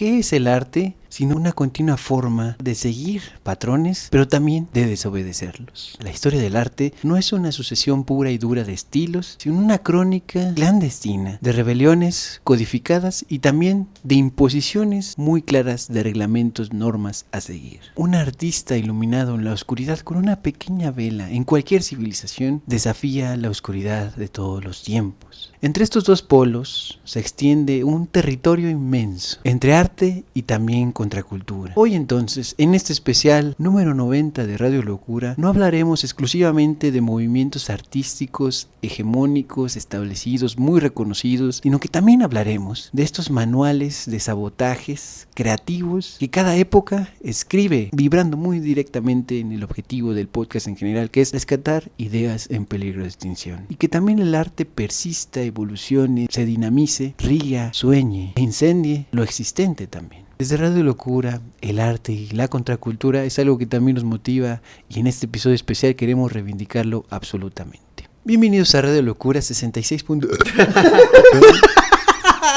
¿Qué es el arte? Sino una continua forma de seguir patrones, pero también de desobedecerlos. La historia del arte no es una sucesión pura y dura de estilos, sino una crónica clandestina de rebeliones codificadas y también de imposiciones muy claras de reglamentos, normas a seguir. Un artista iluminado en la oscuridad con una pequeña vela en cualquier civilización desafía la oscuridad de todos los tiempos. Entre estos dos polos se extiende un territorio inmenso, entre arte y también contracultura. Hoy entonces, en este especial número 90 de Radio Locura, no hablaremos exclusivamente de movimientos artísticos hegemónicos, establecidos, muy reconocidos, sino que también hablaremos de estos manuales de sabotajes creativos que cada época escribe, vibrando muy directamente en el objetivo del podcast en general, que es rescatar ideas en peligro de extinción. Y que también el arte persista, evolucione, se dinamice, ría, sueñe e incendie lo existente también. Desde Radio Locura, el arte y la contracultura es algo que también nos motiva y en este episodio especial queremos reivindicarlo absolutamente. Bienvenidos a Radio Locura 66.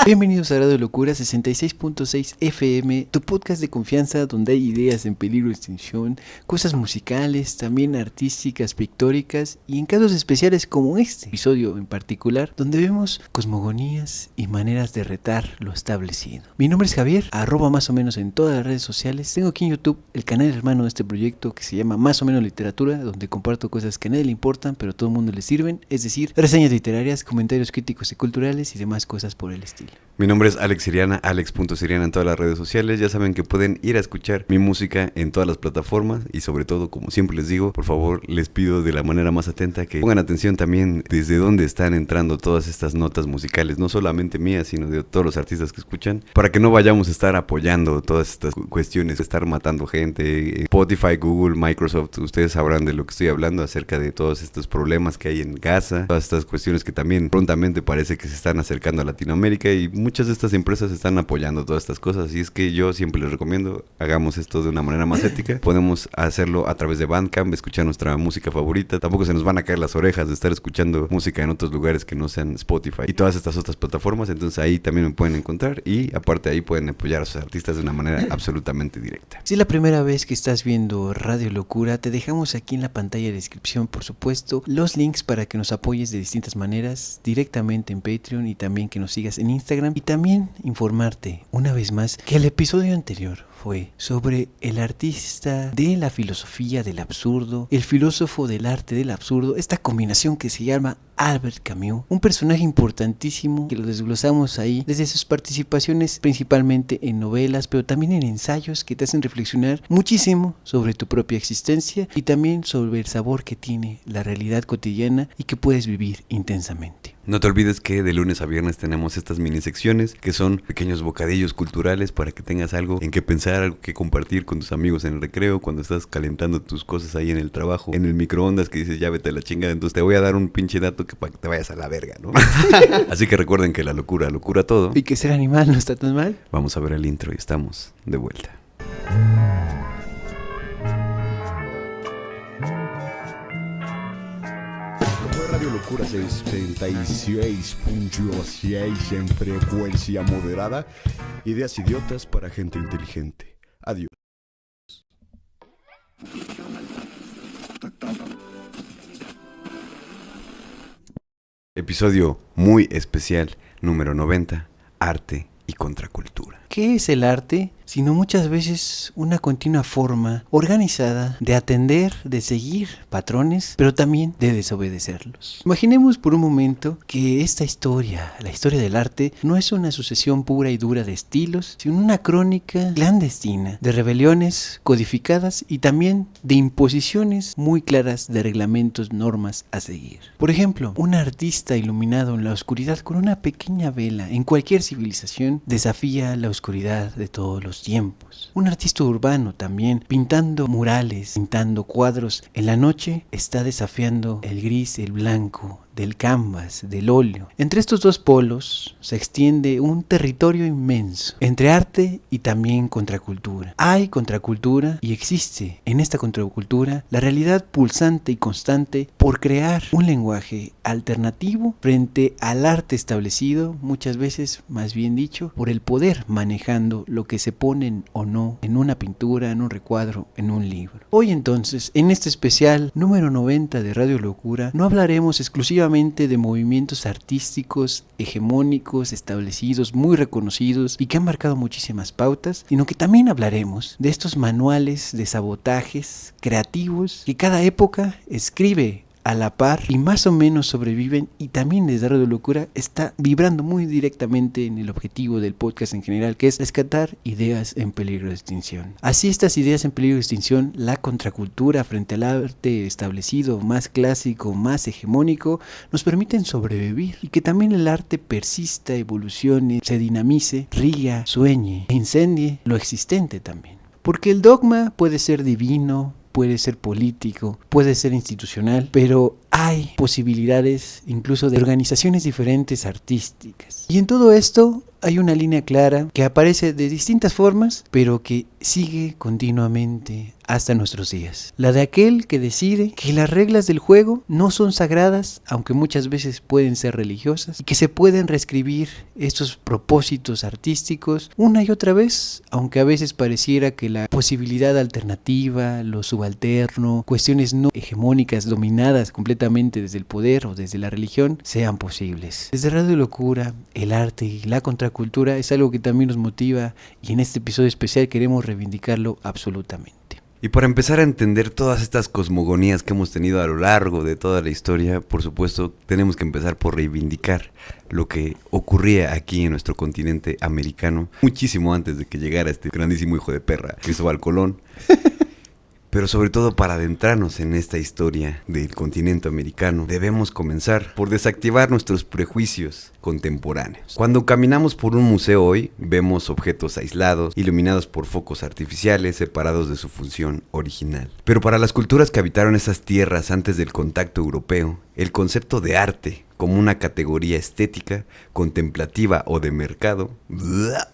Bienvenidos a Radio Locura 66.6 FM, tu podcast de confianza donde hay ideas en peligro de extinción, cosas musicales, también artísticas, pictóricas y en casos especiales como este episodio en particular, donde vemos cosmogonías y maneras de retar lo establecido. Mi nombre es Javier, @ más o menos en todas las redes sociales. Tengo aquí en YouTube el canal hermano de este proyecto que se llama Más o menos Literatura, donde comparto cosas que a nadie le importan, pero a todo el mundo le sirven, es decir, reseñas literarias, comentarios críticos y culturales y demás cosas por el estilo. Mi nombre es Alex Siriana, alex.siriana en todas las redes sociales. Ya saben que pueden ir a escuchar mi música en todas las plataformas y sobre todo, como siempre les digo, por favor les pido de la manera más atenta que pongan atención también desde dónde están entrando todas estas notas musicales, no solamente mías, sino de todos los artistas que escuchan, para que no vayamos a estar apoyando todas estas cuestiones, estar matando gente. Spotify, Google, Microsoft, ustedes sabrán de lo que estoy hablando acerca de todos estos problemas que hay en Gaza, todas estas cuestiones que también prontamente parece que se están acercando a Latinoamérica y muchas de estas empresas están apoyando todas estas cosas y es que yo siempre les recomiendo hagamos esto de una manera más ética. Podemos hacerlo a través de Bandcamp, escuchar nuestra música favorita. Tampoco se nos van a caer las orejas de estar escuchando música en otros lugares que no sean Spotify y todas estas otras plataformas. Entonces ahí también me pueden encontrar y aparte ahí pueden apoyar a sus artistas de una manera absolutamente directa. Si es la primera vez que estás viendo Radio Locura, te dejamos aquí en la pantalla de descripción, por supuesto, los links para que nos apoyes de distintas maneras, directamente en Patreon y también que nos sigas en Instagram. Y también informarte una vez más que el episodio anterior fue sobre el artista de la filosofía del absurdo, el filósofo del arte del absurdo, esta combinación que se llama Albert Camus, un personaje importantísimo que lo desglosamos ahí desde sus participaciones principalmente en novelas, pero también en ensayos que te hacen reflexionar muchísimo sobre tu propia existencia y también sobre el sabor que tiene la realidad cotidiana y que puedes vivir intensamente. No te olvides que de lunes a viernes tenemos estas mini secciones que son pequeños bocadillos culturales para que tengas algo en que pensar, algo que compartir con tus amigos en el recreo, cuando estás calentando tus cosas ahí en el trabajo, en el microondas que dices ya vete a la chingada, entonces te voy a dar un pinche dato que para que te vayas a la verga, ¿no? Así que recuerden que la locura todo. Y que ser animal no está tan mal. Vamos a ver el intro y estamos de vuelta. Radio Locura 66.6 en frecuencia moderada. Ideas idiotas para gente inteligente. Adiós. Episodio muy especial, número 90, arte y contracultura. ¿Qué es el arte? Sino muchas veces una continua forma organizada de atender, de seguir patrones, pero también de desobedecerlos. Imaginemos por un momento que esta historia, la historia del arte, no es una sucesión pura y dura de estilos, sino una crónica clandestina de rebeliones codificadas y también de imposiciones muy claras de reglamentos, normas a seguir. Por ejemplo, un artista iluminado en la oscuridad con una pequeña vela en cualquier civilización desafía la oscuridad de todos los tiempos. Un artista urbano también, pintando murales, pintando cuadros, en la noche está desafiando el gris, el blanco del canvas, del óleo. Entre estos dos polos se extiende un territorio inmenso, entre arte y también contracultura. Hay contracultura y existe en esta contracultura la realidad pulsante y constante por crear un lenguaje alternativo frente al arte establecido, muchas veces, más bien dicho, por el poder manejando lo que se ponen o no en una pintura, en un recuadro, en un libro. Hoy entonces, en este especial número 90 de Radio Locura, no hablaremos exclusivamente de movimientos artísticos hegemónicos, establecidos, muy reconocidos y que han marcado muchísimas pautas, sino que también hablaremos de estos manuales de sabotajes creativos que cada época escribe a la par y más o menos sobreviven, y también desde Radio Locura está vibrando muy directamente en el objetivo del podcast en general, que es rescatar ideas en peligro de extinción. Así, estas ideas en peligro de extinción, la contracultura frente al arte establecido, más clásico, más hegemónico, nos permiten sobrevivir y que también el arte persista, evolucione, se dinamice, ría, sueñe e incendie lo existente también. Porque el dogma puede ser divino, puede ser político, puede ser institucional, pero hay posibilidades incluso de organizaciones diferentes artísticas. Y en todo esto hay una línea clara que aparece de distintas formas, pero que sigue continuamente hasta nuestros días. La de aquel que decide que las reglas del juego no son sagradas, aunque muchas veces pueden ser religiosas, y que se pueden reescribir estos propósitos artísticos una y otra vez, aunque a veces pareciera que la posibilidad alternativa, lo subalterno, cuestiones no hegemónicas dominadas completamente desde el poder o desde la religión, sean posibles. Desde Radio Locura, el arte y la contracultura es algo que también nos motiva, y en este episodio especial queremos reivindicarlo absolutamente. Y para empezar a entender todas estas cosmogonías que hemos tenido a lo largo de toda la historia, por supuesto, tenemos que empezar por reivindicar lo que ocurría aquí en nuestro continente americano, muchísimo antes de que llegara este grandísimo hijo de perra, Cristóbal Colón. Pero sobre todo, para adentrarnos en esta historia del continente americano, debemos comenzar por desactivar nuestros prejuicios contemporáneos. Cuando caminamos por un museo hoy, vemos objetos aislados, iluminados por focos artificiales, separados de su función original. Pero para las culturas que habitaron esas tierras antes del contacto europeo, el concepto de arte como una categoría estética, contemplativa o de mercado,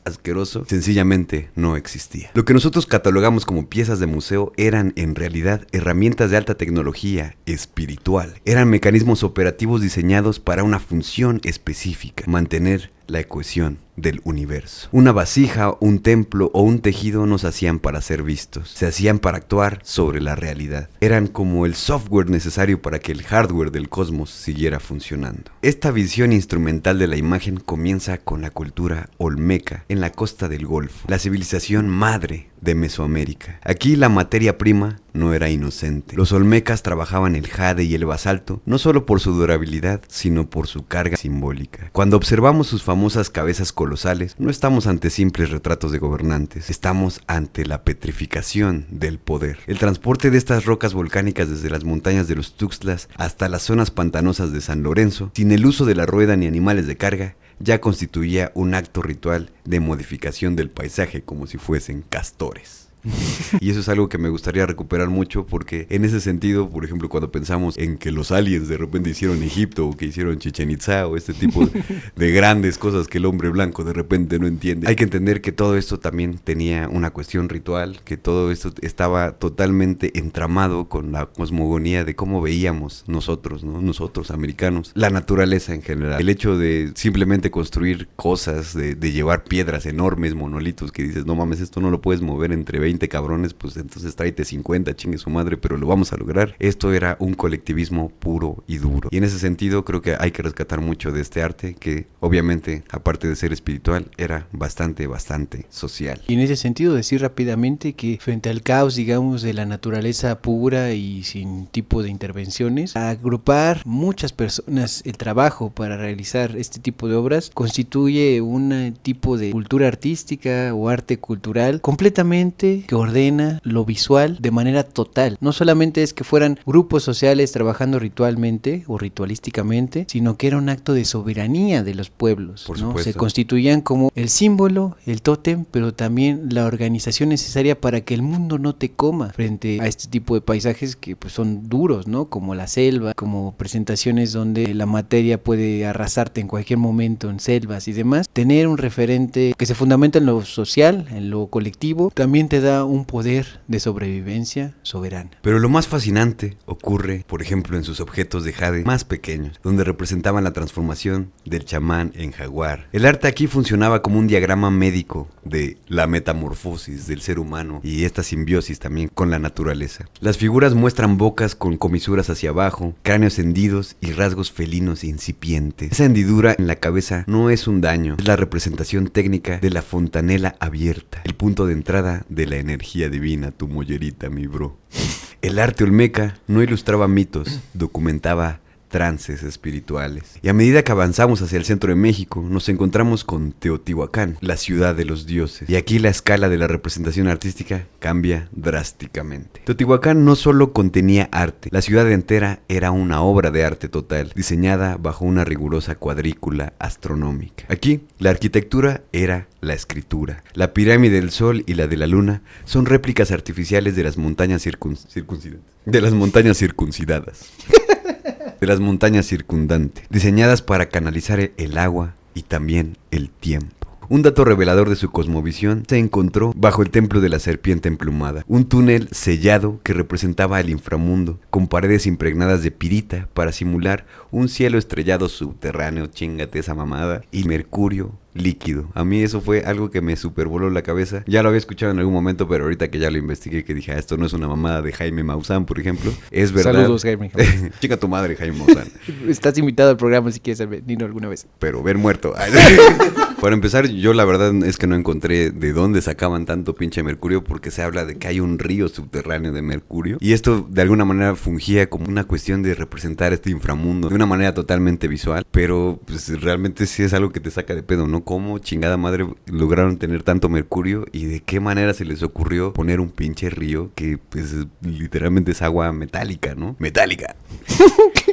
asqueroso, sencillamente no existía. Lo que nosotros catalogamos como piezas de museo eran en realidad herramientas de alta tecnología espiritual. Eran mecanismos operativos diseñados para una función específica: mantener la cohesión del universo. Una vasija, un templo o un tejido no se hacían para ser vistos, se hacían para actuar sobre la realidad. Eran como el software necesario para que el hardware del cosmos siguiera funcionando. Esta visión instrumental de la imagen comienza con la cultura olmeca en la costa del Golfo, la civilización madre de Mesoamérica. Aquí la materia prima no era inocente. Los olmecas trabajaban el jade y el basalto no solo por su durabilidad, sino por su carga simbólica. Cuando observamos sus famosas cabezas colosales, no estamos ante simples retratos de gobernantes, estamos ante la petrificación del poder. El transporte de estas rocas volcánicas desde las montañas de los Tuxtlas hasta las zonas pantanosas de San Lorenzo, sin el uso de la rueda ni animales de carga, ya constituía un acto ritual de modificación del paisaje, como si fuesen castores. Y eso es algo que me gustaría recuperar mucho, porque en ese sentido, por ejemplo, cuando pensamos en que los aliens de repente hicieron Egipto o que hicieron Chichén Itzá o este tipo de grandes cosas que el hombre blanco de repente no entiende, hay que entender que todo esto también tenía una cuestión ritual, que todo esto estaba totalmente entramado con la cosmogonía de cómo veíamos nosotros, ¿no? Nosotros americanos, la naturaleza en general. El hecho de simplemente construir cosas, de llevar piedras enormes, monolitos, que dices, no mames, esto no lo puedes mover entre 20 cabrones, pues entonces tráete 50, chingue su madre, pero lo vamos a lograr. Esto era un colectivismo puro y duro. Y en ese sentido creo que hay que rescatar mucho de este arte, que obviamente, aparte de ser espiritual, era bastante social. Y en ese sentido decir rápidamente que frente al caos, digamos, de la naturaleza pura y sin tipo de intervenciones, agrupar muchas personas el trabajo para realizar este tipo de obras constituye un tipo de cultura artística o arte cultural completamente ente que ordena lo visual de manera total. No solamente es que fueran grupos sociales trabajando ritualmente o ritualísticamente, sino que era un acto de soberanía de los pueblos, Por ¿no? supuesto. Se constituían como el símbolo, el tótem, pero también la organización necesaria para que el mundo no te coma frente a este tipo de paisajes que pues son duros, ¿no? Como la selva, como presentaciones donde la materia puede arrasarte en cualquier momento en selvas y demás. Tener un referente que se fundamenta en lo social, en lo colectivo, también te da un poder de sobrevivencia soberana. Pero lo más fascinante ocurre, por ejemplo, en sus objetos de jade más pequeños, donde representaban la transformación del chamán en jaguar. El arte aquí funcionaba como un diagrama médico de la metamorfosis del ser humano y esta simbiosis también con la naturaleza. Las figuras muestran bocas con comisuras hacia abajo, cráneos hendidos y rasgos felinos incipientes. Esa hendidura en la cabeza no es un daño, es la representación técnica de la fontanela abierta, el punto de entrada de la energía divina, tu mollerita, mi bro. El arte olmeca no ilustraba mitos, documentaba trances espirituales. Y a medida que avanzamos hacia el centro de México, nos encontramos con Teotihuacán, la ciudad de los dioses. Y aquí la escala de la representación artística cambia drásticamente. Teotihuacán no solo contenía arte, la ciudad entera era una obra de arte total, diseñada bajo una rigurosa cuadrícula astronómica. Aquí, la arquitectura era la escritura. La pirámide del Sol y la de la Luna son réplicas artificiales de las montañas circuncidadas. De las montañas circundantes, diseñadas para canalizar el agua y también el tiempo. Un dato revelador de su cosmovisión se encontró bajo el templo de la serpiente emplumada, un túnel sellado que representaba el inframundo, con paredes impregnadas de pirita para simular un cielo estrellado subterráneo, chíngate esa mamada, y mercurio líquido. A mí eso fue algo que me supervoló la cabeza. Ya lo había escuchado en algún momento, pero ahorita que ya lo investigué, que dije, esto no es una mamada de Jaime Maussan, por ejemplo. Es verdad. Saludos, Jaime. Chica tu madre, Jaime Maussan. Estás invitado al programa si quieres venir alguna vez. Pero ver muerto. Para empezar, yo la verdad es que no encontré de dónde sacaban tanto pinche mercurio, porque se habla de que hay un río subterráneo de mercurio. Y esto de alguna manera fungía como una cuestión de representar este inframundo de una manera totalmente visual. Pero pues realmente sí es algo que te saca de pedo, ¿no? ¿Cómo chingada madre lograron tener tanto mercurio y de qué manera se les ocurrió poner un pinche río que pues literalmente es agua metálica, ¿no? ¡Metálica!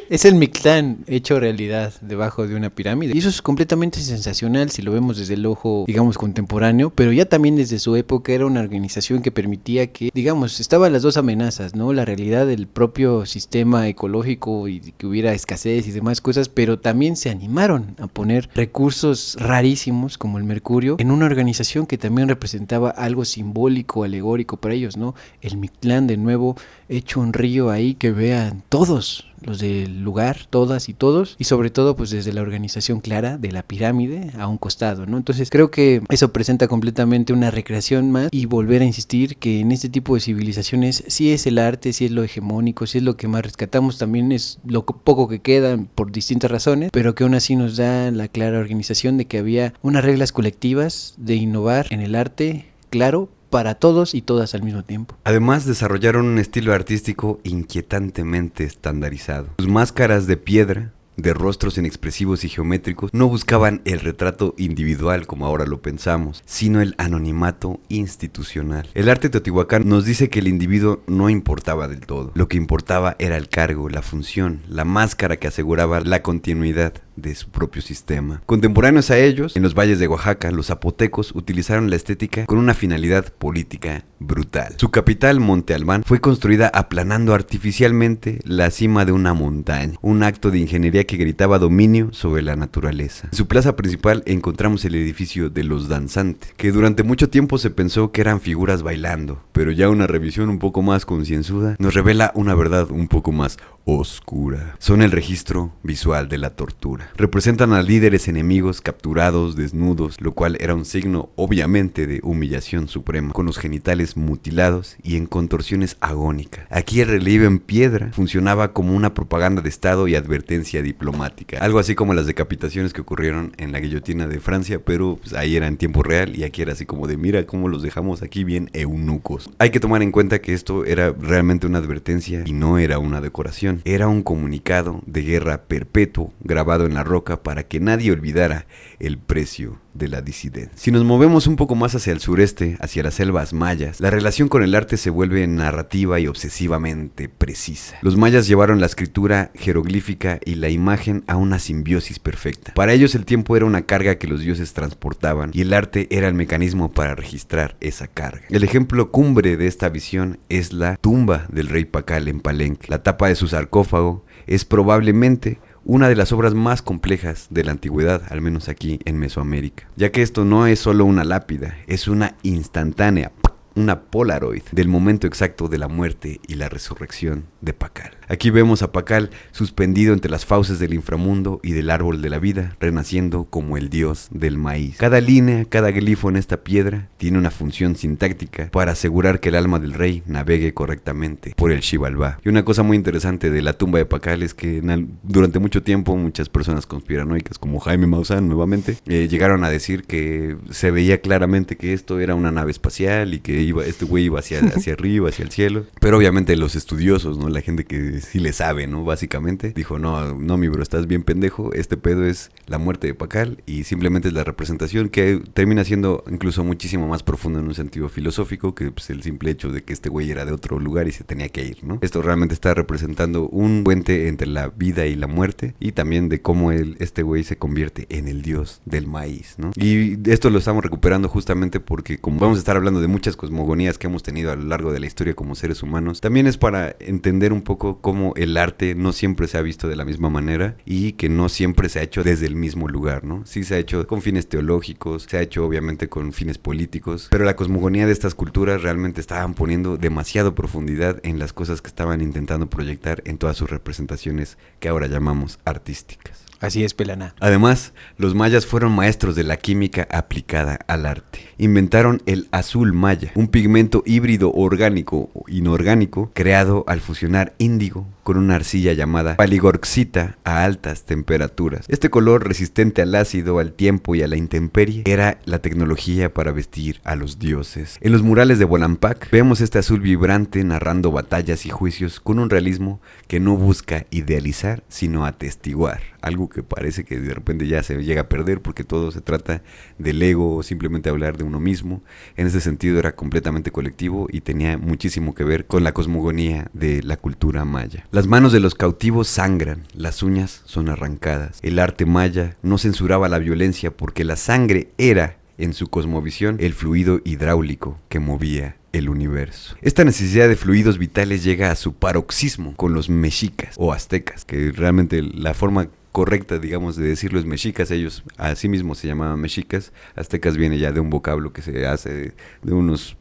Es el Mictlán hecho realidad debajo de una pirámide. Y eso es completamente sensacional si lo vemos desde el ojo, digamos, contemporáneo, pero ya también desde su época era una organización que permitía que, digamos, estaban las dos amenazas, ¿no? La realidad del propio sistema ecológico y que hubiera escasez y demás cosas, pero también se animaron a poner recursos rarísimos como el mercurio en una organización que también representaba algo simbólico, alegórico para ellos, ¿no? El Mictlán, de nuevo, hecho un río ahí que vean todos los del lugar, todas y todos, y sobre todo pues desde la organización clara de la pirámide a un costado, ¿no? Entonces creo que eso presenta completamente una recreación más, y volver a insistir que en este tipo de civilizaciones sí es el arte, sí es lo hegemónico, sí es lo que más rescatamos, también es lo poco que queda por distintas razones, pero que aún así nos da la clara organización de que había unas reglas colectivas de innovar en el arte, claro, para todos y todas al mismo tiempo. Además, desarrollaron un estilo artístico inquietantemente estandarizado. Sus máscaras de piedra, de rostros inexpresivos y geométricos, no buscaban el retrato individual como ahora lo pensamos, sino el anonimato institucional. El arte teotihuacán nos dice que el individuo no importaba del todo. Lo que importaba era el cargo, la función, la máscara que aseguraba la continuidad de su propio sistema. Contemporáneos a ellos, en los valles de Oaxaca, los zapotecos utilizaron la estética con una finalidad política brutal. Su capital, Monte Albán, fue construida aplanando artificialmente la cima de una montaña, un acto de ingeniería que gritaba dominio sobre la naturaleza. En su plaza principal encontramos el edificio de los danzantes, que durante mucho tiempo se pensó que eran figuras bailando, pero ya una revisión un poco más concienzuda nos revela una verdad un poco más oscura. Son el registro visual de la tortura. Representan a líderes enemigos capturados, desnudos, lo cual era un signo obviamente de humillación suprema, con los genitales mutilados y en contorsiones agónicas. Aquí el relieve en piedra funcionaba como una propaganda de estado y advertencia diplomática, algo así como las decapitaciones que ocurrieron en la guillotina de Francia, pero pues, ahí era en tiempo real y aquí era así como de mira cómo los dejamos aquí bien eunucos. Hay que tomar en cuenta que esto era realmente una advertencia y no era una decoración, era un comunicado de guerra perpetuo grabado en la roca para que nadie olvidara el precio de la disidencia. Si nos movemos un poco más hacia el sureste, hacia las selvas mayas, la relación con el arte se vuelve narrativa y obsesivamente precisa. Los mayas llevaron la escritura jeroglífica y la imagen a una simbiosis perfecta. Para ellos el tiempo era una carga que los dioses transportaban y el arte era el mecanismo para registrar esa carga. El ejemplo cumbre de esta visión es la tumba del rey Pacal en Palenque. La tapa de su sarcófago es probablemente una de las obras más complejas de la antigüedad, al menos aquí en Mesoamérica, ya que esto no es solo una lápida, es una instantánea, una Polaroid del momento exacto de la muerte y la resurrección de Pacal. Aquí vemos a Pacal suspendido entre las fauces del inframundo y del árbol de la vida, renaciendo como el dios del maíz. Cada línea, cada glifo en esta piedra tiene una función sintáctica para asegurar que el alma del rey navegue correctamente por el Xibalbá. Y una cosa muy interesante de la tumba de Pacal es que durante mucho tiempo muchas personas conspiranoicas, como Jaime Maussan nuevamente, llegaron a decir que se veía claramente que esto era una nave espacial y que este güey iba hacia arriba, hacia el cielo. Pero obviamente los estudiosos, ¿no? La gente que sí le sabe, ¿no? Básicamente dijo, no mi bro, estás bien pendejo, este pedo es la muerte de Pacal y simplemente es la representación que termina siendo incluso muchísimo más profundo en un sentido filosófico que pues, el simple hecho de que este güey era de otro lugar y se tenía que ir, ¿no? Esto realmente está representando un puente entre la vida y la muerte y también de cómo este güey se convierte en el dios del maíz, ¿no? Y esto lo estamos recuperando justamente porque como vamos a estar hablando de muchas cosmogonías que hemos tenido a lo largo de la historia como seres humanos, también es para entender un poco cómo el arte no siempre se ha visto de la misma manera y que no siempre se ha hecho desde el mismo lugar, ¿no? Sí se ha hecho con fines teológicos, se ha hecho obviamente con fines políticos, pero la cosmogonía de estas culturas realmente estaban poniendo demasiado profundidad en las cosas que estaban intentando proyectar en todas sus representaciones que ahora llamamos artísticas. Así es, Pelana. Además, los mayas fueron maestros de la química aplicada al arte. Inventaron el azul maya, un pigmento híbrido orgánico o inorgánico creado al fusionar índigo con una arcilla llamada paligorxita a altas temperaturas. Este color resistente al ácido, al tiempo y a la intemperie era la tecnología para vestir a los dioses. En los murales de Bonampak vemos este azul vibrante narrando batallas y juicios con un realismo que no busca idealizar sino atestiguar. Algo que parece que de repente ya se llega a perder porque todo se trata del ego o simplemente hablar de uno mismo. En ese sentido era completamente colectivo y tenía muchísimo que ver con la cosmogonía de la cultura maya. Las manos de los cautivos sangran, las uñas son arrancadas. El arte maya no censuraba la violencia porque la sangre era, en su cosmovisión, el fluido hidráulico que movía el universo. Esta necesidad de fluidos vitales llega a su paroxismo con los mexicas o aztecas, que realmente la forma correcta, digamos, de decirlo es mexicas. Ellos a sí mismos se llamaban mexicas. Aztecas viene ya de un vocablo que se hace de unos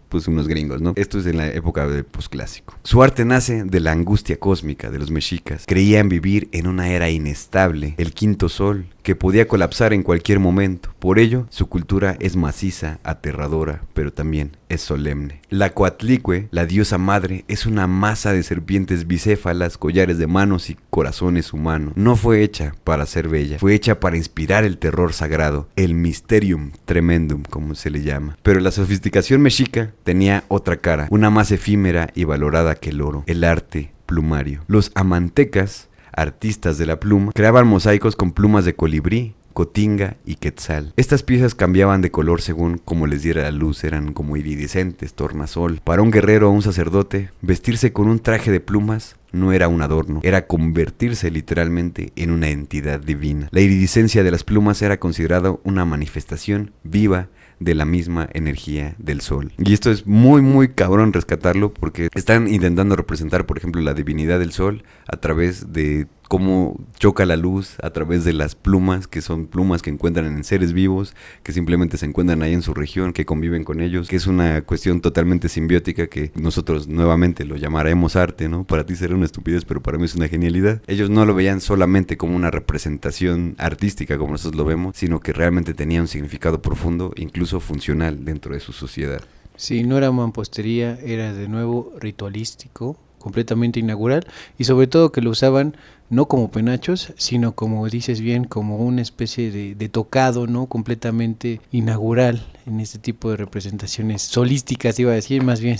gringos, ¿no? Esto es en la época del posclásico. Su arte nace de la angustia cósmica de los mexicas. Creían vivir en una era inestable, el quinto sol, que podía colapsar en cualquier momento. Por ello, su cultura es maciza, aterradora, pero también es solemne. La Coatlicue, la diosa madre, es una masa de serpientes bicéfalas, collares de manos y corazones humanos. No fue hecha para ser bella, fue hecha para inspirar el terror sagrado, el mysterium tremendum, como se le llama. Pero la sofisticación mexica tenía otra cara, una más efímera y valorada que el oro, el arte plumario. Los amantecas, artistas de la pluma, creaban mosaicos con plumas de colibrí, cotinga y quetzal. Estas piezas cambiaban de color según como les diera la luz, eran como iridiscentes, tornasol. Para un guerrero o un sacerdote, vestirse con un traje de plumas no era un adorno, era convertirse literalmente en una entidad divina. La iridiscencia de las plumas era considerada una manifestación viva de la misma energía del sol. Y esto es muy muy cabrón rescatarlo porque están intentando representar, por ejemplo, la divinidad del sol a través de cómo choca la luz a través de las plumas, que son plumas que encuentran en seres vivos, que simplemente se encuentran ahí en su región, que conviven con ellos, que es una cuestión totalmente simbiótica que nosotros nuevamente lo llamaremos arte, ¿no? Para ti será una estupidez, pero para mí es una genialidad. Ellos no lo veían solamente como una representación artística como nosotros lo vemos, sino que realmente tenía un significado profundo, incluso funcional dentro de su sociedad. Sí, no era mampostería, era de nuevo ritualístico, completamente inaugural, y sobre todo que lo usaban no como penachos, sino como dices bien, como una especie de tocado, ¿no? Completamente inaugural en este tipo de representaciones solísticas, iba a decir más bien,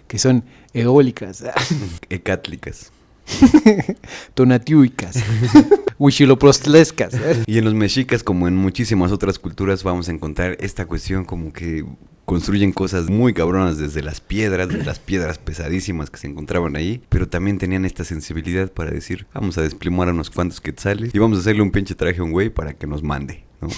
que son eólicas. Ecátlicas. Tonatiuicas. Huichiloprostlescas. Y en los mexicas, como en muchísimas otras culturas, vamos a encontrar esta cuestión como que construyen cosas muy cabronas desde las piedras pesadísimas que se encontraban ahí, pero también tenían esta sensibilidad para decir, vamos a desplimar a unos cuantos quetzales y vamos a hacerle un pinche traje a un güey para que nos mande, ¿no?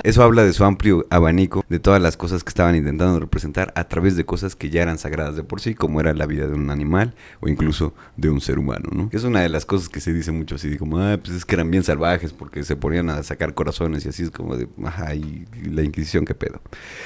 Eso habla de su amplio abanico de todas las cosas que estaban intentando representar a través de cosas que ya eran sagradas de por sí, como era la vida de un animal o incluso de un ser humano, ¿no? Es una de las cosas que se dice mucho así, como, pues es que eran bien salvajes porque se ponían a sacar corazones y así es como de, ajá, y la Inquisición, qué pedo.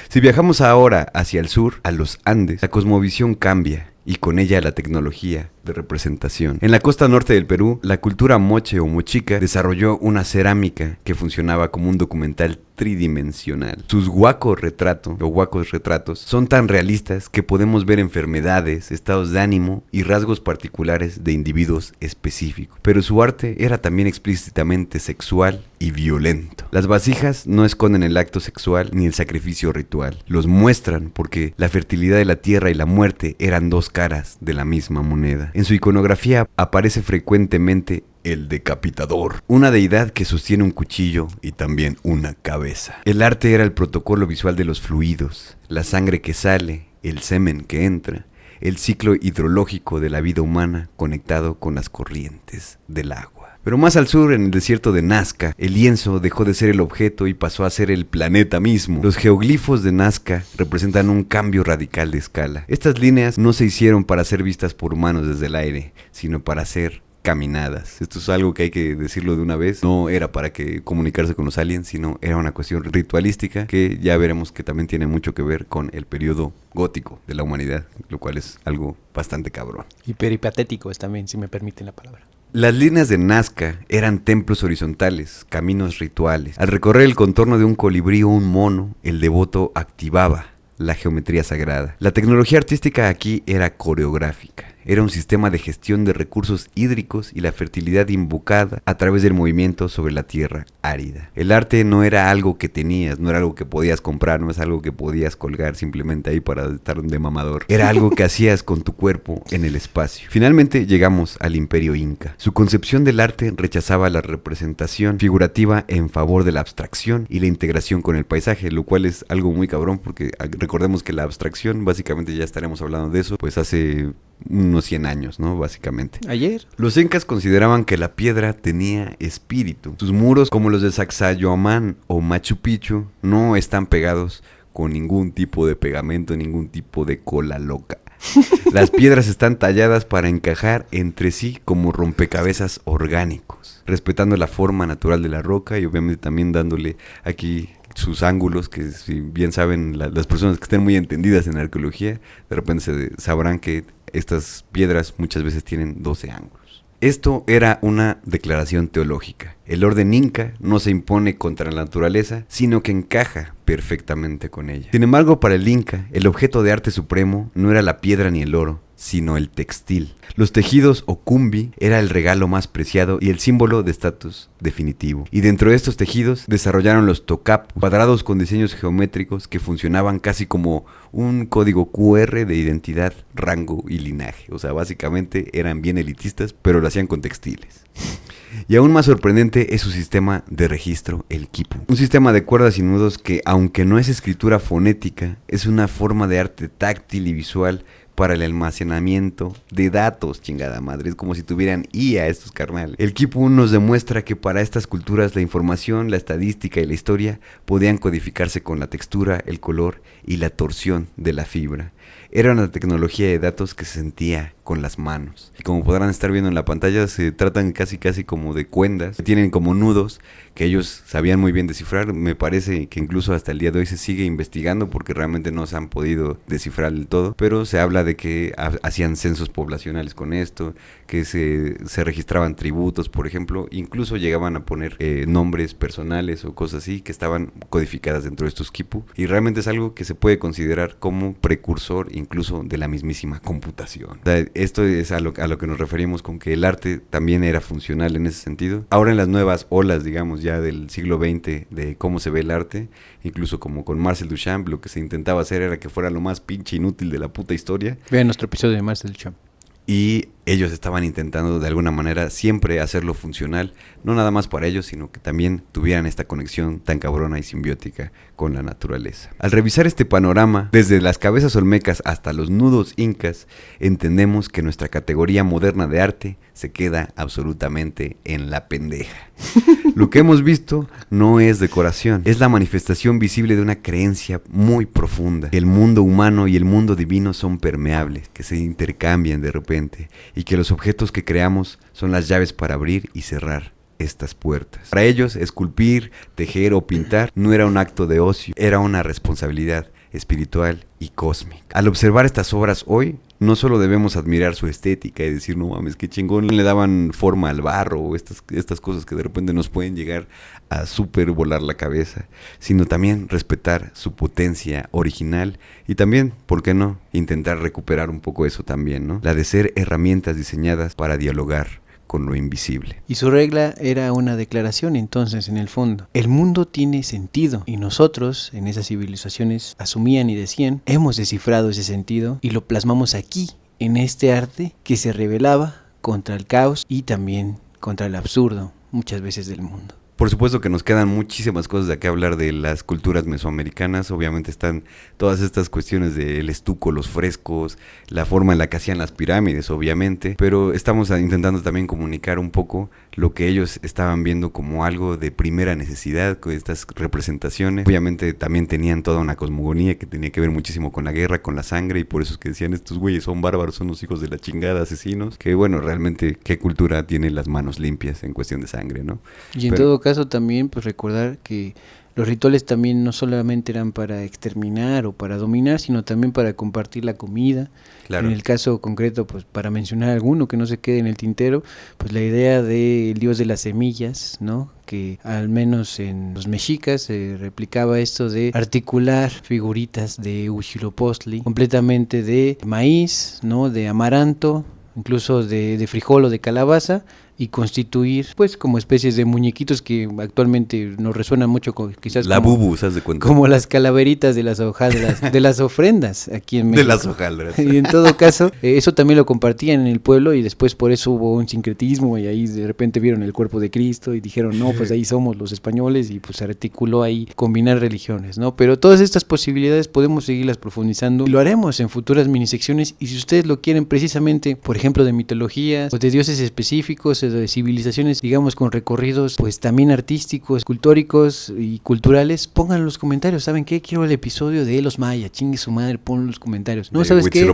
Si viajamos ahora hacia el sur, a los Andes, la cosmovisión cambia. Y con ella la tecnología de representación. En la costa norte del Perú, la cultura moche o mochica desarrolló una cerámica que funcionaba como un documental tridimensional. Sus huacos retratos son tan realistas que podemos ver enfermedades, estados de ánimo y rasgos particulares de individuos específicos. Pero su arte era también explícitamente sexual y violento. Las vasijas no esconden el acto sexual ni el sacrificio ritual. Los muestran porque la fertilidad de la tierra y la muerte eran dos caras de la misma moneda. En su iconografía aparece frecuentemente el decapitador, una deidad que sostiene un cuchillo y también una cabeza. El arte era el protocolo visual de los fluidos, la sangre que sale, el semen que entra, el ciclo hidrológico de la vida humana conectado con las corrientes del agua. Pero más al sur, en el desierto de Nazca, el lienzo dejó de ser el objeto y pasó a ser el planeta mismo. Los geoglifos de Nazca representan un cambio radical de escala. Estas líneas no se hicieron para ser vistas por humanos desde el aire, sino para ser caminadas. Esto es algo que hay que decirlo de una vez. No era para que comunicarse con los aliens, sino era una cuestión ritualística que ya veremos que también tiene mucho que ver con el periodo gótico de la humanidad, lo cual es algo bastante cabrón. Y peripatético es también, si me permiten la palabra. Las líneas de Nazca eran templos horizontales, caminos rituales. Al recorrer el contorno de un colibrí o un mono, el devoto activaba la geometría sagrada. La tecnología artística aquí era coreográfica. Era un sistema de gestión de recursos hídricos y la fertilidad invocada a través del movimiento sobre la tierra árida. El arte no era algo que tenías, no era algo que podías comprar, no es algo que podías colgar simplemente ahí para estar de mamador. Era algo que hacías con tu cuerpo en el espacio. Finalmente llegamos al Imperio Inca. Su concepción del arte rechazaba la representación figurativa en favor de la abstracción y la integración con el paisaje, lo cual es algo muy cabrón porque recordemos que la abstracción, básicamente ya estaremos hablando de eso, pues hace unos 100 años, ¿no? Básicamente. Ayer. Los incas consideraban que la piedra tenía espíritu. Sus muros, como los de Sacsayhuamán o Machu Picchu, no están pegados con ningún tipo de pegamento, ningún tipo de cola loca. Las piedras están talladas para encajar entre sí como rompecabezas orgánicos, respetando la forma natural de la roca y obviamente también dándole aquí sus ángulos, que si bien saben las personas que estén muy entendidas en arqueología, de repente sabrán que estas piedras muchas veces tienen 12 ángulos. Esto era una declaración teológica. El orden inca no se impone contra la naturaleza, sino que encaja perfectamente con ella. Sin embargo, para el inca, el objeto de arte supremo no era la piedra ni el oro, sino el textil. Los tejidos o cumbi era el regalo más preciado y el símbolo de estatus definitivo. Y dentro de estos tejidos desarrollaron los tocapos, cuadrados con diseños geométricos que funcionaban casi como un código QR de identidad, rango y linaje. O sea, básicamente eran bien elitistas, pero lo hacían con textiles. Y aún más sorprendente es su sistema de registro, el quipu. Un sistema de cuerdas y nudos que, aunque no es escritura fonética, es una forma de arte táctil y visual para el almacenamiento de datos, chingada madre. Es como si tuvieran IA estos carnales. El quipu nos demuestra que para estas culturas la información, la estadística y la historia podían codificarse con la textura, el color y la torsión de la fibra. Era una tecnología de datos que se sentía con las manos. Y como podrán estar viendo en la pantalla, se tratan casi como de cuendas. Tienen como nudos que ellos sabían muy bien descifrar. Me parece que incluso hasta el día de hoy se sigue investigando porque realmente no se han podido descifrar del todo. Pero se habla de que hacían censos poblacionales con esto, que se registraban tributos, por ejemplo. Incluso llegaban a poner nombres personales o cosas así que estaban codificadas dentro de estos quipu. Y realmente es algo que se puede considerar como precursor incluso de la mismísima computación. O sea, esto es a lo que nos referimos con que el arte también era funcional en ese sentido. Ahora en las nuevas olas, digamos, ya del siglo XX de cómo se ve el arte, incluso como con Marcel Duchamp, lo que se intentaba hacer era que fuera lo más pinche inútil de la puta historia. Vean nuestro episodio de Marcel Duchamp. Y ellos estaban intentando de alguna manera siempre hacerlo funcional, no nada más para ellos, sino que también tuvieran esta conexión tan cabrona y simbiótica con la naturaleza. Al revisar este panorama, desde las cabezas olmecas hasta los nudos incas, entendemos que nuestra categoría moderna de arte se queda absolutamente en la pendeja. Lo que hemos visto no es decoración, es la manifestación visible de una creencia muy profunda, que el mundo humano y el mundo divino son permeables, que se intercambian de repente, y que los objetos que creamos son las llaves para abrir y cerrar estas puertas. Para ellos, esculpir, tejer o pintar no era un acto de ocio, era una responsabilidad espiritual y cósmica. Al observar estas obras hoy, no solo debemos admirar su estética y decir, no mames, qué chingón le daban forma al barro o estas cosas que de repente nos pueden llegar a súper volar la cabeza, sino también respetar su potencia original y también, ¿por qué no?, intentar recuperar un poco eso también, ¿no? La de ser herramientas diseñadas para dialogar con lo invisible. Y su regla era una declaración entonces en el fondo. El mundo tiene sentido y nosotros en esas civilizaciones asumían y decían, hemos descifrado ese sentido y lo plasmamos aquí en este arte que se rebelaba contra el caos y también contra el absurdo muchas veces del mundo. Por supuesto que nos quedan muchísimas cosas de qué hablar de las culturas mesoamericanas. Obviamente están todas estas cuestiones del estuco, los frescos, la forma en la que hacían las pirámides, obviamente. Pero estamos intentando también comunicar un poco lo que ellos estaban viendo como algo de primera necesidad con estas representaciones. Obviamente también tenían toda una cosmogonía que tenía que ver muchísimo con la guerra, con la sangre, y por eso es que decían, estos güeyes son bárbaros, son los hijos de la chingada, asesinos. Que bueno, realmente qué cultura tiene las manos limpias en cuestión de sangre, ¿no? Y en todo caso también pues recordar que los rituales también no solamente eran para exterminar o para dominar, sino también para compartir la comida. Claro. En el caso concreto, pues para mencionar alguno que no se quede en el tintero, pues la idea del dios de las semillas, ¿no? Que al menos en los mexicas se replicaba esto de articular figuritas de Huitzilopochtli completamente de maíz, ¿no? De amaranto, incluso de frijol o de calabaza, y constituir pues como especies de muñequitos que actualmente nos resuenan mucho con, quizás la como, bubu, ¿sabes de cuenta? Como las calaveritas de las hojaldras, de las ofrendas aquí en México. De las hojaldras. Y en todo caso, eso también lo compartían en el pueblo y después por eso hubo un sincretismo y ahí de repente vieron el cuerpo de Cristo y dijeron, no, pues ahí somos los españoles y pues se articuló ahí combinar religiones, ¿no? Pero todas estas posibilidades podemos seguirlas profundizando y lo haremos en futuras minisecciones y si ustedes lo quieren precisamente, por ejemplo, de mitologías o de dioses específicos, de civilizaciones, digamos, con recorridos pues también artísticos, escultóricos y culturales, pongan en los comentarios, ¿saben qué? Quiero el episodio de los mayas, chingue su madre, ponlo en los comentarios. No, ¿sabes qué?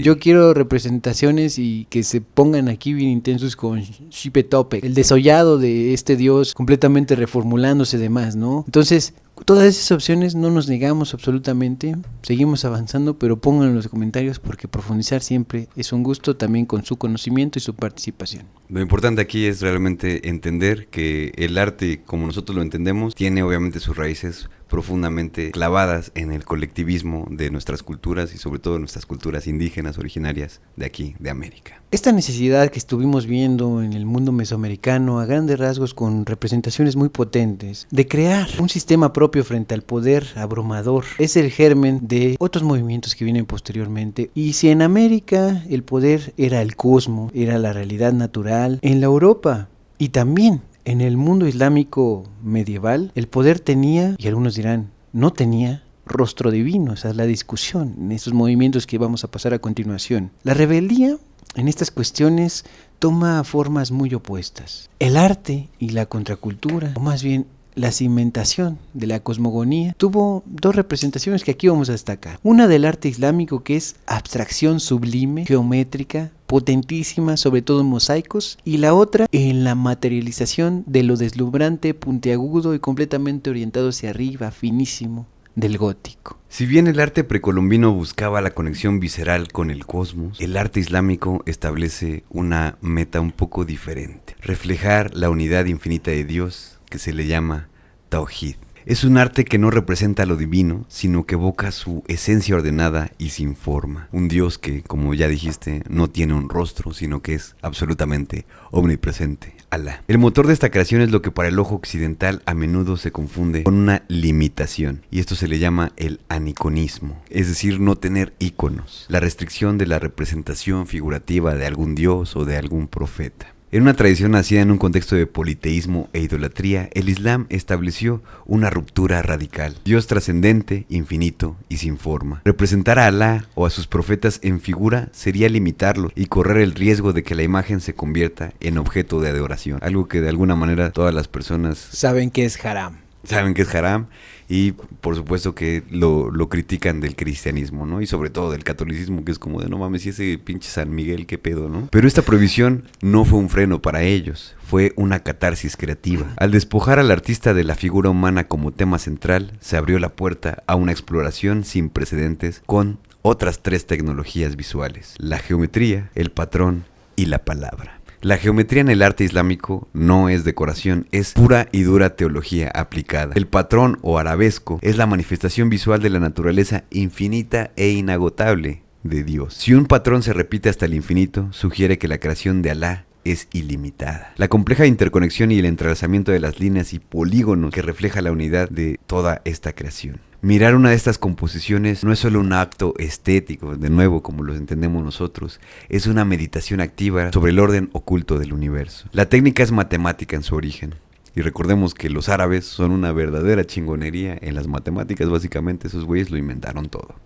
Yo quiero representaciones y que se pongan aquí bien intensos con Xipetotepec, el desollado de este dios completamente reformulándose de más, ¿no? Entonces, todas esas opciones no nos negamos absolutamente, seguimos avanzando, pero pónganlo en los comentarios porque profundizar siempre es un gusto también con su conocimiento y su participación. Lo importante aquí es realmente entender que el arte, como nosotros lo entendemos, tiene obviamente sus raíces profundamente clavadas en el colectivismo de nuestras culturas y sobre todo nuestras culturas indígenas originarias de aquí, de América. Esta necesidad que estuvimos viendo en el mundo mesoamericano a grandes rasgos con representaciones muy potentes de crear un sistema propio frente al poder abrumador es el germen de otros movimientos que vienen posteriormente. Y si en América el poder era el cosmos, era la realidad natural, en la Europa y también en el mundo islámico medieval, el poder tenía, y algunos dirán, no tenía, rostro divino. Esa es la discusión en estos movimientos que vamos a pasar a continuación. La rebeldía en estas cuestiones toma formas muy opuestas. El arte y la contracultura, o más bien la cimentación de la cosmogonía, tuvo dos representaciones que aquí vamos a destacar. Una del arte islámico, que es abstracción sublime, geométrica, potentísima, sobre todo en mosaicos, y la otra en la materialización de lo deslumbrante, puntiagudo y completamente orientado hacia arriba, finísimo, del gótico. Si bien el arte precolombino buscaba la conexión visceral con el cosmos, el arte islámico establece una meta un poco diferente: reflejar la unidad infinita de Dios, que se le llama Tawhid. Es un arte que no representa lo divino, sino que evoca su esencia ordenada y sin forma. Un Dios que, como ya dijiste, no tiene un rostro, sino que es absolutamente omnipresente, Alá. El motor de esta creación es lo que para el ojo occidental a menudo se confunde con una limitación, y esto se le llama el aniconismo, es decir, no tener íconos, la restricción de la representación figurativa de algún dios o de algún profeta. En una tradición nacida en un contexto de politeísmo e idolatría, el Islam estableció una ruptura radical. Dios trascendente, infinito y sin forma. Representar a Alá o a sus profetas en figura sería limitarlos y correr el riesgo de que la imagen se convierta en objeto de adoración. Algo que de alguna manera todas las personas saben que es haram. Saben que es haram y por supuesto que lo critican del cristianismo, ¿no? Y sobre todo del catolicismo, que es como de no mames, y ese pinche San Miguel, qué pedo, ¿no? Pero esta prohibición no fue un freno para ellos, fue una catarsis creativa. Al despojar al artista de la figura humana como tema central, se abrió la puerta a una exploración sin precedentes con otras 3 tecnologías visuales: la geometría, el patrón y la palabra. La geometría en el arte islámico no es decoración, es pura y dura teología aplicada. El patrón o arabesco es la manifestación visual de la naturaleza infinita e inagotable de Dios. Si un patrón se repite hasta el infinito, sugiere que la creación de Alá es ilimitada. La compleja interconexión y el entrelazamiento de las líneas y polígonos que refleja la unidad de toda esta creación. Mirar una de estas composiciones no es solo un acto estético, de nuevo como lo entendemos nosotros, es una meditación activa sobre el orden oculto del universo. La técnica es matemática en su origen. Y recordemos que los árabes son una verdadera chingonería en las matemáticas, básicamente esos güeyes lo inventaron todo.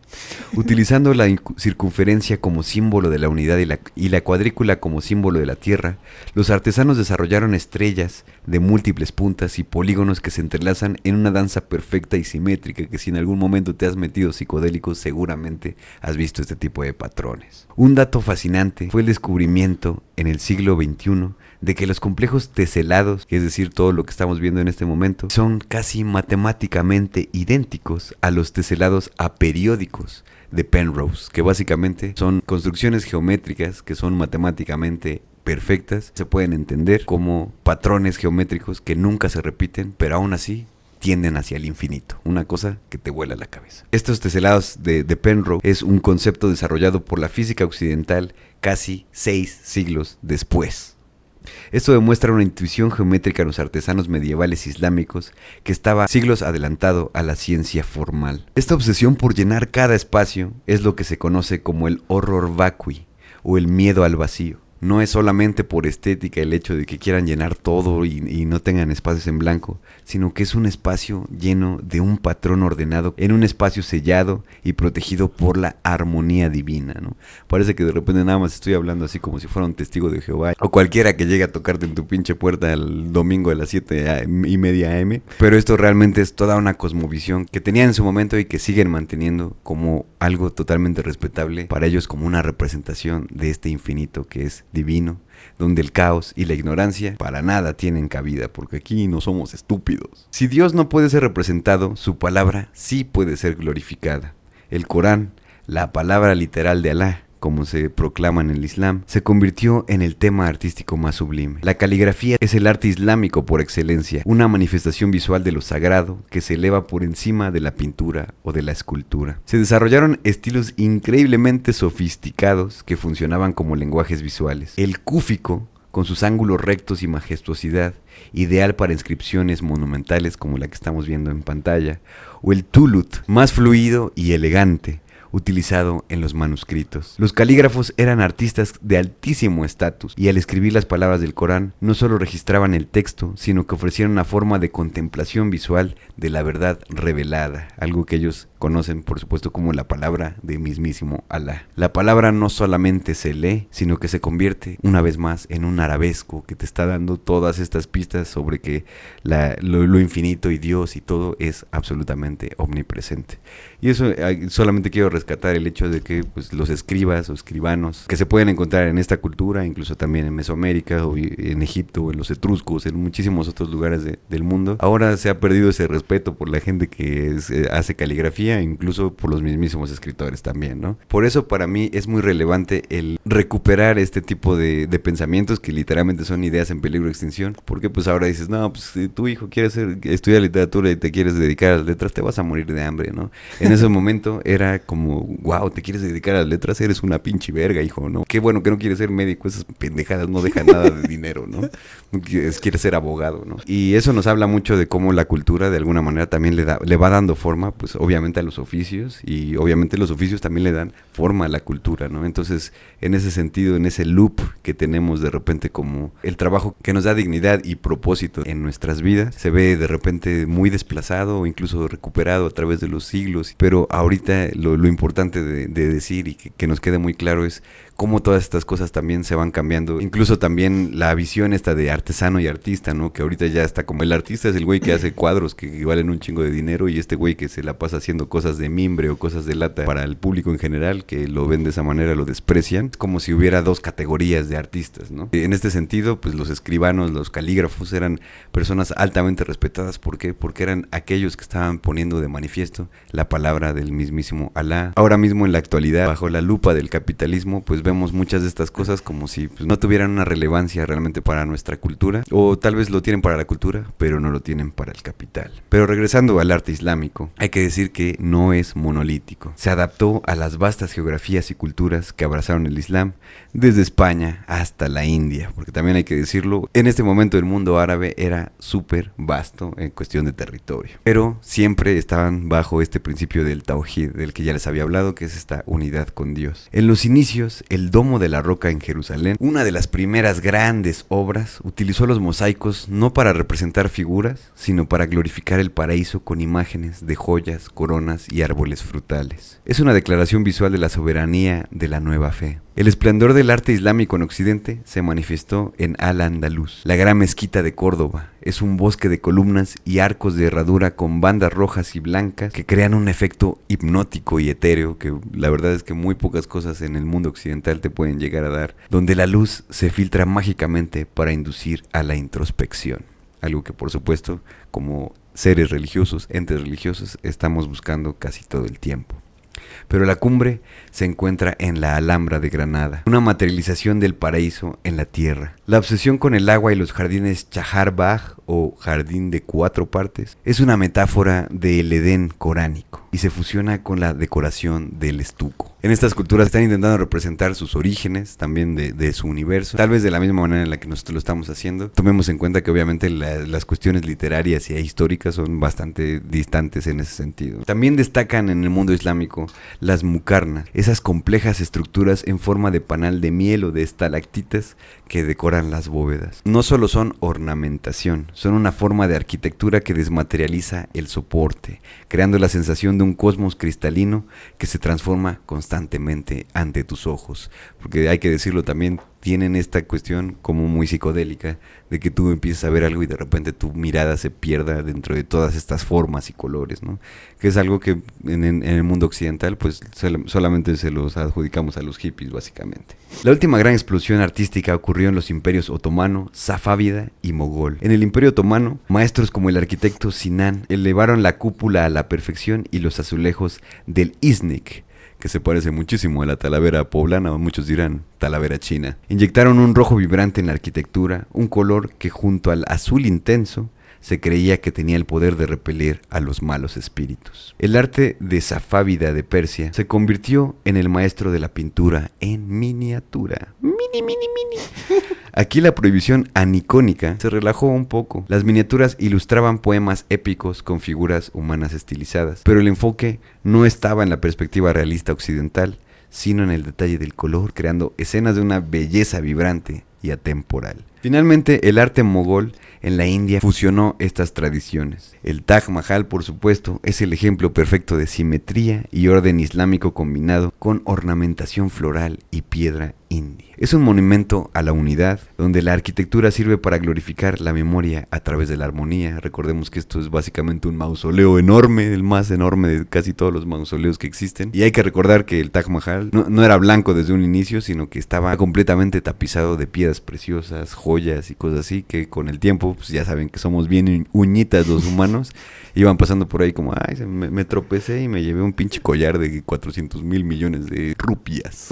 Utilizando la circunferencia como símbolo de la unidad y la cuadrícula como símbolo de la Tierra, los artesanos desarrollaron estrellas de múltiples puntas y polígonos que se entrelazan en una danza perfecta y simétrica que si en algún momento te has metido psicodélico seguramente has visto este tipo de patrones. Un dato fascinante fue el descubrimiento en el siglo XXI de que los complejos teselados, es decir, todo lo que estamos viendo en este momento, son casi matemáticamente idénticos a los teselados aperiódicos de Penrose, que básicamente son construcciones geométricas que son matemáticamente perfectas, se pueden entender como patrones geométricos que nunca se repiten, pero aún así tienden hacia el infinito, una cosa que te vuela la cabeza. Estos teselados de Penrose es un concepto desarrollado por la física occidental casi 6 siglos después. Esto demuestra una intuición geométrica en los artesanos medievales islámicos que estaba siglos adelantado a la ciencia formal. Esta obsesión por llenar cada espacio es lo que se conoce como el horror vacui o el miedo al vacío. No es solamente por estética el hecho de que quieran llenar todo y no tengan espacios en blanco, sino que es un espacio lleno de un patrón ordenado en un espacio sellado y protegido por la armonía divina, ¿no? Parece que de repente nada más estoy hablando así como si fuera un testigo de Jehová o cualquiera que llegue a tocarte en tu pinche puerta el domingo a las 7:30 AM, pero esto realmente es toda una cosmovisión que tenían en su momento y que siguen manteniendo como algo totalmente respetable para ellos, como una representación de este infinito que es divino, donde el caos y la ignorancia para nada tienen cabida, porque aquí no somos estúpidos. Si Dios no puede ser representado, su palabra sí puede ser glorificada. El Corán, la palabra literal de Alá, como se proclama en el Islam, se convirtió en el tema artístico más sublime. La caligrafía es el arte islámico por excelencia, una manifestación visual de lo sagrado que se eleva por encima de la pintura o de la escultura. Se desarrollaron estilos increíblemente sofisticados que funcionaban como lenguajes visuales. El cúfico, con sus ángulos rectos y majestuosidad, ideal para inscripciones monumentales como la que estamos viendo en pantalla, o el tulut, más fluido y elegante, utilizado en los manuscritos. Los calígrafos eran artistas de altísimo estatus y al escribir las palabras del Corán no solo registraban el texto, sino que ofrecían una forma de contemplación visual de la verdad revelada, algo que ellos conocen por supuesto como la palabra de mismísimo Alá. La palabra no solamente se lee, sino que se convierte una vez más en un arabesco que te está dando todas estas pistas sobre que lo infinito y Dios y todo es absolutamente omnipresente. Y eso solamente quiero rescatar el hecho de que pues, los escribas o escribanos que se pueden encontrar en esta cultura, incluso también en Mesoamérica o en Egipto o en los etruscos, en muchísimos otros lugares del mundo, ahora se ha perdido ese respeto por la gente que hace caligrafía, incluso por los mismísimos escritores también, ¿no? Por eso para mí es muy relevante el recuperar este tipo de pensamientos que literalmente son ideas en peligro de extinción, porque pues ahora dices, no, pues si tu hijo quiere estudiar literatura y te quieres dedicar a las letras, te vas a morir de hambre, ¿no? En ese momento era como, wow, te quieres dedicar a las letras, eres una pinche verga, hijo, ¿no? Qué bueno que no quieres ser médico, esas pendejadas no dejan nada de dinero, ¿no? Quieres ser abogado, ¿no? Y eso nos habla mucho de cómo la cultura de alguna manera también le va dando forma, pues obviamente a los oficios, y obviamente los oficios también le dan forma a la cultura, ¿no? Entonces, en ese sentido, en ese loop que tenemos de repente como el trabajo que nos da dignidad y propósito en nuestras vidas, se ve de repente muy desplazado o incluso recuperado a través de los siglos, pero ahorita lo importante de decir y que nos quede muy claro es cómo todas estas cosas también se van cambiando, incluso también la visión esta de artesano y artista, ¿no? Que ahorita ya está como el artista es el güey que hace cuadros que valen un chingo de dinero y este güey que se la pasa haciendo cosas de mimbre o cosas de lata para el público en general, que lo ven de esa manera, lo desprecian, es como si hubiera dos categorías de artistas, ¿no? En este sentido, pues los escribanos, los calígrafos eran personas altamente respetadas, ¿por qué? Porque eran aquellos que estaban poniendo de manifiesto la palabra del mismísimo Alá. Ahora mismo en la actualidad, bajo la lupa del capitalismo, pues vemos muchas de estas cosas como si pues, no tuvieran una relevancia realmente para nuestra cultura, o tal vez lo tienen para la cultura, pero no lo tienen para el capital. Pero regresando al arte islámico, hay que decir que no es monolítico. Se adaptó a las vastas geografías y culturas que abrazaron el Islam, desde España hasta la India, porque también hay que decirlo, en este momento el mundo árabe era súper vasto en cuestión de territorio, pero siempre estaban bajo este principio del Tawhid, del que ya les había hablado, que es esta unidad con Dios. En los inicios, el Domo de la Roca en Jerusalén, una de las primeras grandes obras, utilizó los mosaicos no para representar figuras, sino para glorificar el paraíso con imágenes de joyas, coronas y árboles frutales. Es una declaración visual de la soberanía de la nueva fe. El esplendor del arte islámico en Occidente se manifestó en Al-Andalus, la gran mezquita de Córdoba. Es un bosque de columnas y arcos de herradura con bandas rojas y blancas que crean un efecto hipnótico y etéreo que la verdad es que muy pocas cosas en el mundo occidental te pueden llegar a dar, donde la luz se filtra mágicamente para inducir a la introspección. Algo que por supuesto como seres religiosos, entes religiosos, estamos buscando casi todo el tiempo. Pero la cumbre se encuentra en la Alhambra de Granada, una materialización del paraíso en la tierra. La obsesión con el agua y los jardines Chahar Bagh o jardín de 4 partes es una metáfora del Edén coránico y se fusiona con la decoración del estuco. En estas culturas están intentando representar sus orígenes, también de su universo, tal vez de la misma manera en la que nosotros lo estamos haciendo. Tomemos en cuenta que obviamente las cuestiones literarias y históricas son bastante distantes en ese sentido. También destacan en el mundo islámico las mukarnas, esas complejas estructuras en forma de panal de miel o de estalactitas que decoran las bóvedas. No solo son ornamentación, son una forma de arquitectura que desmaterializa el soporte, creando la sensación de un cosmos cristalino que se transforma constantemente ante tus ojos. Porque hay que decirlo también, tienen esta cuestión como muy psicodélica de que tú empiezas a ver algo y de repente tu mirada se pierda dentro de todas estas formas y colores, ¿no? Que es algo que en el mundo occidental pues solamente se los adjudicamos a los hippies básicamente. La última gran explosión artística ocurrió en los imperios otomano, safávida y mogol. En el imperio otomano, maestros como el arquitecto Sinan elevaron la cúpula a la perfección y los azulejos del Iznik, que se parece muchísimo a la talavera poblana, o muchos dirán talavera china. Inyectaron un rojo vibrante en la arquitectura, un color que junto al azul intenso se creía que tenía el poder de repeler a los malos espíritus. El arte de Safávida de Persia se convirtió en el maestro de la pintura en miniatura. Mini. Aquí la prohibición anicónica se relajó un poco. Las miniaturas ilustraban poemas épicos con figuras humanas estilizadas, pero el enfoque no estaba en la perspectiva realista occidental, sino en el detalle del color, creando escenas de una belleza vibrante y atemporal. Finalmente, el arte mogol en la India fusionó estas tradiciones. El Taj Mahal, por supuesto, es el ejemplo perfecto de simetría y orden islámico combinado con ornamentación floral y piedra india. Es un monumento a la unidad, donde la arquitectura sirve para glorificar la memoria a través de la armonía. Recordemos que esto es básicamente un mausoleo enorme, el más enorme de casi todos los mausoleos que existen. Y hay que recordar que el Taj Mahal no era blanco desde un inicio, sino que estaba completamente tapizado de piedras preciosas, joyas y cosas así, que con el tiempo, pues ya saben que somos bien uñitas los humanos, iban pasando por ahí como, ay, me tropecé y me llevé un pinche collar de 400,000 millones de rupias.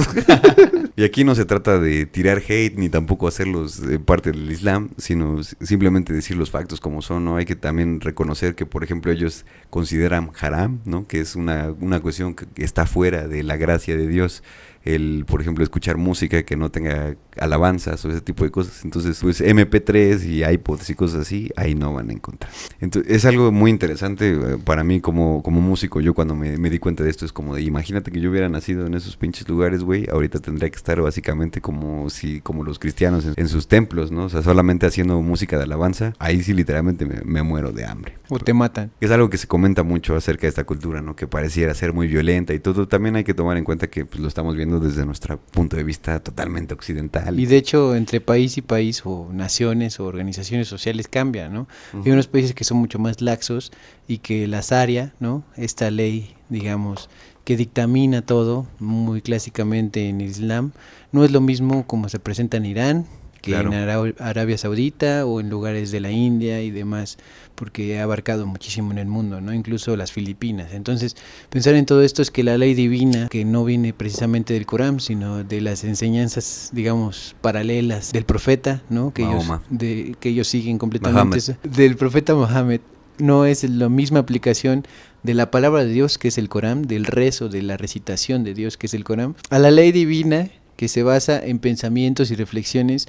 Y aquí no se trata de tirar hate ni tampoco hacerlos parte del Islam, sino simplemente decir los factos como son, ¿no? Hay que también reconocer que, por ejemplo, ellos consideran haram, ¿no? Que es una cuestión que está fuera de la gracia de Dios. El, por ejemplo, escuchar música que no tenga alabanzas o ese tipo de cosas. Entonces, pues MP3 y iPods y cosas así, ahí no van a encontrar. Entonces, es algo muy interesante para mí como músico. Yo cuando me di cuenta de esto es como de, imagínate que yo hubiera nacido en esos pinches lugares, güey. Ahorita tendría que estar básicamente como los cristianos en sus templos, ¿no? O sea, solamente haciendo música de alabanza. Ahí sí literalmente me muero de hambre. O te matan. Es algo que se comenta mucho acerca de esta cultura, ¿no? Que pareciera ser muy violenta y todo. También hay que tomar en cuenta que pues, lo estamos viendo desde nuestro punto de vista totalmente occidental. Y de hecho, entre país y país, o naciones o organizaciones sociales cambia, ¿no? Hay unos países que son mucho más laxos y que la Sharia, ¿no? Esta ley, digamos, que dictamina todo, muy clásicamente en Islam, no es lo mismo como se presenta en Irán, que claro, en Arabia Saudita o en lugares de la India y demás, porque ha abarcado muchísimo en el mundo, ¿no? Incluso las Filipinas. Entonces, pensar en todo esto es que la ley divina, que no viene precisamente del Corán, sino de las enseñanzas, digamos, paralelas del profeta, ¿no? Que ellos siguen completamente eso, del profeta Mohammed, no es la misma aplicación de la palabra de Dios, que es el Corán, del rezo, de la recitación de Dios, que es el Corán, a la ley divina, que se basa en pensamientos y reflexiones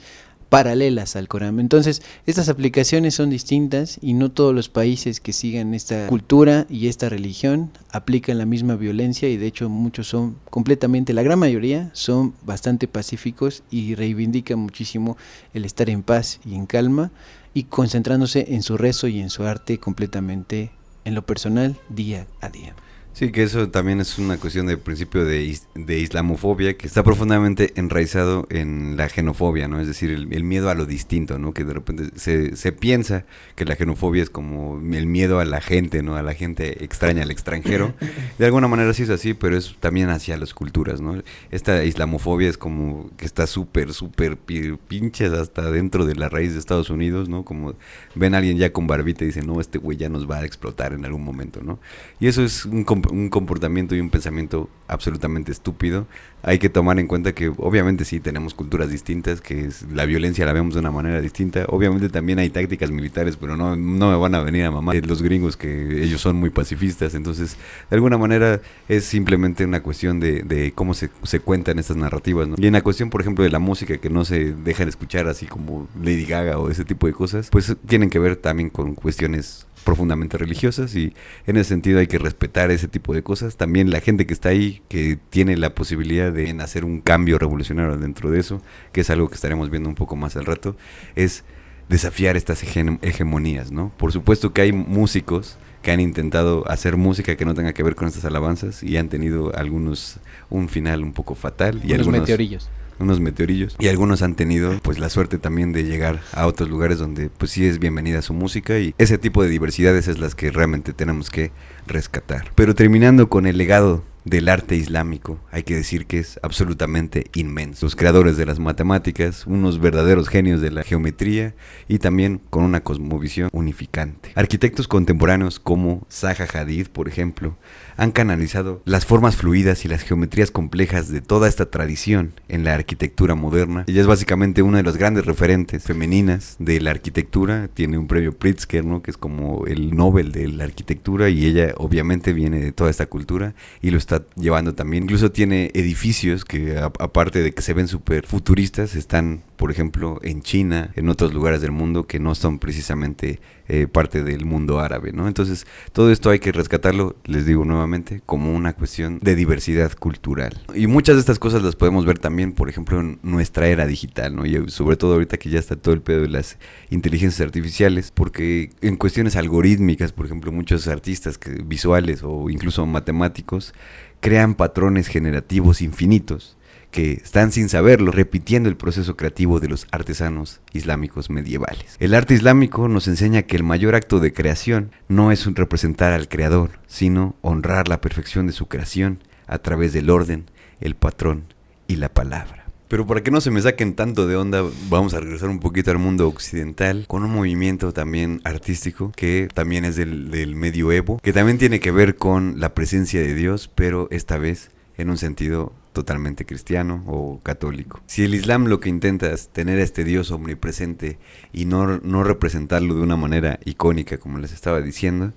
paralelas al Corán. Entonces, estas aplicaciones son distintas y no todos los países que sigan esta cultura y esta religión aplican la misma violencia, y de hecho muchos son completamente, la gran mayoría son bastante pacíficos y reivindican muchísimo el estar en paz y en calma y concentrándose en su rezo y en su arte completamente en lo personal día a día. Sí, que eso también es una cuestión de principio de islamofobia que está profundamente enraizado en la xenofobia, ¿no? Es decir, el miedo a lo distinto, ¿no? Que de repente se piensa que la xenofobia es como el miedo a la gente, ¿no? A la gente extraña, al extranjero. De alguna manera sí es así, pero es también hacia las culturas, ¿no? Esta islamofobia es como que está súper pinches hasta dentro de la raíz de Estados Unidos, ¿no? Como ven a alguien ya con barbita y dicen, no, este güey ya nos va a explotar en algún momento, ¿no? Y eso es un comportamiento y un pensamiento absolutamente estúpido. Hay que tomar en cuenta que obviamente sí tenemos culturas distintas, que la violencia la vemos de una manera distinta. Obviamente también hay tácticas militares, pero no me van a venir a mamar los gringos que ellos son muy pacifistas. Entonces, de alguna manera es simplemente una cuestión de cómo se cuentan estas narrativas, ¿no? Y en la cuestión, por ejemplo, de la música, que no se dejan escuchar así como Lady Gaga o ese tipo de cosas, pues tienen que ver también con cuestiones profundamente religiosas, y en ese sentido hay que respetar ese tipo de cosas. También la gente que está ahí, que tiene la posibilidad de hacer un cambio revolucionario dentro de eso, que es algo que estaremos viendo un poco más al rato, es desafiar estas hegemonías, ¿no? Por supuesto que hay músicos que han intentado hacer música que no tenga que ver con estas alabanzas y han tenido algunos un final un poco fatal, y unos meteorillos, y algunos han tenido pues la suerte también de llegar a otros lugares donde pues sí es bienvenida su música, y ese tipo de diversidades es las que realmente tenemos que rescatar. Pero terminando con el legado del arte islámico, hay que decir que es absolutamente inmenso. Los creadores de las matemáticas, unos verdaderos genios de la geometría, y también con una cosmovisión unificante. Arquitectos contemporáneos como Zaha Hadid, por ejemplo, han canalizado las formas fluidas y las geometrías complejas de toda esta tradición en la arquitectura moderna. Ella es básicamente una de las grandes referentes femeninas de la arquitectura. Tiene un premio Pritzker, ¿no? Que es como el Nobel de la arquitectura, y ella obviamente viene de toda esta cultura y lo está llevando también. Incluso tiene edificios que aparte de que se ven súper futuristas, están por ejemplo, en China, en otros lugares del mundo que no son precisamente parte del mundo árabe, ¿no? Entonces, todo esto hay que rescatarlo, les digo nuevamente, como una cuestión de diversidad cultural. Y muchas de estas cosas las podemos ver también, por ejemplo, en nuestra era digital, ¿no? Y sobre todo ahorita que ya está todo el pedo de las inteligencias artificiales, porque en cuestiones algorítmicas, por ejemplo, muchos artistas visuales o incluso matemáticos crean patrones generativos infinitos que están sin saberlo repitiendo el proceso creativo de los artesanos islámicos medievales. El arte islámico nos enseña que el mayor acto de creación no es representar al creador, sino honrar la perfección de su creación a través del orden, el patrón y la palabra. Pero para que no se me saquen tanto de onda, vamos a regresar un poquito al mundo occidental con un movimiento también artístico que también es del medioevo, que también tiene que ver con la presencia de Dios, pero esta vez en un sentido totalmente cristiano o católico. Si el Islam lo que intenta es tener a este Dios omnipresente y no representarlo de una manera icónica como les estaba diciendo,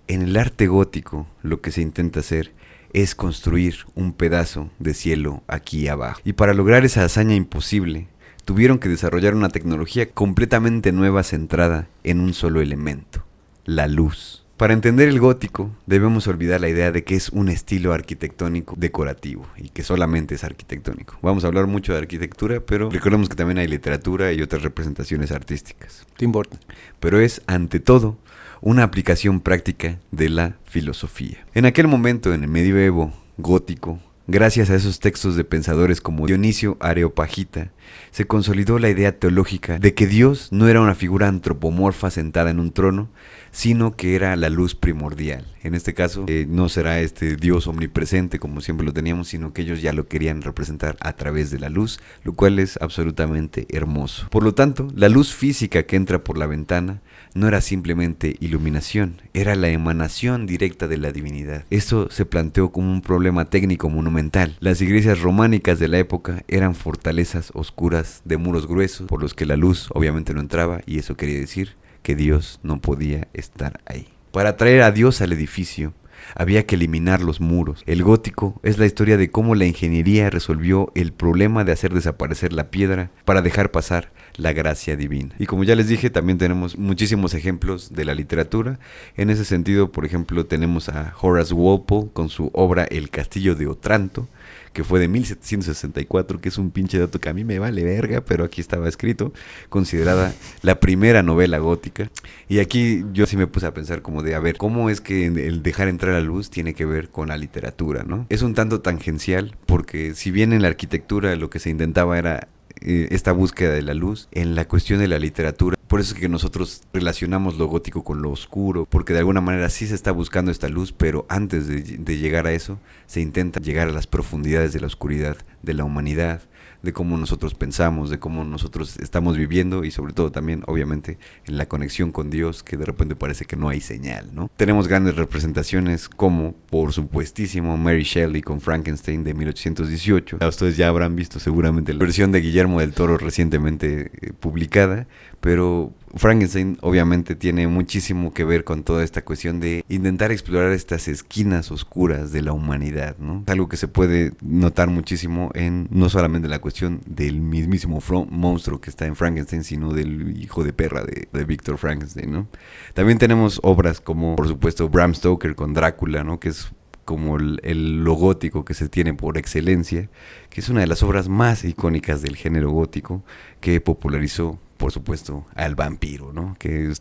en el arte gótico lo que se intenta hacer es construir un pedazo de cielo aquí abajo. Y para lograr esa hazaña imposible, tuvieron que desarrollar una tecnología completamente nueva centrada en un solo elemento, la luz. Para entender el gótico, debemos olvidar la idea de que es un estilo arquitectónico decorativo y que solamente es arquitectónico. Vamos a hablar mucho de arquitectura, pero recordemos que también hay literatura y otras representaciones artísticas. ¿Te importa? Pero es, ante todo, una aplicación práctica de la filosofía. En aquel momento, en el medioevo gótico, gracias a esos textos de pensadores como Dionisio Areopagita, se consolidó la idea teológica de que Dios no era una figura antropomorfa sentada en un trono, sino que era la luz primordial. En este caso, no será este Dios omnipresente como siempre lo teníamos, sino que ellos ya lo querían representar a través de la luz, lo cual es absolutamente hermoso. Por lo tanto, la luz física que entra por la ventana no era simplemente iluminación, era la emanación directa de la divinidad. Esto se planteó como un problema técnico monumental. Las iglesias románicas de la época eran fortalezas oscuras de muros gruesos, por los que la luz obviamente no entraba, y eso quería decir que Dios no podía estar ahí. Para traer a Dios al edificio, había que eliminar los muros. El gótico es la historia de cómo la ingeniería resolvió el problema de hacer desaparecer la piedra para dejar pasar la gracia divina. Y como ya les dije, también tenemos muchísimos ejemplos de la literatura. En ese sentido, por ejemplo, tenemos a Horace Walpole con su obra El Castillo de Otranto, que fue de 1764, que es un pinche dato que a mí me vale verga, pero aquí estaba escrito, considerada la primera novela gótica. Y aquí yo sí me puse a pensar como de, a ver, ¿cómo es que el dejar entrar la luz tiene que ver con la literatura, ¿no? Es un tanto tangencial, porque si bien en la arquitectura lo que se intentaba era esta búsqueda de la luz, en la cuestión de la literatura, por eso es que nosotros relacionamos lo gótico con lo oscuro, porque de alguna manera sí se está buscando esta luz, pero antes de llegar a eso, se intenta llegar a las profundidades de la oscuridad de la humanidad, de cómo nosotros pensamos, de cómo nosotros estamos viviendo y sobre todo también, obviamente, en la conexión con Dios, que de repente parece que no hay señal, ¿no? Tenemos grandes representaciones como, por supuestísimo, Mary Shelley con Frankenstein de 1818. Ustedes ya habrán visto seguramente la versión de Guillermo del Toro recientemente publicada, pero Frankenstein obviamente tiene muchísimo que ver con toda esta cuestión de intentar explorar estas esquinas oscuras de la humanidad, ¿no? Algo que se puede notar muchísimo en no solamente la cuestión del mismísimo monstruo que está en Frankenstein, sino del hijo de perra de Víctor Frankenstein, ¿no? También tenemos obras como, por supuesto, Bram Stoker con Drácula, ¿no? Que es como lo gótico que se tiene por excelencia, que es una de las obras más icónicas del género gótico, que popularizó, por supuesto, al vampiro, ¿no? Que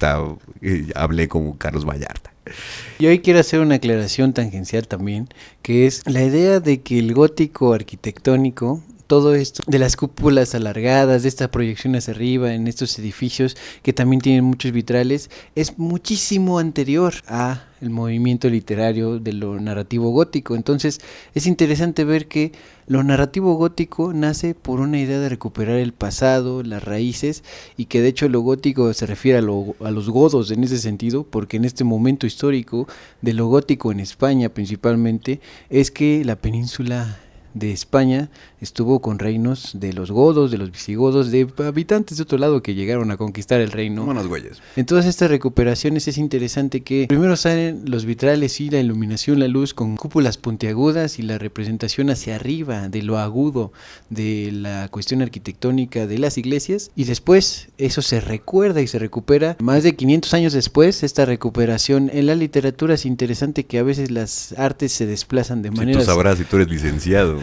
hablé como Carlos Vallarta. Y hoy quiero hacer una aclaración tangencial también, que es la idea de que el gótico arquitectónico, todo esto de las cúpulas alargadas, de esta proyección hacia arriba en estos edificios que también tienen muchos vitrales, es muchísimo anterior a el movimiento literario de lo narrativo gótico. Entonces es interesante ver que lo narrativo gótico nace por una idea de recuperar el pasado, las raíces, y que de hecho lo gótico se refiere a los godos en ese sentido, porque en este momento histórico de lo gótico en España principalmente es que la península de España estuvo con reinos de los godos, de los visigodos, de habitantes de otro lado que llegaron a conquistar el reino. Buenos güeyes. En todas estas recuperaciones es interesante que primero salen los vitrales y la iluminación, la luz con cúpulas puntiagudas y la representación hacia arriba de lo agudo de la cuestión arquitectónica de las iglesias, y después eso se recuerda y se recupera más de 500 años después. Esta recuperación en la literatura es interesante, que a veces las artes se desplazan de maneras... Si tú sabrás, si tú eres licenciado.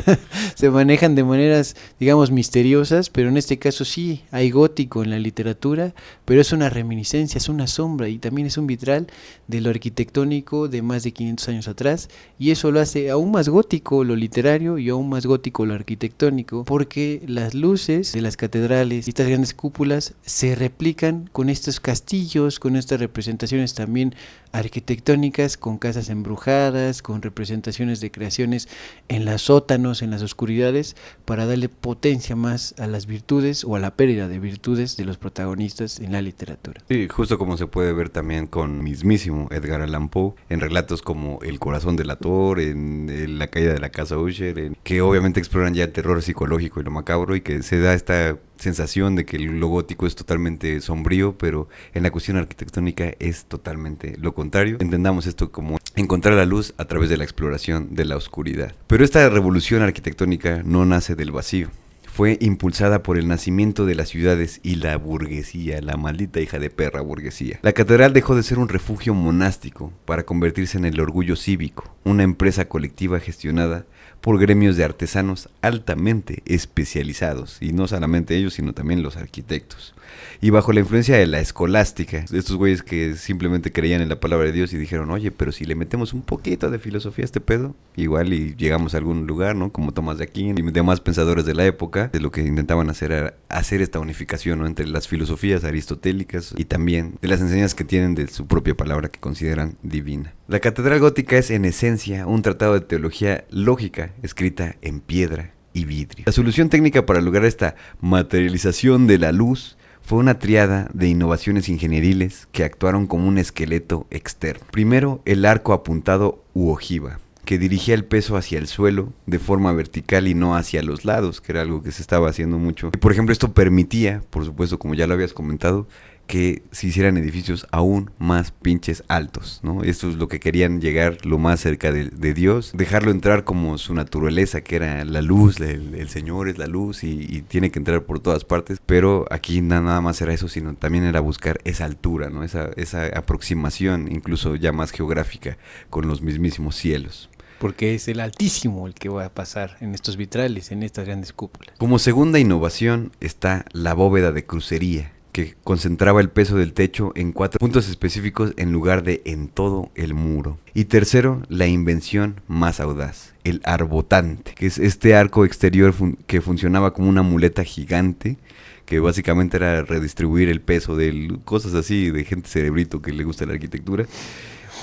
Se manejan de maneras, digamos, misteriosas, pero en este caso sí, hay gótico en la literatura, pero es una reminiscencia, es una sombra y también es un vitral de lo arquitectónico de más de 500 años atrás, y eso lo hace aún más gótico lo literario y aún más gótico lo arquitectónico, porque las luces de las catedrales y estas grandes cúpulas se replican con estos castillos, con estas representaciones también arquitectónicas, con casas embrujadas, con representaciones de creaciones en los sótanos, en las oscuridades, para darle potencia más a las virtudes o a la pérdida de virtudes de los protagonistas en la literatura. Sí, justo como se puede ver también con mismísimo Edgar Allan Poe, en relatos como El corazón del ator, en La caída de la casa Usher, que obviamente exploran ya el terror psicológico y lo macabro, y que se da esta sensación de que lo gótico es totalmente sombrío, pero en la cuestión arquitectónica es totalmente lo contrario. Entendamos esto como encontrar la luz a través de la exploración de la oscuridad. Pero esta revolución arquitectónica no nace del vacío. Fue impulsada por el nacimiento de las ciudades y la burguesía, la maldita hija de perra burguesía. La catedral dejó de ser un refugio monástico para convertirse en el orgullo cívico, una empresa colectiva gestionada por gremios de artesanos altamente especializados, y no solamente ellos, sino también los arquitectos. Y bajo la influencia de la escolástica, estos güeyes que simplemente creían en la palabra de Dios y dijeron, oye, pero si le metemos un poquito de filosofía a este pedo, igual y llegamos a algún lugar, ¿no? Como Tomás de Aquino y demás pensadores de la época, de lo que intentaban hacer era hacer esta unificación, ¿no? Entre las filosofías aristotélicas y también de las enseñanzas que tienen de su propia palabra que consideran divina. La catedral gótica es en esencia un tratado de teología lógica escrita en piedra y vidrio. La solución técnica para lograr esta materialización de la luz fue una triada de innovaciones ingenieriles que actuaron como un esqueleto externo. Primero, el arco apuntado u ojiva, que dirigía el peso hacia el suelo de forma vertical y no hacia los lados, que era algo que se estaba haciendo mucho. Y por ejemplo, esto permitía, por supuesto, como ya lo habías comentado, que se hicieran edificios aún más pinches altos, ¿no? Esto es lo que querían, llegar lo más cerca de Dios, dejarlo entrar como su naturaleza, que era la luz, el Señor es la luz y tiene que entrar por todas partes, pero aquí nada más era eso, sino también era buscar esa altura, ¿no? Esa aproximación, incluso ya más geográfica, con los mismísimos cielos. Porque es el Altísimo el que va a pasar en estos vitrales, en estas grandes cúpulas. Como segunda innovación está la bóveda de crucería, que concentraba el peso del techo en 4 puntos específicos en lugar de en todo el muro. Y tercero, la invención más audaz, el arbotante, que es este arco exterior que funcionaba como una muleta gigante, que básicamente era redistribuir el peso de cosas así, de gente cerebrito que le gusta la arquitectura.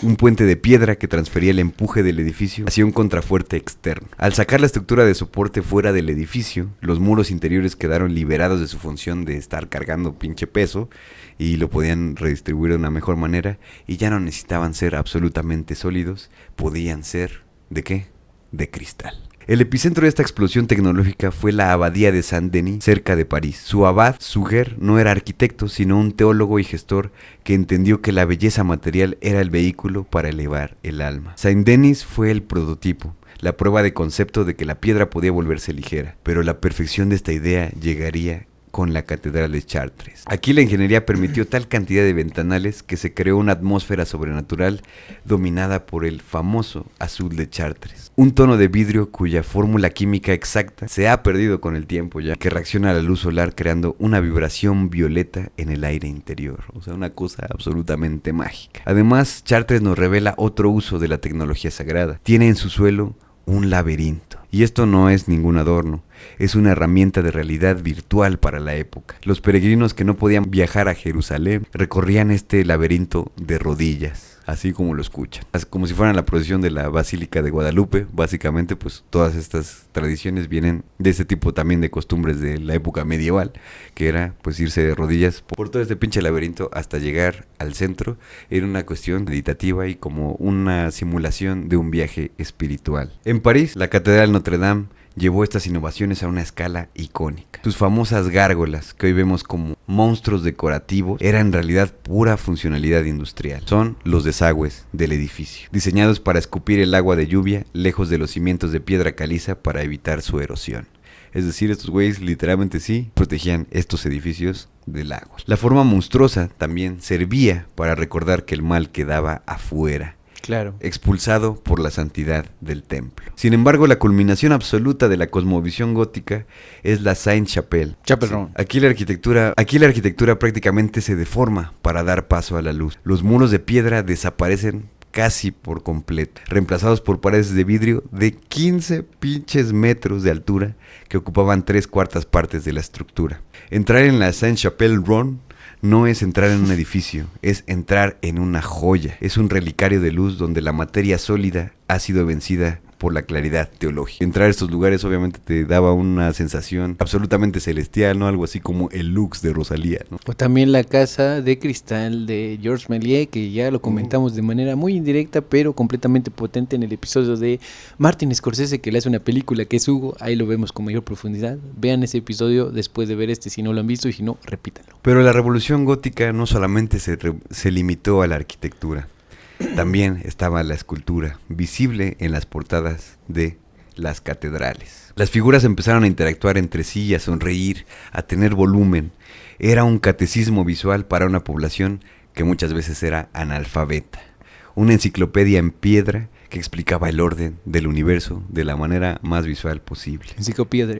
Un puente de piedra que transfería el empuje del edificio hacia un contrafuerte externo. Al sacar la estructura de soporte fuera del edificio, los muros interiores quedaron liberados de su función de estar cargando pinche peso y lo podían redistribuir de una mejor manera, y ya no necesitaban ser absolutamente sólidos, podían ser, ¿de qué? De cristal. El epicentro de esta explosión tecnológica fue la abadía de Saint-Denis, cerca de París. Su abad, Suger, no era arquitecto, sino un teólogo y gestor que entendió que la belleza material era el vehículo para elevar el alma. Saint-Denis fue el prototipo, la prueba de concepto de que la piedra podía volverse ligera, pero la perfección de esta idea llegaría con la Catedral de Chartres. Aquí la ingeniería permitió tal cantidad de ventanales que se creó una atmósfera sobrenatural dominada por el famoso azul de Chartres, un tono de vidrio cuya fórmula química exacta se ha perdido con el tiempo ya, que reacciona a la luz solar creando una vibración violeta en el aire interior, o sea, una cosa absolutamente mágica. Además, Chartres nos revela otro uso de la tecnología sagrada. Tiene en su suelo un laberinto. Y esto no es ningún adorno, es una herramienta de realidad virtual para la época. Los peregrinos que no podían viajar a Jerusalén recorrían este laberinto de rodillas, así como lo escuchan. Como si fueran la procesión de la Basílica de Guadalupe. Básicamente, pues todas estas tradiciones vienen de este tipo también de costumbres de la época medieval, que era pues irse de rodillas por todo este pinche laberinto hasta llegar al centro. Era una cuestión meditativa y como una simulación de un viaje espiritual. En París, la Catedral Notre Dame llevó estas innovaciones a una escala icónica. Sus famosas gárgolas, que hoy vemos como monstruos decorativos, eran en realidad pura funcionalidad industrial. Son los desagües del edificio, diseñados para escupir el agua de lluvia lejos de los cimientos de piedra caliza para evitar su erosión. Es decir, estos güeyes literalmente sí protegían estos edificios de lagos. La forma monstruosa también servía para recordar que el mal quedaba afuera. Claro. Expulsado por la santidad del templo. Sin embargo, la culminación absoluta de la cosmovisión gótica es la Sainte-Chapelle. Chapelle. Aquí la arquitectura prácticamente se deforma para dar paso a la luz. Los muros de piedra desaparecen casi por completo, reemplazados por paredes de vidrio de 15 pinches metros de altura que ocupaban 3/4 partes de la estructura. Entrar en la Sainte-Chapelle Ronde no es entrar en un edificio, es entrar en una joya. Es un relicario de luz donde la materia sólida ha sido vencida por la claridad teológica. Entrar a estos lugares obviamente te daba una sensación absolutamente celestial, ¿no? Algo así como el Lux de Rosalía, ¿no? O también la casa de cristal de Georges Méliès, que ya lo comentamos de manera muy indirecta, pero completamente potente en el episodio de Martin Scorsese, que le hace una película que es Hugo. Ahí lo vemos con mayor profundidad. Vean ese episodio después de ver este si no lo han visto, y si no, repítanlo. Pero la revolución gótica no solamente se limitó a la arquitectura. También estaba la escultura, visible en las portadas de las catedrales. Las figuras empezaron a interactuar entre sí, a sonreír, a tener volumen. Era un catecismo visual para una población que muchas veces era analfabeta. Una enciclopedia en piedra que explicaba el orden del universo de la manera más visual posible. Enciclopiedra.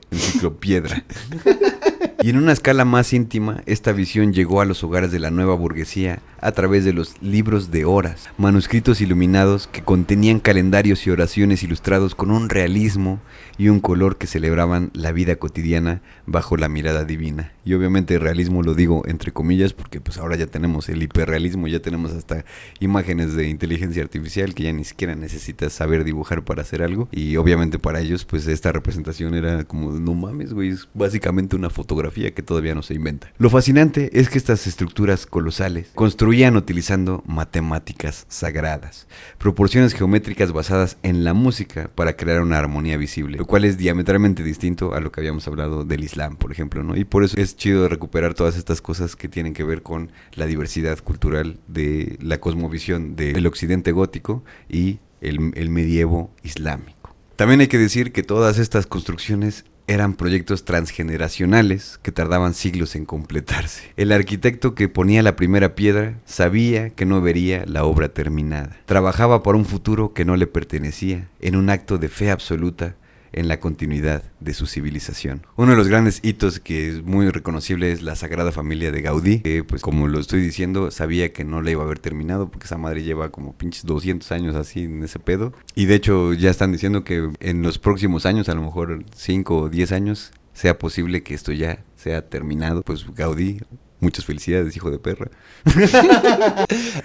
Y en una escala más íntima, esta visión llegó a los hogares de la nueva burguesía a través de los libros de horas, manuscritos iluminados que contenían calendarios y oraciones ilustrados con un realismo y un color que celebraban la vida cotidiana bajo la mirada divina. Y obviamente realismo lo digo entre comillas porque pues ahora ya tenemos el hiperrealismo, ya tenemos hasta imágenes de inteligencia artificial que ya ni siquiera necesitas saber dibujar para hacer algo. Y obviamente para ellos pues esta representación era como, no mames güey, es básicamente una fotografía que todavía no se inventa. Lo fascinante es que estas estructuras colosales construían utilizando matemáticas sagradas, proporciones geométricas basadas en la música para crear una armonía visible, lo cual es diametralmente distinto a lo que habíamos hablado del Islam, por ejemplo, ¿no? Y por eso es chido recuperar todas estas cosas que tienen que ver con la diversidad cultural de la cosmovisión del occidente gótico y el medievo islámico. También hay que decir que todas estas construcciones eran proyectos transgeneracionales que tardaban siglos en completarse. El arquitecto que ponía la primera piedra sabía que no vería la obra terminada. Trabajaba por un futuro que no le pertenecía, en un acto de fe absoluta en la continuidad de su civilización. Uno de los grandes hitos que es muy reconocible es la Sagrada Familia de Gaudí, que pues como lo estoy diciendo, sabía que no la iba a haber terminado porque esa madre lleva como pinches 200 años así en ese pedo. Y de hecho ya están diciendo que en los próximos años, a lo mejor 5 o 10 años, sea posible que esto ya sea terminado. Pues Gaudí, muchas felicidades, hijo de perra.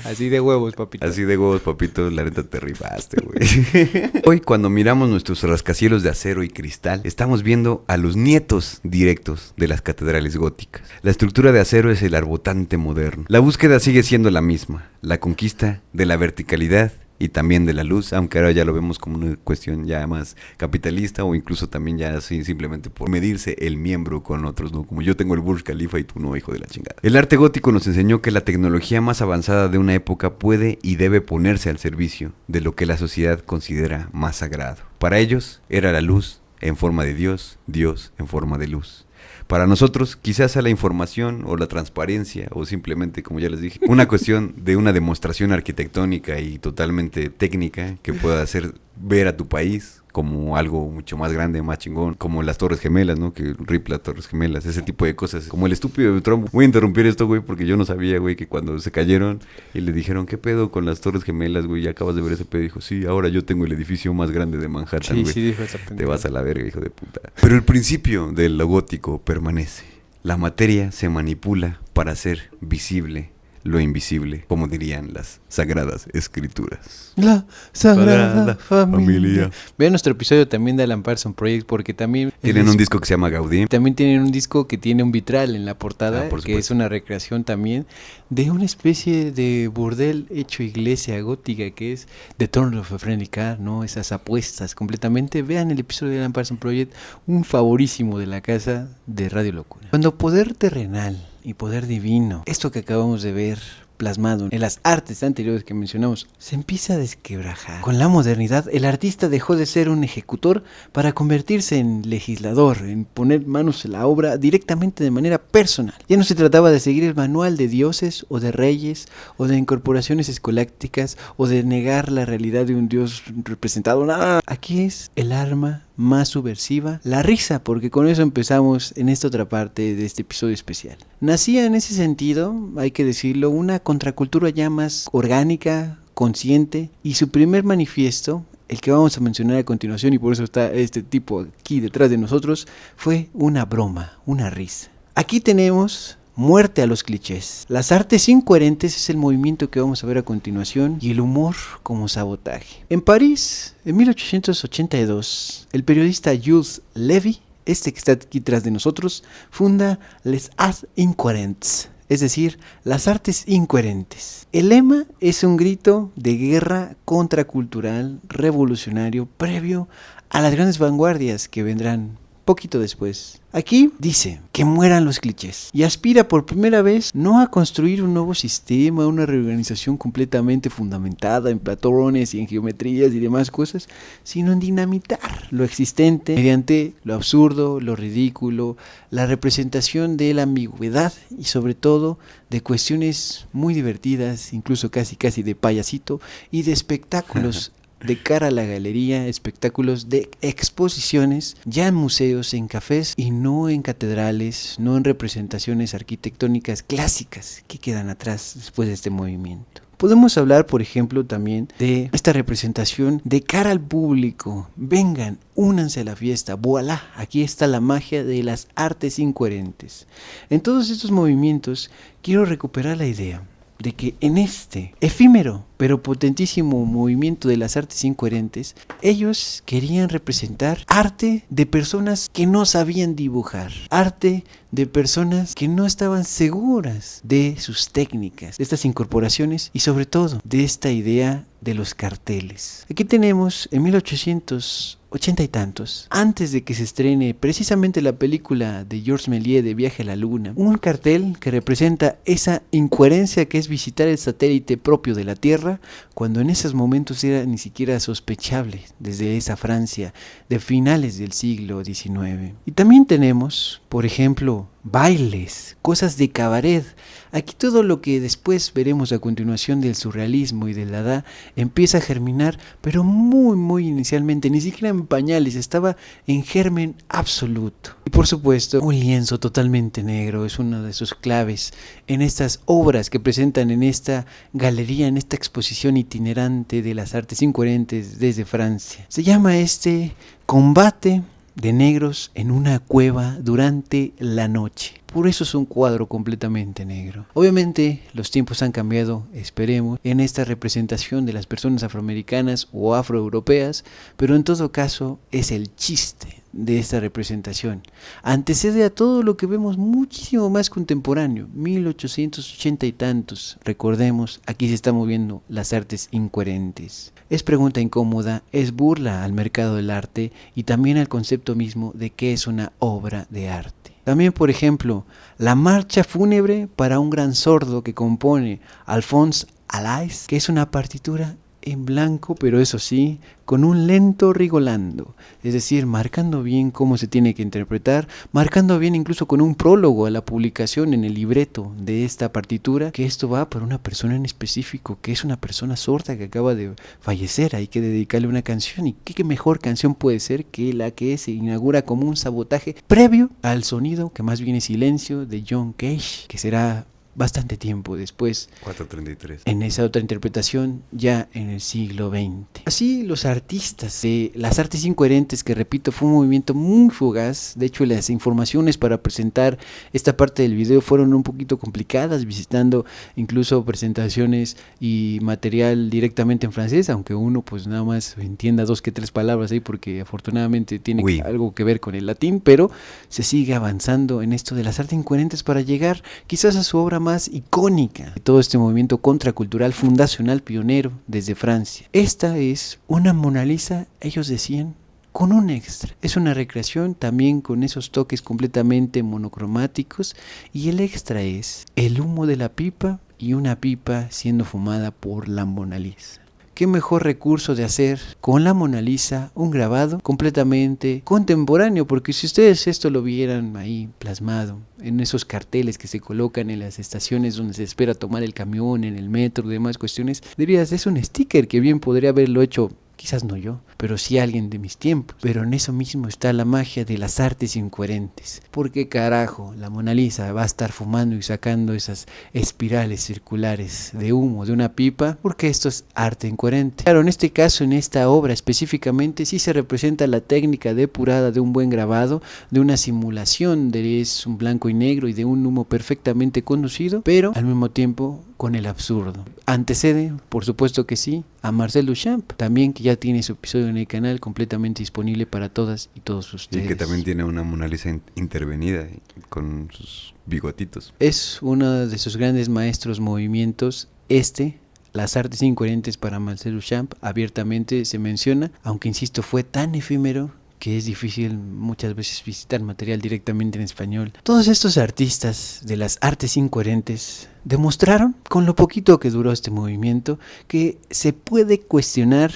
Así de huevos, papito. Así de huevos, papito, la neta te rifaste, güey. Hoy, cuando miramos nuestros rascacielos de acero y cristal, estamos viendo a los nietos directos de las catedrales góticas. La estructura de acero es el arbotante moderno. La búsqueda sigue siendo la misma, la conquista de la verticalidad y también de la luz, aunque ahora ya lo vemos como una cuestión ya más capitalista o incluso también ya así simplemente por medirse el miembro con otros, ¿no? Como yo tengo el Burj Khalifa y tú no, hijo de la chingada. El arte gótico nos enseñó que la tecnología más avanzada de una época puede y debe ponerse al servicio de lo que la sociedad considera más sagrado. Para ellos era la luz en forma de Dios, Dios en forma de luz. Para nosotros, quizás sea la información o la transparencia o simplemente, como ya les dije, una cuestión de una demostración arquitectónica y totalmente técnica que pueda hacer ver a tu país como algo mucho más grande, más chingón, como las Torres Gemelas, ¿no? Que RIP las Torres Gemelas, ese tipo de cosas, como el estúpido de Trump. Voy a interrumpir esto, güey, porque yo no sabía, güey, que cuando se cayeron y le dijeron, ¿qué pedo con las Torres Gemelas, güey? Ya acabas de ver ese pedo. Dijo, sí, ahora yo tengo el edificio más grande de Manhattan, güey. Sí, dijo esa pendeja. Te vas a la verga, hijo de puta. Pero el principio de lo gótico permanece. La materia se manipula para hacer visible lo invisible, como dirían las sagradas escrituras. La Sagrada Sagrada Familia. Familia. Vean nuestro episodio también de Alan Parsons Project, porque también Tienen un disco que se llama Gaudí. también tienen un disco que tiene un vitral en la portada, Por que es supuesto. una recreación también de una especie de burdel hecho iglesia gótica, que es The Turn of a Friendly Car, ¿no? Esas apuestas completamente. Vean el episodio de Alan Parsons Project, un favorísimo de la casa de Radio Locura. Cuando poder terrenal y poder divino, esto que acabamos de ver plasmado en las artes anteriores que mencionamos, se empieza a desquebrajar. Con la modernidad, el artista dejó de ser un ejecutor para convertirse en legislador, en poner manos en la obra directamente de manera personal. Ya no se trataba de seguir el manual de dioses o de reyes o de incorporaciones escolásticas o de negar la realidad de un dios representado. Nada. Aquí es el arma más subversiva, la risa, porque con eso empezamos en esta otra parte de este episodio especial. Nacía en ese sentido, hay que decirlo, una contracultura ya más orgánica, consciente, y su primer manifiesto, el que vamos a mencionar a continuación, y por eso está este tipo aquí detrás de nosotros, fue una broma, una risa. Aquí tenemos muerte a los clichés. Las artes incoherentes es el movimiento que vamos a ver a continuación, y el humor como sabotaje. En París, en 1882, el periodista Jules Levy, este que está aquí detrás de nosotros, funda Les Arts Incohérents, es decir, las artes incoherentes. El lema es un grito de guerra contracultural revolucionario previo a las grandes vanguardias que vendrán poquito después. Aquí dice que mueran los clichés y aspira por primera vez no a construir un nuevo sistema, una reorganización completamente fundamentada en patrones y en geometrías y demás cosas, sino en dinamitar lo existente mediante lo absurdo, lo ridículo, la representación de la ambigüedad y sobre todo de cuestiones muy divertidas, incluso casi de payasito y de espectáculos de cara a la galería, espectáculos de exposiciones ya en museos, en cafés y no en catedrales, no en representaciones arquitectónicas clásicas que quedan atrás después de este movimiento. Podemos hablar, por ejemplo, también de esta representación de cara al público. Vengan, únanse a la fiesta, voilà, aquí está la magia de las artes incoherentes. En todos estos movimientos quiero recuperar la idea de que en este efímero pero potentísimo movimiento de las artes incoherentes, ellos querían representar arte de personas que no sabían dibujar, arte de personas que no estaban seguras de sus técnicas, de estas incorporaciones y sobre todo de esta idea de los carteles. Aquí tenemos en 1880 y tantos, antes de que se estrene precisamente la película de Georges Méliès de Viaje a la Luna, un cartel que representa esa incoherencia que es visitar el satélite propio de la Tierra, cuando en esos momentos era ni siquiera sospechable desde esa Francia de finales del siglo XIX. Y también tenemos, por ejemplo, bailes, cosas de cabaret. Aquí todo lo que después veremos a continuación del surrealismo y del dada empieza a germinar, pero muy inicialmente, ni siquiera en pañales, estaba en germen absoluto. Y por supuesto, un lienzo totalmente negro es una de sus claves en estas obras que presentan en esta galería, en esta exposición itinerante de las artes incoherentes desde Francia. Se llama Combate de negros en una cueva durante la noche. Por eso es un cuadro completamente negro. Obviamente los tiempos han cambiado, esperemos, en esta representación de las personas afroamericanas o afroeuropeas, pero en todo caso es el chiste de esta representación. Antecede a todo lo que vemos muchísimo más contemporáneo, 1880 y tantos. Recordemos, aquí se están moviendo las artes incoherentes. Es pregunta incómoda, es burla al mercado del arte y también al concepto mismo de qué es una obra de arte. También, por ejemplo, la marcha fúnebre para un gran sordo que compone Alphonse Allais, que es una partitura en blanco, pero eso sí, con un lento rigolando, es decir, marcando bien cómo se tiene que interpretar, marcando bien incluso con un prólogo a la publicación en el libreto de esta partitura, que esto va para una persona en específico, que es una persona sorda que acaba de fallecer, hay que dedicarle una canción, y qué mejor canción puede ser que la que se inaugura como un sabotaje previo al sonido, que más bien es silencio, de John Cage, que será bastante tiempo después, 433. en esa otra interpretación ya en el siglo XX. Así los artistas de las artes incoherentes, que repito fue un movimiento muy fugaz, de hecho las informaciones para presentar esta parte del video fueron un poquito complicadas, visitando incluso presentaciones y material directamente en francés, aunque uno pues nada más entienda 2 que 3 palabras ahí porque afortunadamente tiene algo que ver con el latín, pero se sigue avanzando en esto de las artes incoherentes para llegar quizás a su obra más icónica de todo este movimiento contracultural fundacional pionero desde Francia. Esta es una Mona Lisa, ellos decían, con un extra. Es una recreación también con esos toques completamente monocromáticos, y el extra es el humo de la pipa y una pipa siendo fumada por la Mona Lisa. ¿Qué mejor recurso de hacer con la Mona Lisa un grabado completamente contemporáneo? Porque si ustedes esto lo vieran ahí plasmado en esos carteles que se colocan en las estaciones donde se espera tomar el camión, en el metro y demás cuestiones, dirías, es un sticker que bien podría haberlo hecho, quizás no yo, pero sí alguien de mis tiempos. Pero en eso mismo está la magia de las artes incoherentes. ¿Por qué carajo la Mona Lisa va a estar fumando y sacando esas espirales circulares de humo de una pipa? Porque esto es arte incoherente. Claro, en este caso, en esta obra específicamente, sí se representa la técnica depurada de un buen grabado, de una simulación de es un blanco y negro y de un humo perfectamente conducido, pero al mismo tiempo con el absurdo. Antecede, por supuesto que sí, a Marcel Duchamp, también, que ya tiene su episodio en el canal completamente disponible para todas y todos ustedes. Y que también tiene una Mona Lisa intervenida con sus bigotitos. Es uno de sus grandes maestros movimientos, las artes incoherentes para Marcel Duchamp, abiertamente se menciona, aunque insisto, fue tan efímero que es difícil muchas veces visitar material directamente en español. Todos estos artistas de las artes incoherentes demostraron, con lo poquito que duró este movimiento, que se puede cuestionar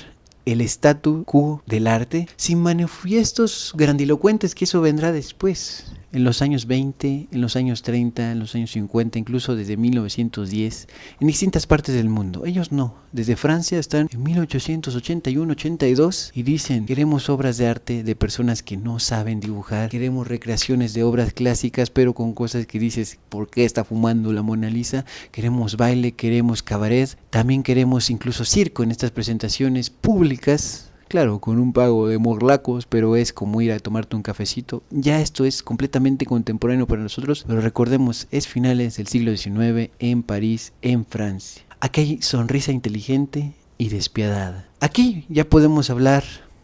el statu quo del arte sin manifiestos grandilocuentes, que eso vendrá después. En los años 20, en los años 30, en los años 50, incluso desde 1910, en distintas partes del mundo. Ellos no, desde Francia están en 1881-82 y dicen, queremos obras de arte de personas que no saben dibujar, queremos recreaciones de obras clásicas, pero con cosas que dices, ¿por qué está fumando la Mona Lisa? Queremos baile, queremos cabaret, también queremos incluso circo en estas presentaciones públicas. Claro, con un pago de morlacos, pero es como ir a tomarte un cafecito. Ya esto es completamente contemporáneo para nosotros, pero recordemos, es finales del siglo XIX en París, en Francia. Aquí hay sonrisa inteligente y despiadada. Aquí ya podemos hablar,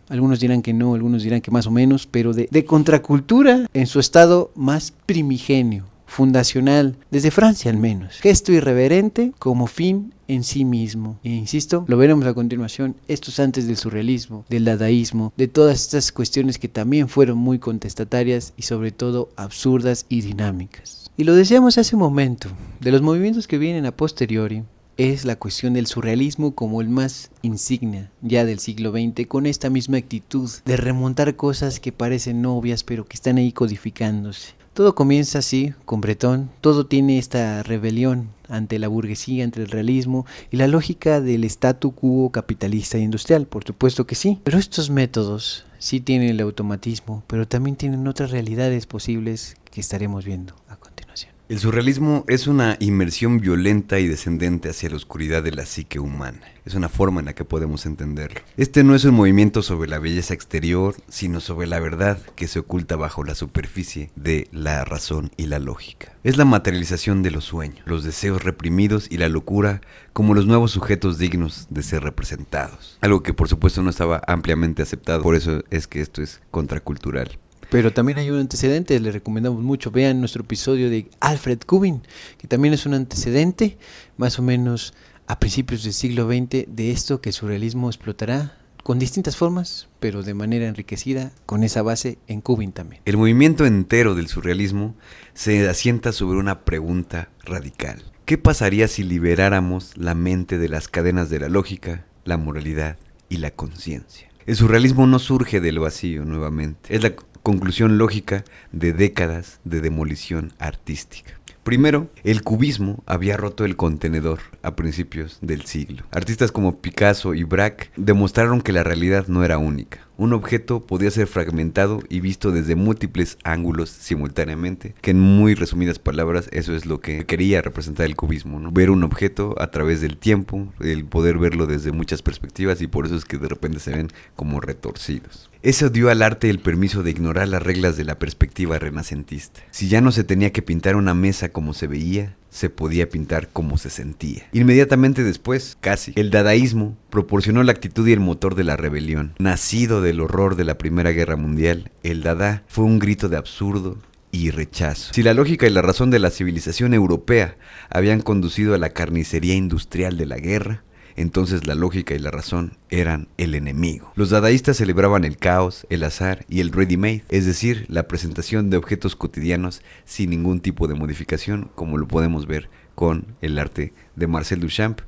algunos dirán que no, algunos dirán que más o menos, pero de contracultura en su estado más primigenio, fundacional, desde Francia al menos. Gesto irreverente como fin en sí mismo. E insisto, lo veremos a continuación, esto es antes del surrealismo, del dadaísmo, de todas estas cuestiones que también fueron muy contestatarias y sobre todo absurdas y dinámicas. Y lo decíamos hace un momento, de los movimientos que vienen a posteriori, es la cuestión del surrealismo como el más insignia ya del siglo XX, con esta misma actitud de remontar cosas que parecen obvias pero que están ahí codificándose. Todo comienza así, con Breton, todo tiene esta rebelión ante la burguesía, ante el realismo y la lógica del statu quo capitalista e industrial, por supuesto que sí. Pero estos métodos sí tienen el automatismo, pero también tienen otras realidades posibles que estaremos viendo a continuación. El surrealismo es una inmersión violenta y descendente hacia la oscuridad de la psique humana. Es una forma en la que podemos entenderlo. Este no es un movimiento sobre la belleza exterior, sino sobre la verdad que se oculta bajo la superficie de la razón y la lógica. Es la materialización de los sueños, los deseos reprimidos y la locura como los nuevos sujetos dignos de ser representados. Algo que por supuesto no estaba ampliamente aceptado, por eso es que esto es contracultural. Pero también hay un antecedente, le recomendamos mucho, vean nuestro episodio de Alfred Kubin, que también es un antecedente, más o menos a principios del siglo XX, de esto que el surrealismo explotará con distintas formas, pero de manera enriquecida, con esa base en Kubin también. El movimiento entero del surrealismo se asienta sobre una pregunta radical. ¿Qué pasaría si liberáramos la mente de las cadenas de la lógica, la moralidad y la conciencia? El surrealismo no surge del vacío nuevamente, es la conclusión lógica de décadas de demolición artística. Primero, el cubismo había roto el contenedor a principios del siglo. Artistas como Picasso y Braque demostraron que la realidad no era única. Un objeto podía ser fragmentado y visto desde múltiples ángulos simultáneamente, que en muy resumidas palabras eso es lo que quería representar el cubismo, ¿no? Ver un objeto a través del tiempo, el poder verlo desde muchas perspectivas, y por eso es que de repente se ven como retorcidos. Eso dio al arte el permiso de ignorar las reglas de la perspectiva renacentista. Si ya no se tenía que pintar una mesa como se veía, se podía pintar como se sentía. Inmediatamente después, casi, el dadaísmo proporcionó la actitud y el motor de la rebelión. Nacido del horror de la Primera Guerra Mundial, el dada fue un grito de absurdo y rechazo. Si la lógica y la razón de la civilización europea habían conducido a la carnicería industrial de la guerra, entonces la lógica y la razón eran el enemigo. Los dadaístas celebraban el caos, el azar y el ready-made, es decir, la presentación de objetos cotidianos sin ningún tipo de modificación, como lo podemos ver con el arte de Marcel Duchamp,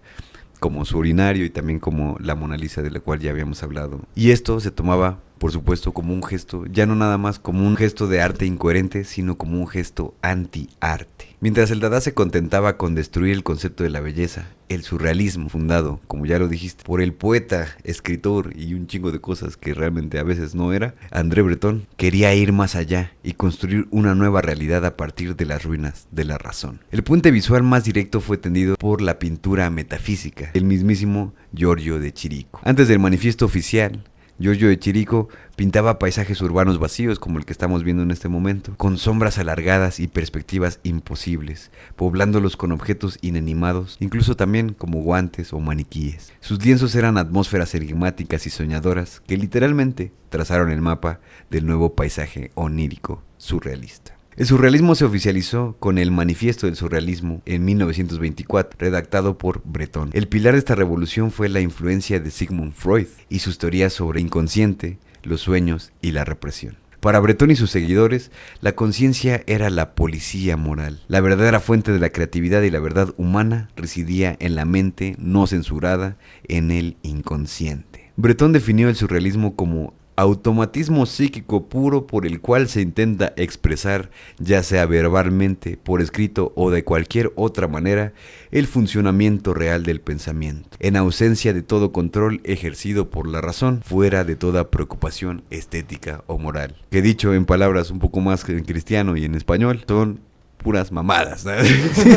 como su urinario y también como la Mona Lisa, de la cual ya habíamos hablado. Y esto se tomaba, por supuesto, como un gesto, ya no nada más como un gesto de arte incoherente, sino como un gesto anti-arte. Mientras el Dada se contentaba con destruir el concepto de la belleza, el surrealismo, fundado, como ya lo dijiste, por el poeta, escritor y un chingo de cosas que realmente a veces no era, André Breton, quería ir más allá y construir una nueva realidad a partir de las ruinas de la razón. El puente visual más directo fue tendido por la pintura metafísica, el mismísimo Giorgio de Chirico. Antes del manifiesto oficial, Giorgio de Chirico pintaba paisajes urbanos vacíos como el que estamos viendo en este momento, con sombras alargadas y perspectivas imposibles, poblándolos con objetos inanimados, incluso también como guantes o maniquíes. Sus lienzos eran atmósferas enigmáticas y soñadoras que literalmente trazaron el mapa del nuevo paisaje onírico surrealista. El surrealismo se oficializó con el Manifiesto del Surrealismo en 1924, redactado por Breton. El pilar de esta revolución fue la influencia de Sigmund Freud y sus teorías sobre inconsciente, los sueños y la represión. Para Breton y sus seguidores, la conciencia era la policía moral. La verdadera fuente de la creatividad y la verdad humana residía en la mente no censurada, en el inconsciente. Breton definió el surrealismo como automatismo psíquico puro por el cual se intenta expresar, ya sea verbalmente, por escrito o de cualquier otra manera, el funcionamiento real del pensamiento, en ausencia de todo control ejercido por la razón, fuera de toda preocupación estética o moral. Que dicho en palabras un poco más en cristiano y en español, son puras mamadas, ¿no?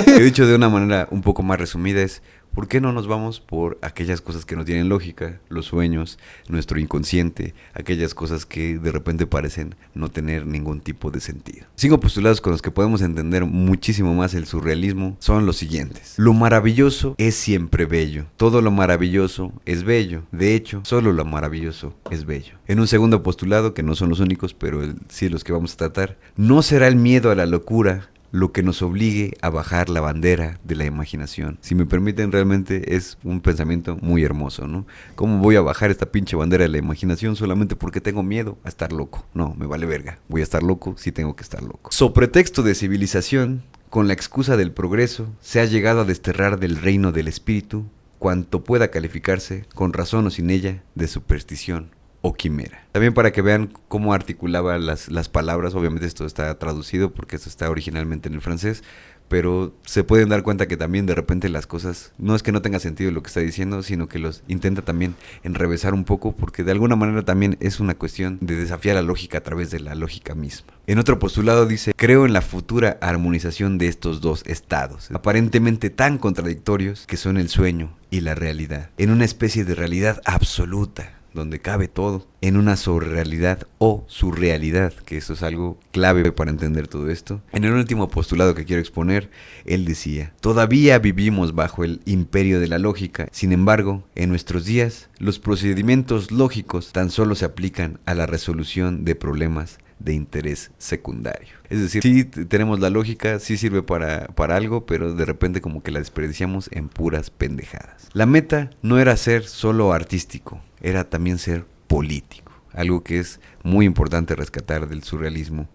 Que dicho de una manera un poco más resumida es: ¿por qué no nos vamos por aquellas cosas que no tienen lógica? Los sueños, nuestro inconsciente, aquellas cosas que de repente parecen no tener ningún tipo de sentido. 5 postulados con los que podemos entender muchísimo más el surrealismo son los siguientes. Lo maravilloso es siempre bello. Todo lo maravilloso es bello. De hecho, solo lo maravilloso es bello. En un segundo postulado, que no son los únicos, pero sí los que vamos a tratar, no será el miedo a la locura lo que nos obligue a bajar la bandera de la imaginación. Si me permiten, realmente es un pensamiento muy hermoso, ¿no? ¿Cómo voy a bajar esta pinche bandera de la imaginación solamente porque tengo miedo a estar loco? No, me vale verga. Voy a estar loco si tengo que estar loco. So pretexto de civilización, con la excusa del progreso, se ha llegado a desterrar del reino del espíritu cuanto pueda calificarse, con razón o sin ella, de superstición o quimera. También para que vean cómo articulaba las palabras. Obviamente esto está traducido porque esto está originalmente en el francés, pero se pueden dar cuenta que también de repente las cosas, no es que no tenga sentido lo que está diciendo, sino que los intenta también enrevesar un poco, porque de alguna manera también es una cuestión de desafiar la lógica a través de la lógica misma. En otro postulado dice: creo en la futura armonización de estos dos estados, aparentemente tan contradictorios, que son el sueño y la realidad, en una especie de realidad absoluta, donde cabe todo, en una surrealidad o surrealidad, que eso es algo clave para entender todo esto. En el último postulado que quiero exponer, él decía: todavía vivimos bajo el imperio de la lógica, sin embargo, en nuestros días, los procedimientos lógicos tan solo se aplican a la resolución de problemas de interés secundario. Es decir, sí tenemos la lógica, sí sirve para algo, pero de repente como que la desperdiciamos en puras pendejadas. La meta no era ser solo artístico, era también ser político, algo que es muy importante rescatar del surrealismo.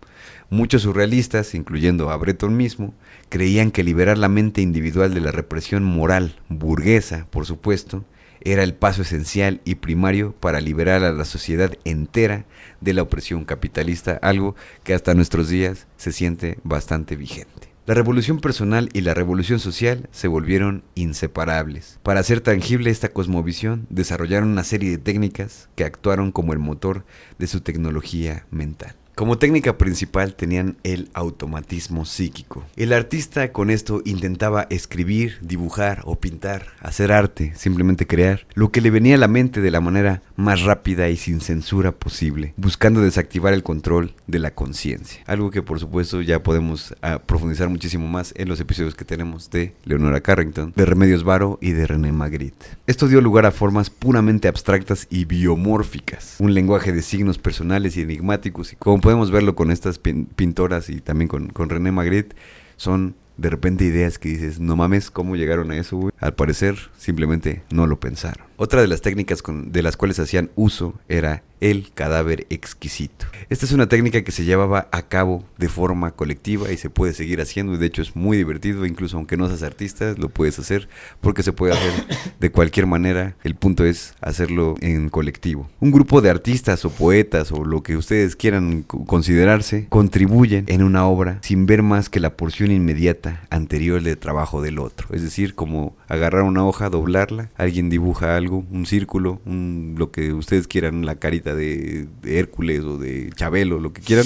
Muchos surrealistas, incluyendo a Breton mismo, creían que liberar la mente individual de la represión moral, burguesa, por supuesto, era el paso esencial y primario para liberar a la sociedad entera de la opresión capitalista, algo que hasta nuestros días se siente bastante vigente. La revolución personal y la revolución social se volvieron inseparables. Para hacer tangible esta cosmovisión, desarrollaron una serie de técnicas que actuaron como el motor de su tecnología mental. Como técnica principal tenían el automatismo psíquico. El artista con esto intentaba escribir, dibujar o pintar, hacer arte, simplemente crear, lo que le venía a la mente de la manera más rápida y sin censura posible, buscando desactivar el control de la conciencia. Algo que por supuesto ya podemos profundizar muchísimo más en los episodios que tenemos de Leonora Carrington, de Remedios Varo y de René Magritte. Esto dio lugar a formas puramente abstractas y biomórficas, un lenguaje de signos personales y enigmáticos, y como podemos verlo con estas pintoras y también con René Magritte, son de repente ideas que dices, no mames, ¿cómo llegaron a eso, güey? Al parecer, simplemente no lo pensaron. Otra de las técnicas de las cuales hacían uso era el cadáver exquisito. Esta es una técnica que se llevaba a cabo de forma colectiva y se puede seguir haciendo, y de hecho es muy divertido, incluso aunque no seas artista, lo puedes hacer porque se puede hacer de cualquier manera. El punto es hacerlo en colectivo. Un grupo de artistas o poetas o lo que ustedes quieran considerarse, contribuyen en una obra sin ver más que la porción inmediata anterior del trabajo del otro. Es decir, como agarrar una hoja, doblarla, alguien dibuja algo, un círculo, lo que ustedes quieran, la carita de Hércules o de Chabelo, lo que quieran,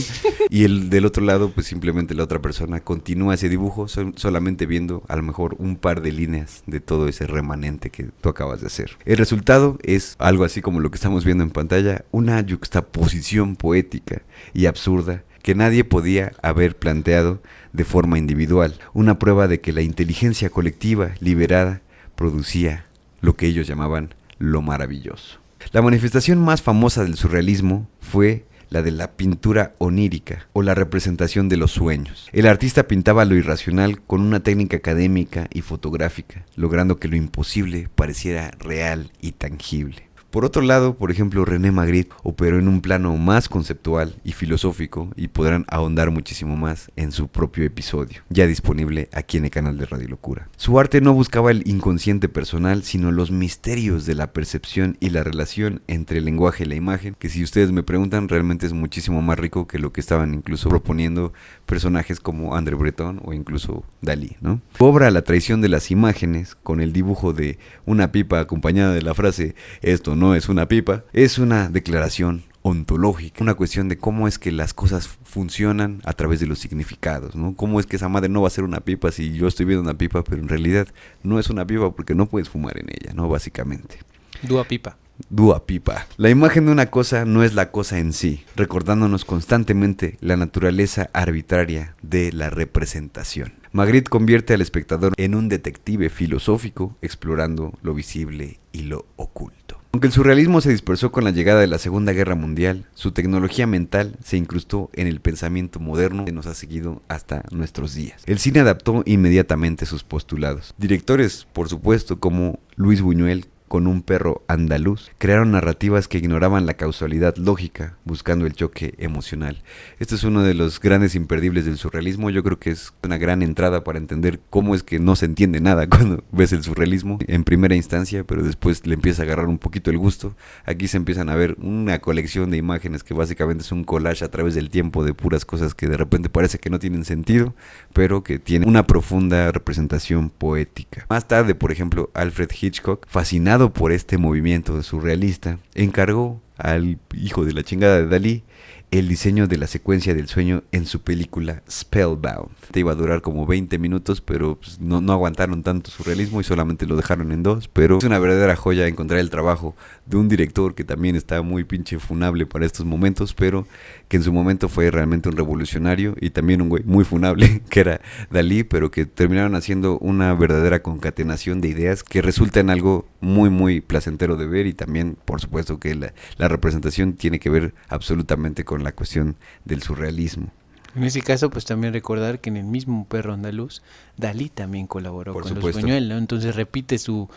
y el del otro lado, pues simplemente la otra persona continúa ese dibujo, solamente viendo a lo mejor un par de líneas de todo ese remanente que tú acabas de hacer. El resultado es algo así como lo que estamos viendo en pantalla, una yuxtaposición poética y absurda que nadie podía haber planteado de forma individual, una prueba de que la inteligencia colectiva liberada producía lo que ellos llamaban lo maravilloso. La manifestación más famosa del surrealismo fue la de la pintura onírica o la representación de los sueños. El artista pintaba lo irracional con una técnica académica y fotográfica, logrando que lo imposible pareciera real y tangible. Por otro lado, por ejemplo, René Magritte operó en un plano más conceptual y filosófico, y podrán ahondar muchísimo más en su propio episodio, ya disponible aquí en el canal de Radio Locura. Su arte no buscaba el inconsciente personal, sino los misterios de la percepción y la relación entre el lenguaje y la imagen, que si ustedes me preguntan, realmente es muchísimo más rico que lo que estaban incluso proponiendo personajes como André Breton o incluso Dalí, ¿no? Su obra La traición de las imágenes, con el dibujo de una pipa acompañada de la frase "esto no es una pipa", es una declaración ontológica, una cuestión de cómo es que las cosas funcionan a través de los significados, ¿no? Cómo es que esa madre no va a ser una pipa si yo estoy viendo una pipa, pero en realidad no es una pipa porque no puedes fumar en ella, ¿no? Básicamente. Dua pipa. Dua pipa. La imagen de una cosa no es la cosa en sí, recordándonos constantemente la naturaleza arbitraria de la representación. Magritte convierte al espectador en un detective filosófico explorando lo visible y lo oculto. Aunque el surrealismo se dispersó con la llegada de la Segunda Guerra Mundial, su tecnología mental se incrustó en el pensamiento moderno que nos ha seguido hasta nuestros días. El cine adaptó inmediatamente sus postulados. Directores, por supuesto, como Luis Buñuel, con Un perro andaluz, crearon narrativas que ignoraban la causalidad lógica, buscando el choque emocional. Este es uno de los grandes imperdibles del surrealismo. Yo creo que es una gran entrada para entender cómo es que no se entiende nada cuando ves el surrealismo en primera instancia, pero después le empieza a agarrar un poquito el gusto. Aquí se empiezan a ver una colección de imágenes que básicamente es un collage a través del tiempo de puras cosas que de repente parece que no tienen sentido, pero que tienen una profunda representación poética. Más tarde, por ejemplo, Alfred Hitchcock, fascinado por este movimiento surrealista, encargó al hijo de la chingada de Dalí el diseño de la secuencia del sueño en su película Spellbound. Te iba a durar como 20 minutos, pero pues, no aguantaron tanto surrealismo y solamente lo dejaron en 2, pero es una verdadera joya encontrar el trabajo de un director que también está muy pinche funable para estos momentos, pero que en su momento fue realmente un revolucionario, y también un güey muy funable que era Dalí, pero que terminaron haciendo una verdadera concatenación de ideas que resulta en algo muy muy placentero de ver. Y también por supuesto que la representación tiene que ver absolutamente con la cuestión del surrealismo. En ese caso, pues también recordar que en el mismo Perro Andaluz, Dalí también colaboró con los Buñuel, ¿no? Entonces repite su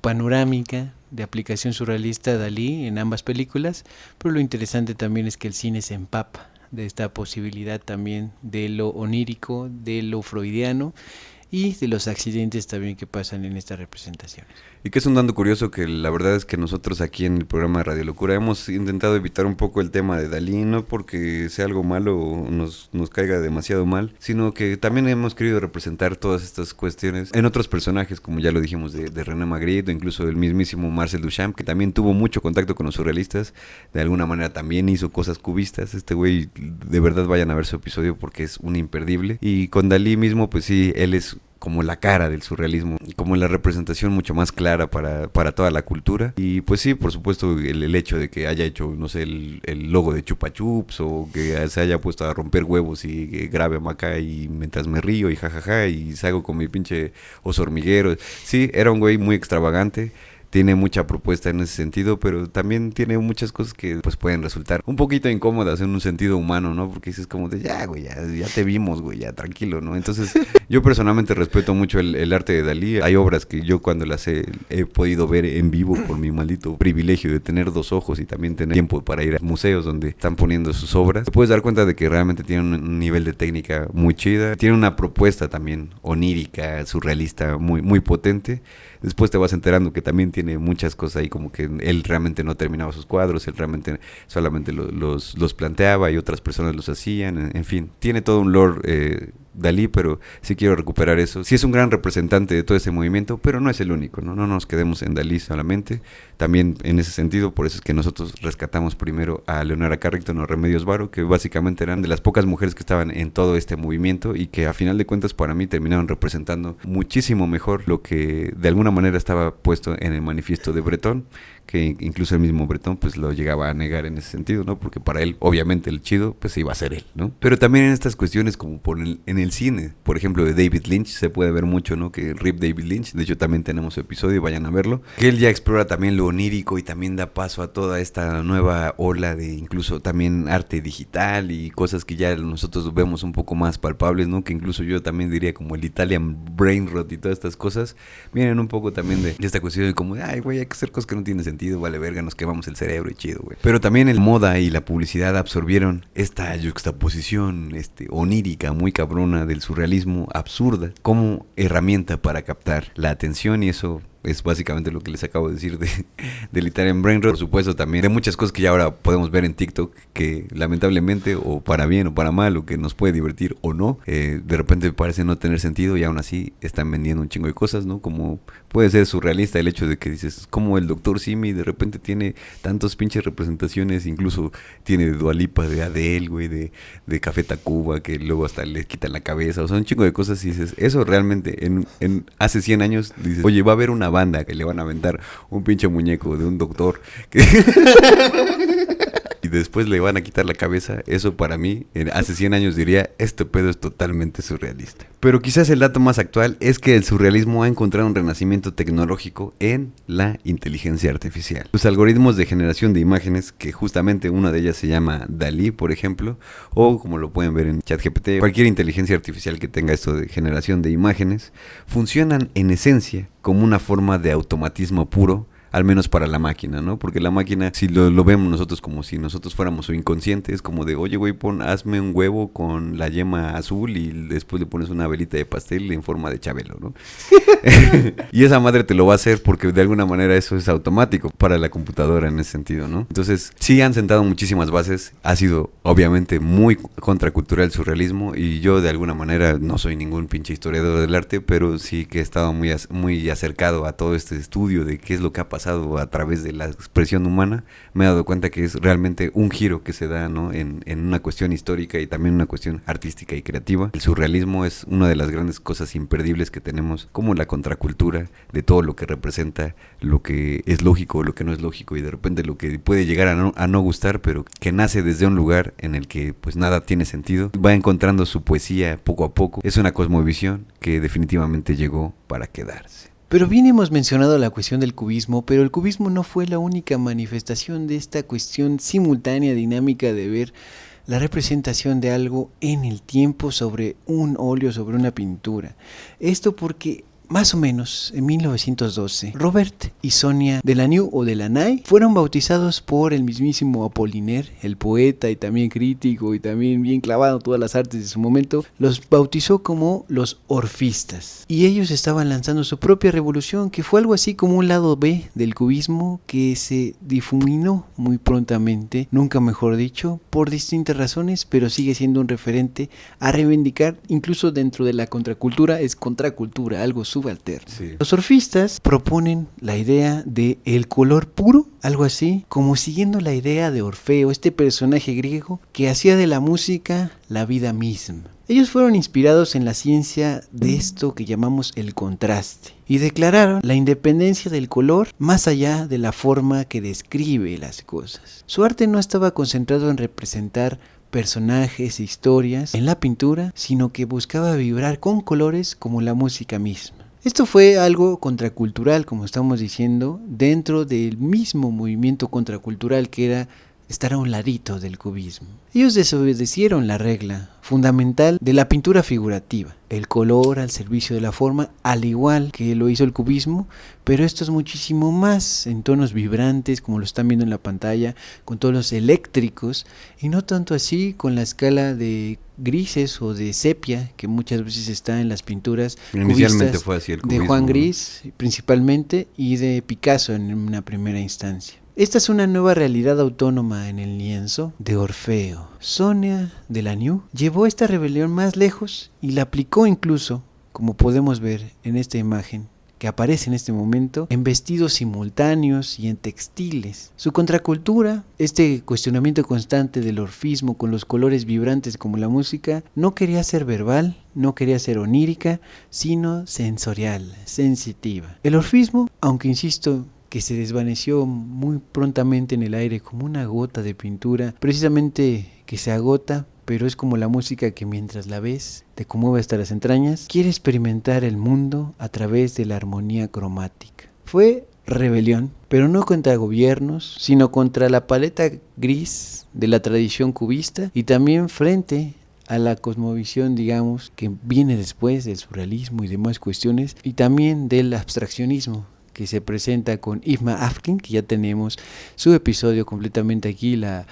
panorámica de aplicación surrealista Dalí en ambas películas, pero lo interesante también es que el cine se empapa de esta posibilidad también de lo onírico, de lo freudiano, y de los accidentes también que pasan en estas representaciones. Y que es un dato curioso que la verdad es que nosotros aquí en el programa de Radio Locura hemos intentado evitar un poco el tema de Dalí, no porque sea algo malo o nos caiga demasiado mal, sino que también hemos querido representar todas estas cuestiones en otros personajes, como ya lo dijimos de René Magritte, o incluso el mismísimo Marcel Duchamp, que también tuvo mucho contacto con los surrealistas, de alguna manera también hizo cosas cubistas. Este güey, de verdad vayan a ver su episodio porque es un imperdible. Y con Dalí mismo, pues sí, él es como la cara del surrealismo, como la representación mucho más clara para toda la cultura. Y pues sí, por supuesto, el hecho de que haya hecho, no sé, el logo de Chupa Chups, o que se haya puesto a romper huevos y grabe acá y mientras me río y jajaja y salgo con mi pinche oso hormiguero. Sí, era un güey muy extravagante. Tiene mucha propuesta en ese sentido, pero también tiene muchas cosas que pues pueden resultar un poquito incómodas en un sentido humano, ¿no? Porque dices como de, ya, güey, ya te vimos, güey, ya tranquilo, ¿no? Entonces, yo personalmente respeto mucho el arte de Dalí. Hay obras que yo cuando las he podido ver en vivo por mi maldito privilegio de tener 2 ojos y también tener tiempo para ir a museos donde están poniendo sus obras, te puedes dar cuenta de que realmente tiene un nivel de técnica muy chida. Tiene una propuesta también onírica, surrealista, muy, muy potente. Después te vas enterando que también tiene muchas cosas ahí, como que él realmente no terminaba sus cuadros, él realmente solamente los planteaba y otras personas los hacían, en fin, tiene todo un lore Dalí, pero sí quiero recuperar eso. Sí es un gran representante de todo ese movimiento, pero no es el único, ¿no? No nos quedemos en Dalí solamente. También en ese sentido, por eso es que nosotros rescatamos primero a Leonora Carrington o Remedios Varo, que básicamente eran de las pocas mujeres que estaban en todo este movimiento y que a final de cuentas para mí terminaron representando muchísimo mejor lo que de alguna manera estaba puesto en el manifiesto de Breton, que incluso el mismo Breton pues lo llegaba a negar en ese sentido, ¿no? Porque para él, obviamente, el chido pues iba a ser él, ¿no? Pero también en estas cuestiones como en el cine, por ejemplo, de David Lynch, se puede ver mucho, ¿no? Que Rip David Lynch, de hecho también tenemos su episodio, vayan a verlo, que él ya explora también lo onírico y también da paso a toda esta nueva ola de incluso también arte digital y cosas que ya nosotros vemos un poco más palpables, ¿no? Que incluso yo también diría como el Italian Brain Rot y todas estas cosas, vienen un poco también de esta cuestión de como, ay, güey, hay que hacer cosas que no tienen sentido, vale verga, nos quemamos el cerebro y chido, güey. Pero también el moda y la publicidad absorbieron esta juxtaposición onírica muy cabrona del surrealismo absurda como herramienta para captar la atención, y eso es básicamente lo que les acabo de decir del Italian Brain Rot. Por supuesto también de muchas cosas que ya ahora podemos ver en TikTok que lamentablemente, o para bien o para mal, o que nos puede divertir o no, de repente parece no tener sentido y aún así están vendiendo un chingo de cosas, ¿no? Como puede ser surrealista el hecho de que dices, como el Dr. Simi de repente tiene tantos pinches representaciones, incluso tiene de Dua Lipa, de Adele, güey, de Café Tacuba, que luego hasta le quitan la cabeza, o sea, un chingo de cosas, y dices, eso realmente hace 100 años dices, oye, va a haber una banda que le van a aventar un pinche muñeco de un doctor que y después le van a quitar la cabeza. Eso para mí, hace 100 años diría, este pedo es totalmente surrealista. Pero quizás el dato más actual es que el surrealismo ha encontrado un renacimiento tecnológico en la inteligencia artificial. Los algoritmos de generación de imágenes, que justamente una de ellas se llama Dalí, por ejemplo, o como lo pueden ver en ChatGPT, cualquier inteligencia artificial que tenga esto de generación de imágenes, funcionan en esencia como una forma de automatismo puro, al menos para la máquina, ¿no? Porque la máquina, si lo vemos nosotros como si nosotros fuéramos su inconsciente, es como de, oye, güey, hazme un huevo con la yema azul y después le pones una velita de pastel en forma de Chabelo, ¿no? Y esa madre te lo va a hacer porque de alguna manera eso es automático para la computadora en ese sentido, ¿no? Entonces, sí han sentado muchísimas bases, ha sido obviamente muy contracultural el surrealismo, y yo de alguna manera no soy ningún pinche historiador del arte, pero sí que he estado muy acercado a todo este estudio de qué es lo que ha pasado a través de la expresión humana. Me he dado cuenta que es realmente un giro que se da, ¿no? en una cuestión histórica y también una cuestión artística y creativa. El surrealismo es una de las grandes cosas imperdibles que tenemos, como la contracultura de todo lo que representa lo que es lógico, lo que no es lógico, y de repente lo que puede llegar a no gustar, pero que nace desde un lugar en el que pues nada tiene sentido, va encontrando su poesía poco a poco. Es una cosmovisión que definitivamente llegó para quedarse. Pero bien hemos mencionado la cuestión del cubismo, pero el cubismo no fue la única manifestación de esta cuestión simultánea, dinámica de ver la representación de algo en el tiempo sobre un óleo, sobre una pintura. Esto porque Más o menos en 1912, Robert y Sonia Delanoë o Delanoë fueron bautizados por el mismísimo Apollinaire, el poeta y también crítico y también bien clavado en todas las artes de su momento. Los bautizó como los orfistas y ellos estaban lanzando su propia revolución, que fue algo así como un lado B del cubismo que se difuminó muy prontamente, nunca mejor dicho, por distintas razones, pero sigue siendo un referente a reivindicar. Incluso dentro de la contracultura es contracultura, algo subalterno. Sí. Los orfistas proponen la idea de el color puro, algo así, como siguiendo la idea de Orfeo, este personaje griego que hacía de la música la vida misma. Ellos fueron inspirados en la ciencia de esto que llamamos el contraste y declararon la independencia del color más allá de la forma que describe las cosas. Su arte no estaba concentrado en representar personajes e historias en la pintura, sino que buscaba vibrar con colores como la música misma. Esto fue algo contracultural, como estamos diciendo, dentro del mismo movimiento contracultural que era estar a un ladito del cubismo. Ellos desobedecieron la regla fundamental de la pintura figurativa, el color al servicio de la forma, al igual que lo hizo el cubismo, pero esto es muchísimo más en tonos vibrantes, como lo están viendo en la pantalla, con tonos eléctricos, y no tanto así con la escala de grises o de sepia que muchas veces está en las pinturas inicialmente fue así el cubismo, de Juan Gris principalmente y de Picasso en una primera instancia. Esta es una nueva realidad autónoma en el lienzo de Orfeo. Sonia Delanoë llevó esta rebelión más lejos y la aplicó incluso, como podemos ver en esta imagen que aparece en este momento, en vestidos simultáneos y en textiles. Su contracultura, este cuestionamiento constante del orfismo con los colores vibrantes como la música, no quería ser verbal, no quería ser onírica, sino sensorial, sensitiva. El orfismo, aunque insisto, que se desvaneció muy prontamente en el aire como una gota de pintura, precisamente que se agota, pero es como la música que mientras la ves te conmueve hasta las entrañas. Quiere experimentar el mundo a través de la armonía cromática. Fue rebelión, pero no contra gobiernos, sino contra la paleta gris de la tradición cubista y también frente a la cosmovisión, digamos, que viene después del surrealismo y demás cuestiones, y también del abstraccionismo que se presenta con Yves Afklin, que ya tenemos su episodio completamente aquí, la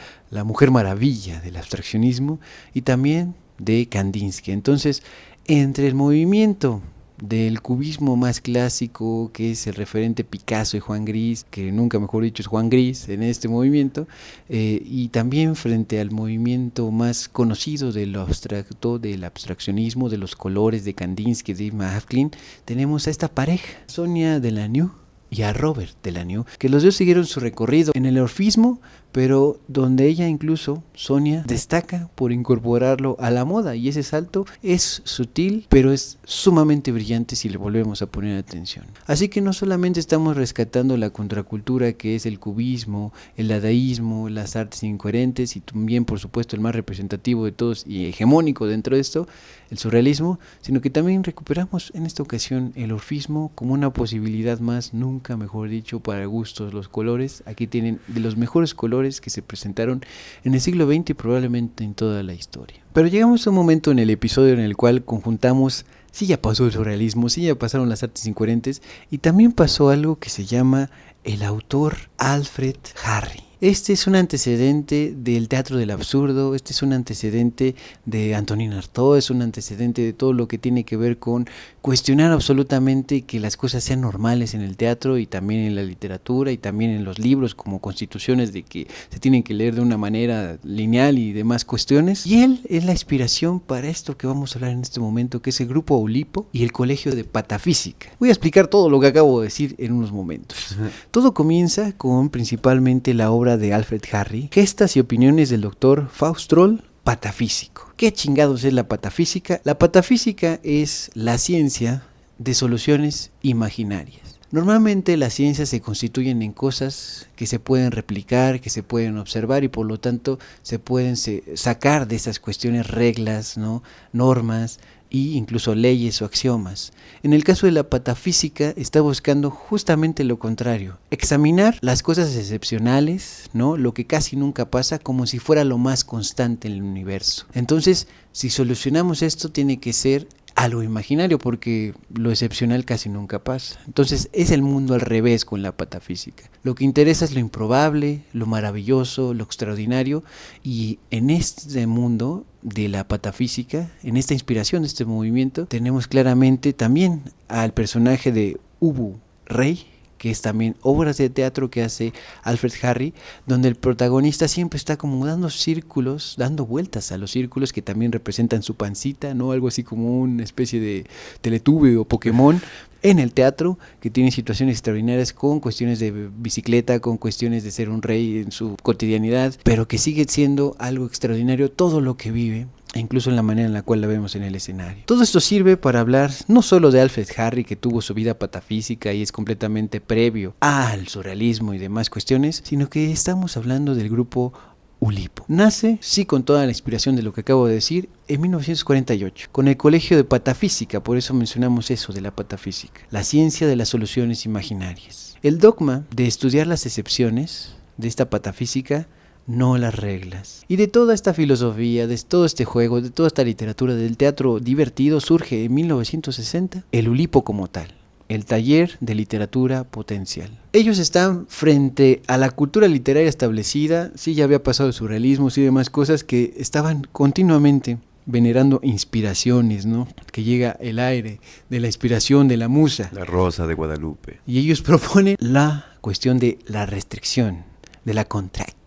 mujer maravilla del abstraccionismo, y también de Kandinsky. Entonces, entre el movimiento del cubismo más clásico, que es el referente Picasso y Juan Gris, que nunca mejor dicho es Juan Gris en este movimiento, y también frente al movimiento más conocido de lo abstracto, del abstraccionismo, de los colores de Kandinsky, de Yves Afklin, tenemos a esta pareja, Sonia Delanoë y a Robert Delanoë, que los dos siguieron su recorrido en el orfismo, pero donde ella incluso, Sonia, destaca por incorporarlo a la moda, y ese salto es sutil, pero es sumamente brillante si le volvemos a poner atención. Así que no solamente estamos rescatando la contracultura que es el cubismo, el dadaísmo, las artes incoherentes, y también por supuesto el más representativo de todos y hegemónico dentro de esto, el surrealismo, sino que también recuperamos en esta ocasión el orfismo como una posibilidad más, nunca mejor dicho, para gustos los colores. Aquí tienen de los mejores colores que se presentaron en el siglo XX y probablemente en toda la historia. Pero llegamos a un momento en el episodio en el cual conjuntamos, sí ya pasó el surrealismo, sí ya pasaron las artes incoherentes, y también pasó algo que se llama el autor Alfred Jarry. Este es un antecedente del teatro del absurdo, este es un antecedente de Antonin Artaud, es un antecedente de todo lo que tiene que ver con cuestionar absolutamente que las cosas sean normales en el teatro y también en la literatura y también en los libros como constituciones de que se tienen que leer de una manera lineal y demás cuestiones. Y él es la inspiración para esto que vamos a hablar en este momento, que es el Grupo Oulipo y el Colegio de Patafísica. Voy a explicar todo lo que acabo de decir en unos momentos. Todo comienza con principalmente la obra de Alfred Jarry, Gestas y opiniones del doctor Faust Troll, Patafísico. ¿Qué chingados es la patafísica? La patafísica es la ciencia de soluciones imaginarias. Normalmente las ciencias se constituyen en cosas que se pueden replicar, que se pueden observar y por lo tanto se pueden sacar de esas cuestiones reglas, ¿no? Normas y incluso leyes o axiomas. En el caso de la patafísica está buscando justamente lo contrario, examinar las cosas excepcionales, ¿no? Lo que casi nunca pasa, como si fuera lo más constante en el universo. Entonces, si solucionamos esto, tiene que ser a lo imaginario, porque lo excepcional casi nunca pasa. Entonces es el mundo al revés con la patafísica. Lo que interesa es lo improbable, lo maravilloso, lo extraordinario, y en este mundo de la patafísica, en esta inspiración de este movimiento, tenemos claramente también al personaje de Ubu Rey, que es también obras de teatro que hace Alfred Harry, donde el protagonista siempre está como dando círculos, dando vueltas a los círculos que también representan su pancita, ¿no? Algo así como una especie de Teletubby o Pokémon en el teatro, que tiene situaciones extraordinarias con cuestiones de bicicleta, con cuestiones de ser un rey en su cotidianidad, pero que sigue siendo algo extraordinario todo lo que vive, e incluso en la manera en la cual la vemos en el escenario. Todo esto sirve para hablar no solo de Alfred Harry, que tuvo su vida patafísica y es completamente previo al surrealismo y demás cuestiones, sino que estamos hablando del grupo Ulipo. Nace, sí, con toda la inspiración de lo que acabo de decir, en 1948, con el Colegio de Patafísica, por eso mencionamos eso de la patafísica, la ciencia de las soluciones imaginarias. El dogma de estudiar las excepciones de esta patafísica, no las reglas. Y de toda esta filosofía, de todo este juego, de toda esta literatura del teatro divertido, surge en 1960 el Ulipo como tal, el taller de literatura potencial. Ellos están frente a la cultura literaria establecida, sí, ya había pasado el surrealismo y demás cosas que estaban continuamente venerando inspiraciones, ¿no? Que llega el aire de la inspiración de la musa. La Rosa de Guadalupe. Y ellos proponen la cuestión de la restricción, de la contract.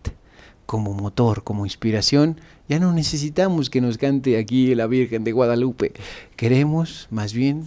Como motor, como inspiración, ya no necesitamos que nos cante aquí la Virgen de Guadalupe. Queremos, más bien,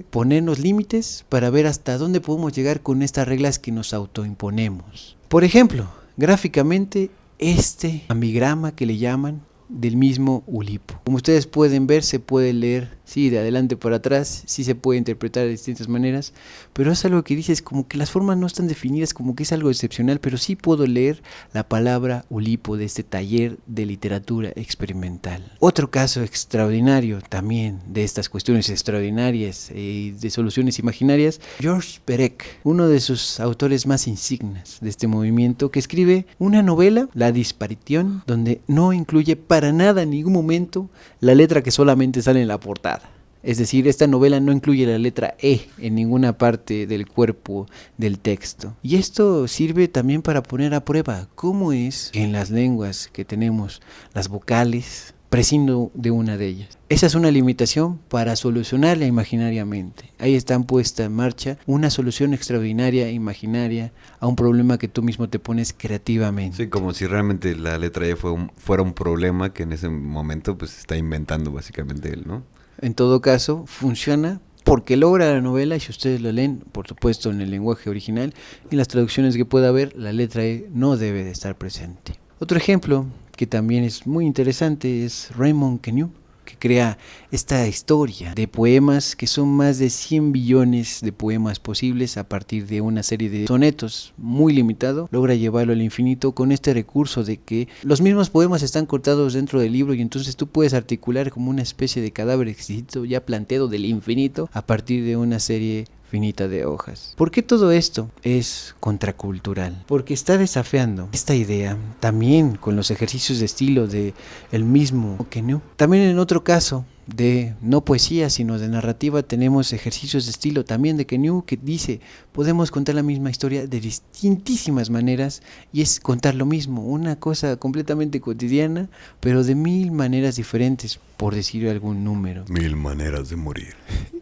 ponernos límites para ver hasta dónde podemos llegar con estas reglas que nos autoimponemos. Por ejemplo, gráficamente, este ambigrama que le llaman del mismo Ulipo. Como ustedes pueden ver, se puede leer, sí, de adelante para atrás, sí se puede interpretar de distintas maneras, pero es algo que dices como que las formas no están definidas, como que es algo excepcional, pero sí puedo leer la palabra Ulipo de este taller de literatura experimental. Otro caso extraordinario también de estas cuestiones extraordinarias y de soluciones imaginarias, Georges Perec, uno de sus autores más insignes de este movimiento, que escribe una novela, La Disparición, donde no incluye para nada en ningún momento la letra que solamente sale en la portada. Es decir, esta novela no incluye la letra E en ninguna parte del cuerpo del texto. Y esto sirve también para poner a prueba cómo es que en las lenguas que tenemos las vocales prescindo de una de ellas. Esa es una limitación para solucionarla imaginariamente. Ahí está puesta en marcha una solución extraordinaria, imaginaria, a un problema que tú mismo te pones creativamente. Sí, como si realmente la letra E fuera un problema que en ese momento pues está inventando básicamente él, ¿no? En todo caso, funciona porque logra la novela, y si ustedes la leen, por supuesto en el lenguaje original, y las traducciones que pueda haber, la letra E no debe de estar presente. Otro ejemplo que también es muy interesante es Raymond Queneau, que crea esta historia de poemas que son más de 100 billones de poemas posibles a partir de una serie de sonetos muy limitado. Logra llevarlo al infinito con este recurso de que los mismos poemas están cortados dentro del libro y entonces tú puedes articular como una especie de cadáver exquisito ya planteado del infinito a partir de una serie finita de hojas. ¿Por qué todo esto es contracultural? Porque está desafiando esta idea también con los ejercicios de estilo de el mismo Queneau. También en otro caso de no poesía sino de narrativa tenemos ejercicios de estilo también de Queneau, que dice podemos contar la misma historia de distintísimas maneras y es contar lo mismo, una cosa completamente cotidiana pero de 1000 maneras diferentes, por decir algún número. 1000 maneras de morir.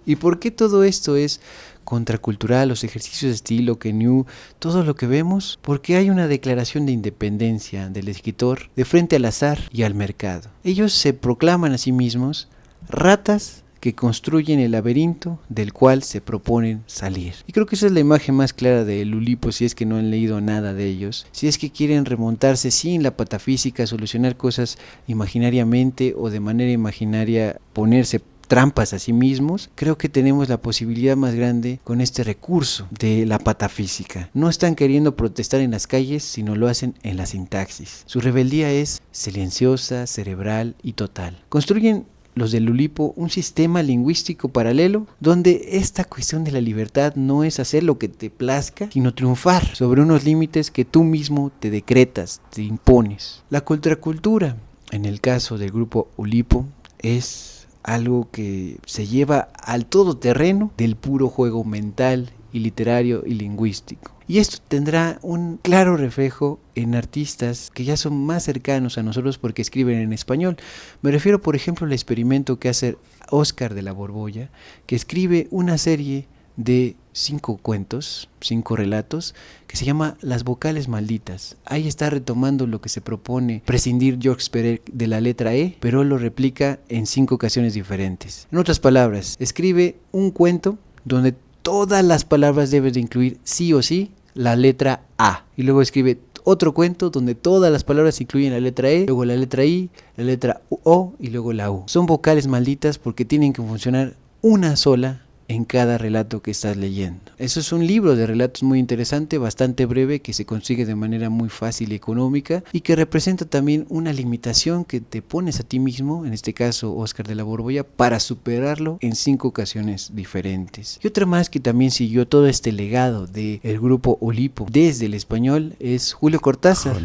¿Y por qué todo esto es contracultural, los ejercicios de estilo, Queneau, todo lo que vemos? Porque hay una declaración de independencia del escritor de frente al azar y al mercado. Ellos se proclaman a sí mismos ratas que construyen el laberinto del cual se proponen salir. Y creo que esa es la imagen más clara del Ulipo, si es que no han leído nada de ellos, si es que quieren remontarse sin la patafísica, solucionar cosas imaginariamente o de manera imaginaria, ponerse trampas a sí mismos. Creo que tenemos la posibilidad más grande con este recurso de la patafísica. No están queriendo protestar en las calles, sino lo hacen en la sintaxis. Su rebeldía es silenciosa, cerebral y total. Construyen los del Ulipo un sistema lingüístico paralelo donde esta cuestión de la libertad no es hacer lo que te plazca, sino triunfar sobre unos límites que tú mismo te decretas, te impones. La contracultura, en el caso del grupo Ulipo, es algo que se lleva al todoterreno del puro juego mental y literario y lingüístico. Y esto tendrá un claro reflejo en artistas que ya son más cercanos a nosotros porque escriben en español. Me refiero, por ejemplo, al experimento que hace Óscar de la Borbolla, que escribe una serie de 5 cuentos, 5 relatos, que se llama Las vocales malditas. Ahí está retomando lo que se propone prescindir Jacques Perec de la letra E, pero lo replica en 5 ocasiones diferentes. En otras palabras, escribe un cuento donde todas las palabras deben de incluir sí o sí la letra A, y luego escribe otro cuento donde todas las palabras incluyen la letra E, luego la letra I, la letra O y luego la U. Son vocales malditas porque tienen que funcionar una sola en cada relato que estás leyendo. Eso es un libro de relatos muy interesante, bastante breve, que se consigue de manera muy fácil y económica y que representa también una limitación que te pones a ti mismo, en este caso Óscar de la Borbolla, para superarlo en 5 ocasiones diferentes. Y otra más que también siguió todo este legado del grupo Oulipo desde el español es Julio Cortázar,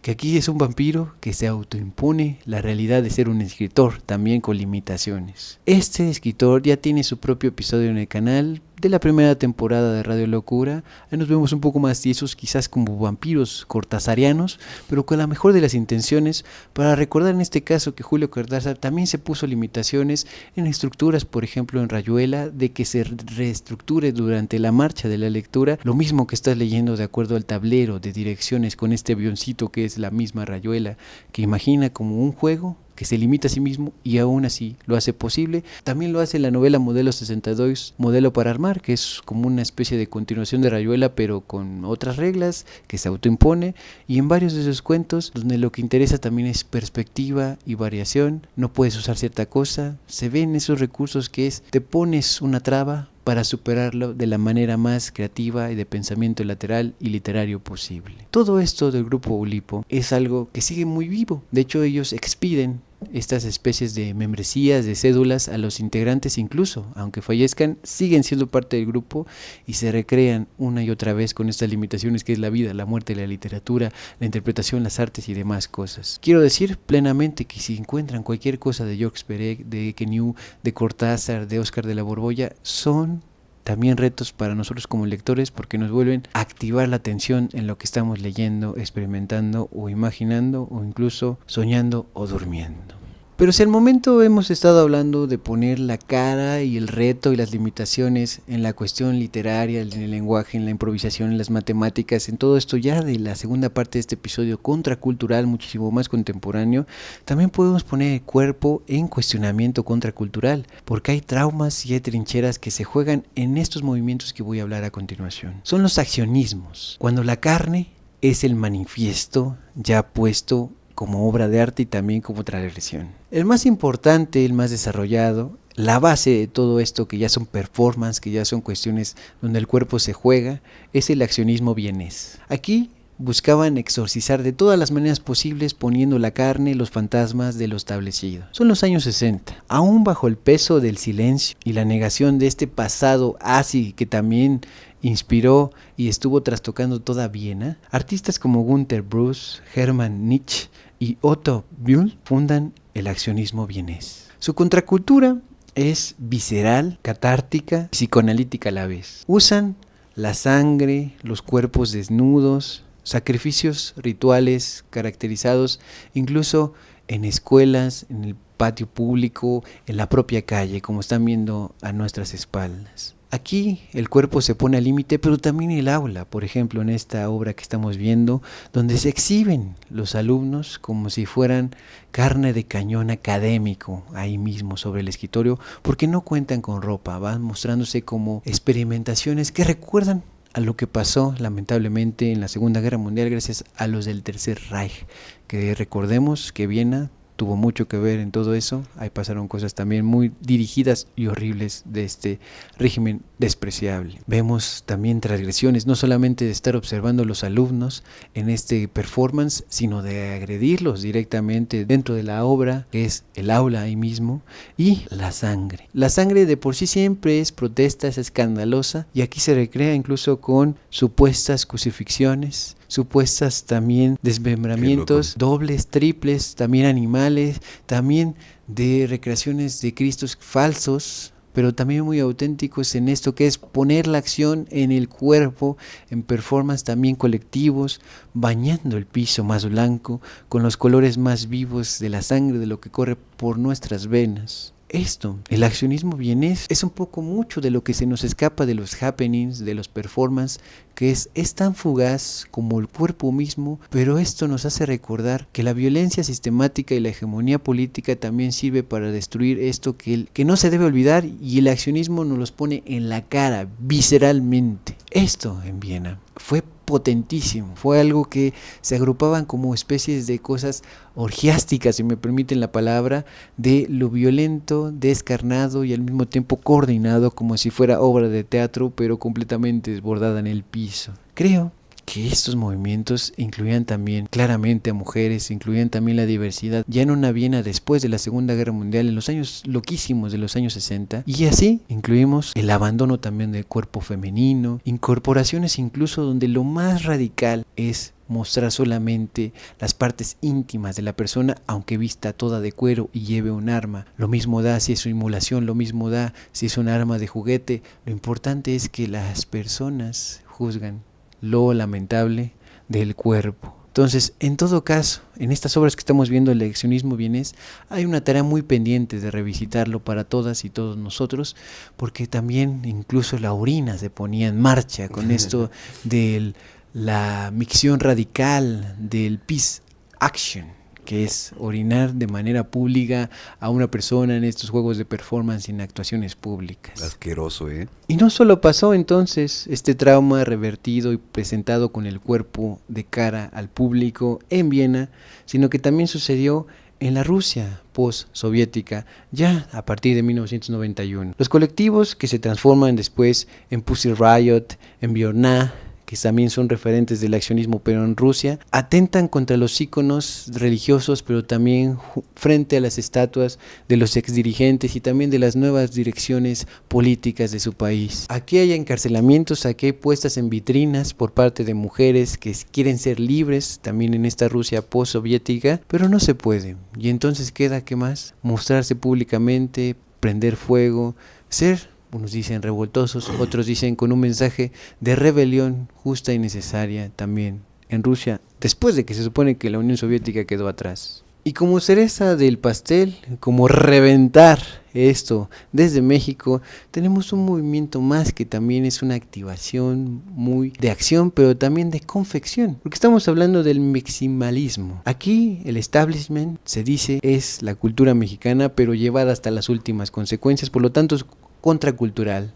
que aquí es un vampiro que se autoimpone la realidad de ser un escritor, también con limitaciones. Este escritor ya tiene su propio episodio en el canal de la primera temporada de Radio Locura. Ahí nos vemos un poco más tiesos, quizás como vampiros cortasarianos, pero con la mejor de las intenciones, para recordar en este caso que Julio Cortázar también se puso limitaciones en estructuras, por ejemplo en Rayuela, de que se reestructure durante la marcha de la lectura, lo mismo que estás leyendo de acuerdo al tablero de direcciones con este avioncito que es la misma Rayuela, que imagina como un juego que se limita a sí mismo y aún así lo hace posible. También lo hace la novela Modelo 62, Modelo para Armar, que es como una especie de continuación de Rayuela pero con otras reglas que se autoimpone, y en varios de esos cuentos donde lo que interesa también es perspectiva y variación, no puedes usar cierta cosa, se ven esos recursos que es te pones una traba para superarlo de la manera más creativa y de pensamiento lateral y literario posible. Todo esto del grupo Oulipo es algo que sigue muy vivo. De hecho, ellos expiden estas especies de membresías, de cédulas a los integrantes, incluso aunque fallezcan, siguen siendo parte del grupo y se recrean una y otra vez con estas limitaciones que es la vida, la muerte, la literatura, la interpretación, las artes y demás cosas. Quiero decir plenamente que si encuentran cualquier cosa de Jacques Perec, de Quenu, de Cortázar, de Óscar de la Borbolla, son también retos para nosotros como lectores porque nos vuelven a activar la atención en lo que estamos leyendo, experimentando o imaginando o incluso soñando o durmiendo. Pero si al momento hemos estado hablando de poner la cara y el reto y las limitaciones en la cuestión literaria, en el lenguaje, en la improvisación, en las matemáticas, en todo esto ya de la segunda parte de este episodio contracultural, muchísimo más contemporáneo, también podemos poner el cuerpo en cuestionamiento contracultural, porque hay traumas y hay trincheras que se juegan en estos movimientos que voy a hablar a continuación. Son los accionismos, cuando la carne es el manifiesto ya puesto como obra de arte y también como transgresión. El más importante, el más desarrollado, la base de todo esto que ya son performance, que ya son cuestiones donde el cuerpo se juega, es el accionismo vienés. Aquí buscaban exorcizar de todas las maneras posibles poniendo la carne, los fantasmas de lo establecido. Son los años 60, aún bajo el peso del silencio y la negación de este pasado así que también inspiró y estuvo trastocando toda Viena. Artistas como Günter Bruce, Hermann Nietzsche y Otto Bühl fundan el accionismo vienés. Su contracultura es visceral, catártica y psicoanalítica a la vez. Usan la sangre, los cuerpos desnudos, sacrificios rituales caracterizados incluso en escuelas, en el patio público, en la propia calle, como están viendo a nuestras espaldas. Aquí el cuerpo se pone al límite, pero también el aula, por ejemplo, en esta obra que estamos viendo, donde se exhiben los alumnos como si fueran carne de cañón académico ahí mismo sobre el escritorio, porque no cuentan con ropa, van mostrándose como experimentaciones que recuerdan a lo que pasó lamentablemente en la Segunda Guerra Mundial gracias a los del Tercer Reich, que recordemos que Viena tuvo mucho que ver en todo eso. Ahí pasaron cosas también muy dirigidas y horribles de este régimen despreciable. Vemos también transgresiones, no solamente de estar observando a los alumnos en este performance, sino de agredirlos directamente dentro de la obra, que es el aula ahí mismo, y la sangre. La sangre de por sí siempre es protesta, es escandalosa, y aquí se recrea incluso con supuestas crucifixiones, supuestas también desmembramientos dobles, triples, también animales, también de recreaciones de Cristos falsos, pero también muy auténticos en esto que es poner la acción en el cuerpo, en performance también colectivos, bañando el piso más blanco, con los colores más vivos de la sangre, de lo que corre por nuestras venas. Esto, el accionismo vienés, es un poco mucho de lo que se nos escapa de los happenings, de los performances, que es tan fugaz como el cuerpo mismo, pero esto nos hace recordar que la violencia sistemática y la hegemonía política también sirve para destruir esto que no se debe olvidar, y el accionismo nos los pone en la cara, visceralmente. Esto en Viena fue potentísimo, fue algo que se agrupaban como especies de cosas orgiásticas, si me permiten la palabra, de lo violento, descarnado y al mismo tiempo coordinado, como si fuera obra de teatro, pero completamente desbordada en el piso. Creo que estos movimientos incluían también claramente a mujeres, incluían también la diversidad, ya en una Viena después de la Segunda Guerra Mundial, en los años loquísimos de los años 60, y así incluimos el abandono también del cuerpo femenino, incorporaciones incluso donde lo más radical es mostrar solamente las partes íntimas de la persona, aunque vista toda de cuero y lleve un arma. Lo mismo da si es su inmolación, lo mismo da si es un arma de juguete. Lo importante es que las personas juzgan lo lamentable del cuerpo. Entonces, en todo caso, en estas obras que estamos viendo, el accionismo vienés, hay una tarea muy pendiente de revisitarlo para todas y todos nosotros, porque también incluso la orina se ponía en marcha con esto de la micción radical del peace action, que es orinar de manera pública a una persona en estos juegos de performance en actuaciones públicas. Asqueroso, ¿eh? Y no solo pasó entonces este trauma revertido y presentado con el cuerpo de cara al público en Viena, sino que también sucedió en la Rusia post-soviética, ya a partir de 1991. Los colectivos que se transforman después en Pussy Riot, en Björna, que también son referentes del accionismo pero en Rusia, atentan contra los íconos religiosos, pero también frente a las estatuas de los exdirigentes y también de las nuevas direcciones políticas de su país. Aquí hay encarcelamientos, aquí hay puestas en vitrinas por parte de mujeres que quieren ser libres también en esta Rusia post-soviética, pero no se puede. Y entonces queda, ¿qué más? Mostrarse públicamente, prender fuego, ser, unos dicen revoltosos, otros dicen con un mensaje de rebelión justa y necesaria también en Rusia, después de que se supone que la Unión Soviética quedó atrás. Y como cereza del pastel, como reventar esto desde México, tenemos un movimiento más que también es una activación muy de acción, pero también de confección, porque estamos hablando del maximalismo. Aquí el establishment, se dice, es la cultura mexicana, pero llevada hasta las últimas consecuencias, por lo tanto es contracultural.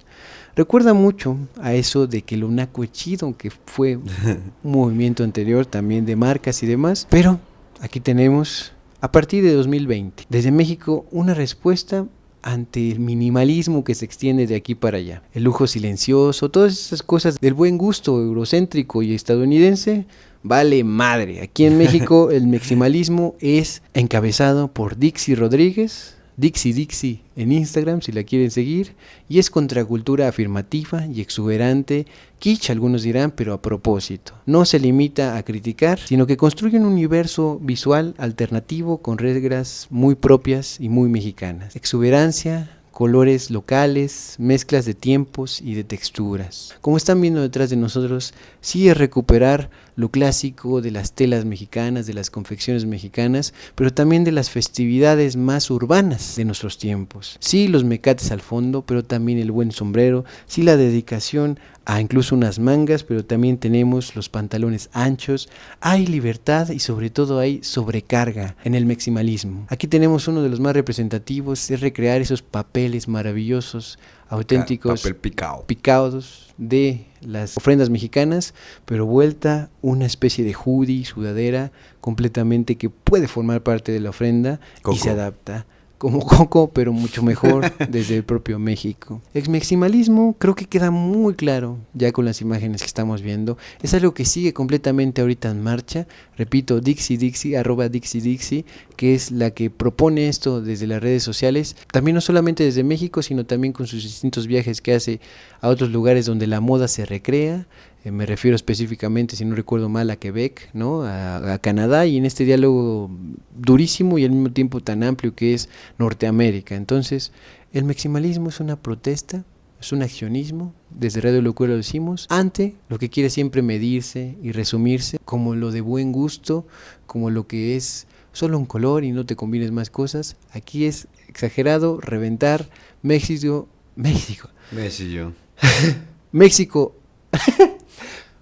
Recuerda mucho a eso de que el Unaco es chido, que fue un movimiento anterior también de marcas y demás, pero aquí tenemos, a partir de 2020, desde México, una respuesta ante el minimalismo que se extiende de aquí para allá. El lujo silencioso, todas esas cosas del buen gusto eurocéntrico y estadounidense, vale madre. Aquí en México el maximalismo es encabezado por Dixie Rodríguez, Dixie en Instagram si la quieren seguir, y es contracultura afirmativa y exuberante, kitsch algunos dirán, pero a propósito. No se limita a criticar, sino que construye un universo visual alternativo con reglas muy propias y muy mexicanas. Exuberancia, colores locales, mezclas de tiempos y de texturas. Como están viendo detrás de nosotros, sí es recuperar lo clásico de las telas mexicanas, de las confecciones mexicanas, pero también de las festividades más urbanas de nuestros tiempos. Sí, los mecates al fondo, pero también el buen sombrero, sí la dedicación a incluso unas mangas, pero también tenemos los pantalones anchos, hay libertad y sobre todo hay sobrecarga en el maximalismo. Aquí tenemos uno de los más representativos, es recrear esos papeles maravillosos, auténticos, papel picado, picados de las ofrendas mexicanas, pero vuelta una especie de hoodie, sudadera, completamente que puede formar parte de la ofrenda Coco. Y se adapta. Como Coco, pero mucho mejor desde el propio México. El maximalismo creo que queda muy claro ya con las imágenes que estamos viendo. Es algo que sigue completamente ahorita en marcha. Repito, Dixie, @Dixie, que es la que propone esto desde las redes sociales. También no solamente desde México, sino también con sus distintos viajes que hace a otros lugares donde la moda se recrea. Me refiero específicamente, si no recuerdo mal, a Quebec, ¿no? A Canadá, y en este diálogo durísimo y al mismo tiempo tan amplio que es Norteamérica. Entonces, el maximalismo es una protesta, es un accionismo, desde Radio Locura lo decimos, ante lo que quiere siempre medirse y resumirse como lo de buen gusto, como lo que es solo un color y no te combines más cosas. Aquí es exagerado, reventar, México,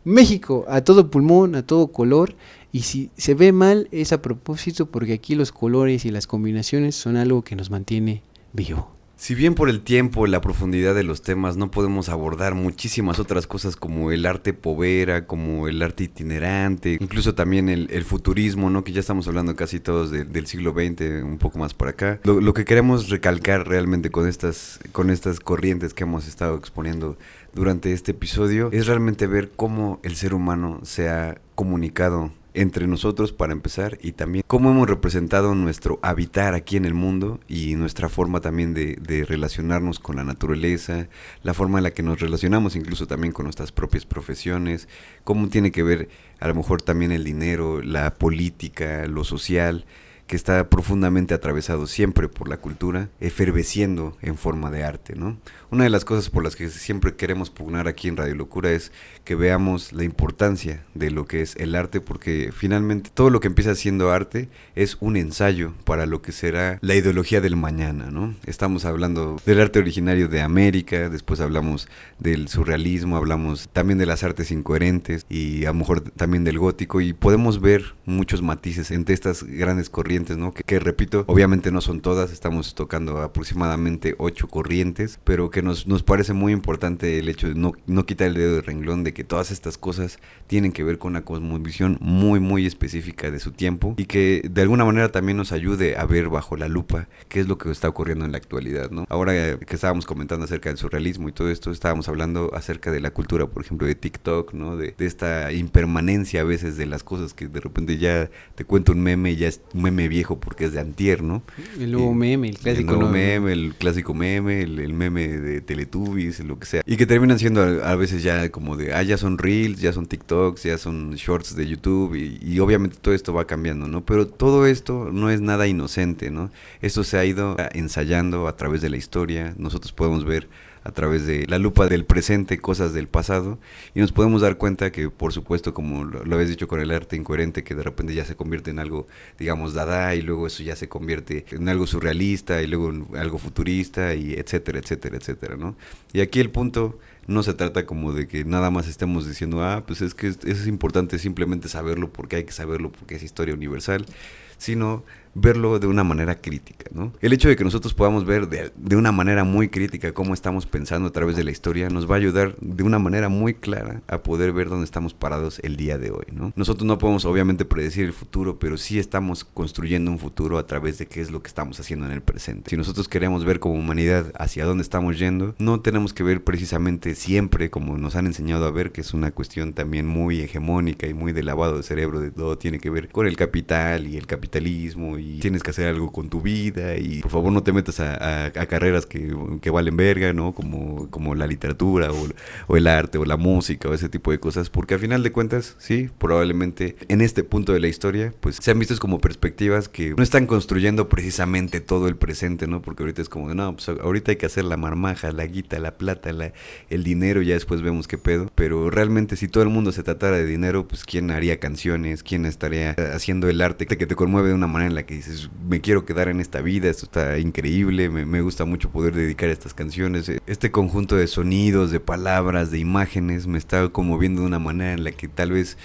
México a todo pulmón, a todo color, y si se ve mal es a propósito, porque aquí los colores y las combinaciones son algo que nos mantiene vivo. Si bien por el tiempo, la profundidad de los temas, no podemos abordar muchísimas otras cosas como el arte povera, como el arte itinerante, incluso también el futurismo, ¿no? Que ya estamos hablando casi todos del siglo XX, un poco más por acá. Lo que queremos recalcar realmente con estas corrientes que hemos estado exponiendo durante este episodio es realmente ver cómo el ser humano se ha comunicado entre nosotros, para empezar, y también cómo hemos representado nuestro habitar aquí en el mundo y nuestra forma también de relacionarnos con la naturaleza, la forma en la que nos relacionamos incluso también con nuestras propias profesiones, cómo tiene que ver a lo mejor también el dinero, la política, lo social, que está profundamente atravesado siempre por la cultura, efervesciendo en forma de arte, ¿no? Una de las cosas por las que siempre queremos pugnar aquí en Radio Locura es que veamos la importancia de lo que es el arte, porque finalmente todo lo que empieza siendo arte es un ensayo para lo que será la ideología del mañana, ¿no? Estamos hablando del arte originario de América, después hablamos del surrealismo, hablamos también de las artes incoherentes y a lo mejor también del gótico, y podemos ver muchos matices entre estas grandes corrientes, ¿no? Que repito, obviamente no son todas, estamos tocando aproximadamente 8 corrientes, pero que nos parece muy importante el hecho de no quitar el dedo de renglón de que todas estas cosas tienen que ver con una cosmovisión muy muy específica de su tiempo, y que de alguna manera también nos ayude a ver bajo la lupa qué es lo que está ocurriendo en la actualidad, ¿no? Ahora que estábamos comentando acerca del surrealismo y todo esto, estábamos hablando acerca de la cultura, por ejemplo, de TikTok, ¿no? De esta impermanencia a veces de las cosas, que de repente ya te cuento un meme y ya es un meme viejo porque es de antier, ¿no? El nuevo meme, el clásico meme, el clásico meme, el meme de Teletubbies, lo que sea. Y que terminan siendo a veces ya como de, ya son Reels, ya son TikToks, ya son Shorts de YouTube, y obviamente todo esto va cambiando, ¿no? Pero todo esto no es nada inocente, ¿no? Esto se ha ido ensayando a través de la historia. Nosotros podemos ver a través de la lupa del presente cosas del pasado, y nos podemos dar cuenta que, por supuesto, como lo habéis dicho con el arte incoherente, que de repente ya se convierte en algo, digamos, dada, y luego eso ya se convierte en algo surrealista, y luego en algo futurista, y etcétera, etcétera, etcétera, ¿no? Y aquí el punto no se trata como de que nada más estemos diciendo, pues es que es importante simplemente saberlo porque hay que saberlo porque es historia universal, sino verlo de una manera crítica, ¿no? El hecho de que nosotros podamos ver de una manera muy crítica cómo estamos pensando a través de la historia nos va a ayudar de una manera muy clara a poder ver dónde estamos parados el día de hoy, ¿no? Nosotros no podemos obviamente predecir el futuro, pero sí estamos construyendo un futuro a través de qué es lo que estamos haciendo en el presente. Si nosotros queremos ver como humanidad hacia dónde estamos yendo, no tenemos que ver precisamente siempre como nos han enseñado a ver, que es una cuestión también muy hegemónica y muy de lavado de cerebro, de todo tiene que ver con el capital y el capitalismo, y tienes que hacer algo con tu vida, y por favor no te metas a carreras que valen verga, ¿no? Como la literatura o el arte o la música o ese tipo de cosas, porque a final de cuentas, sí, probablemente en este punto de la historia, pues se han visto como perspectivas que no están construyendo precisamente todo el presente, ¿no? Porque ahorita es como de, no, pues ahorita hay que hacer la marmaja, la guita, la plata, el dinero, ya después vemos qué pedo, pero realmente si todo el mundo se tratara de dinero, pues ¿quién haría canciones? ¿Quién estaría haciendo el arte que te conmueve de una manera en la que dices, me quiero quedar en esta vida, esto está increíble, me gusta mucho poder dedicar estas canciones? Este conjunto de sonidos, de palabras, de imágenes me está conmoviendo de una manera en la que tal vez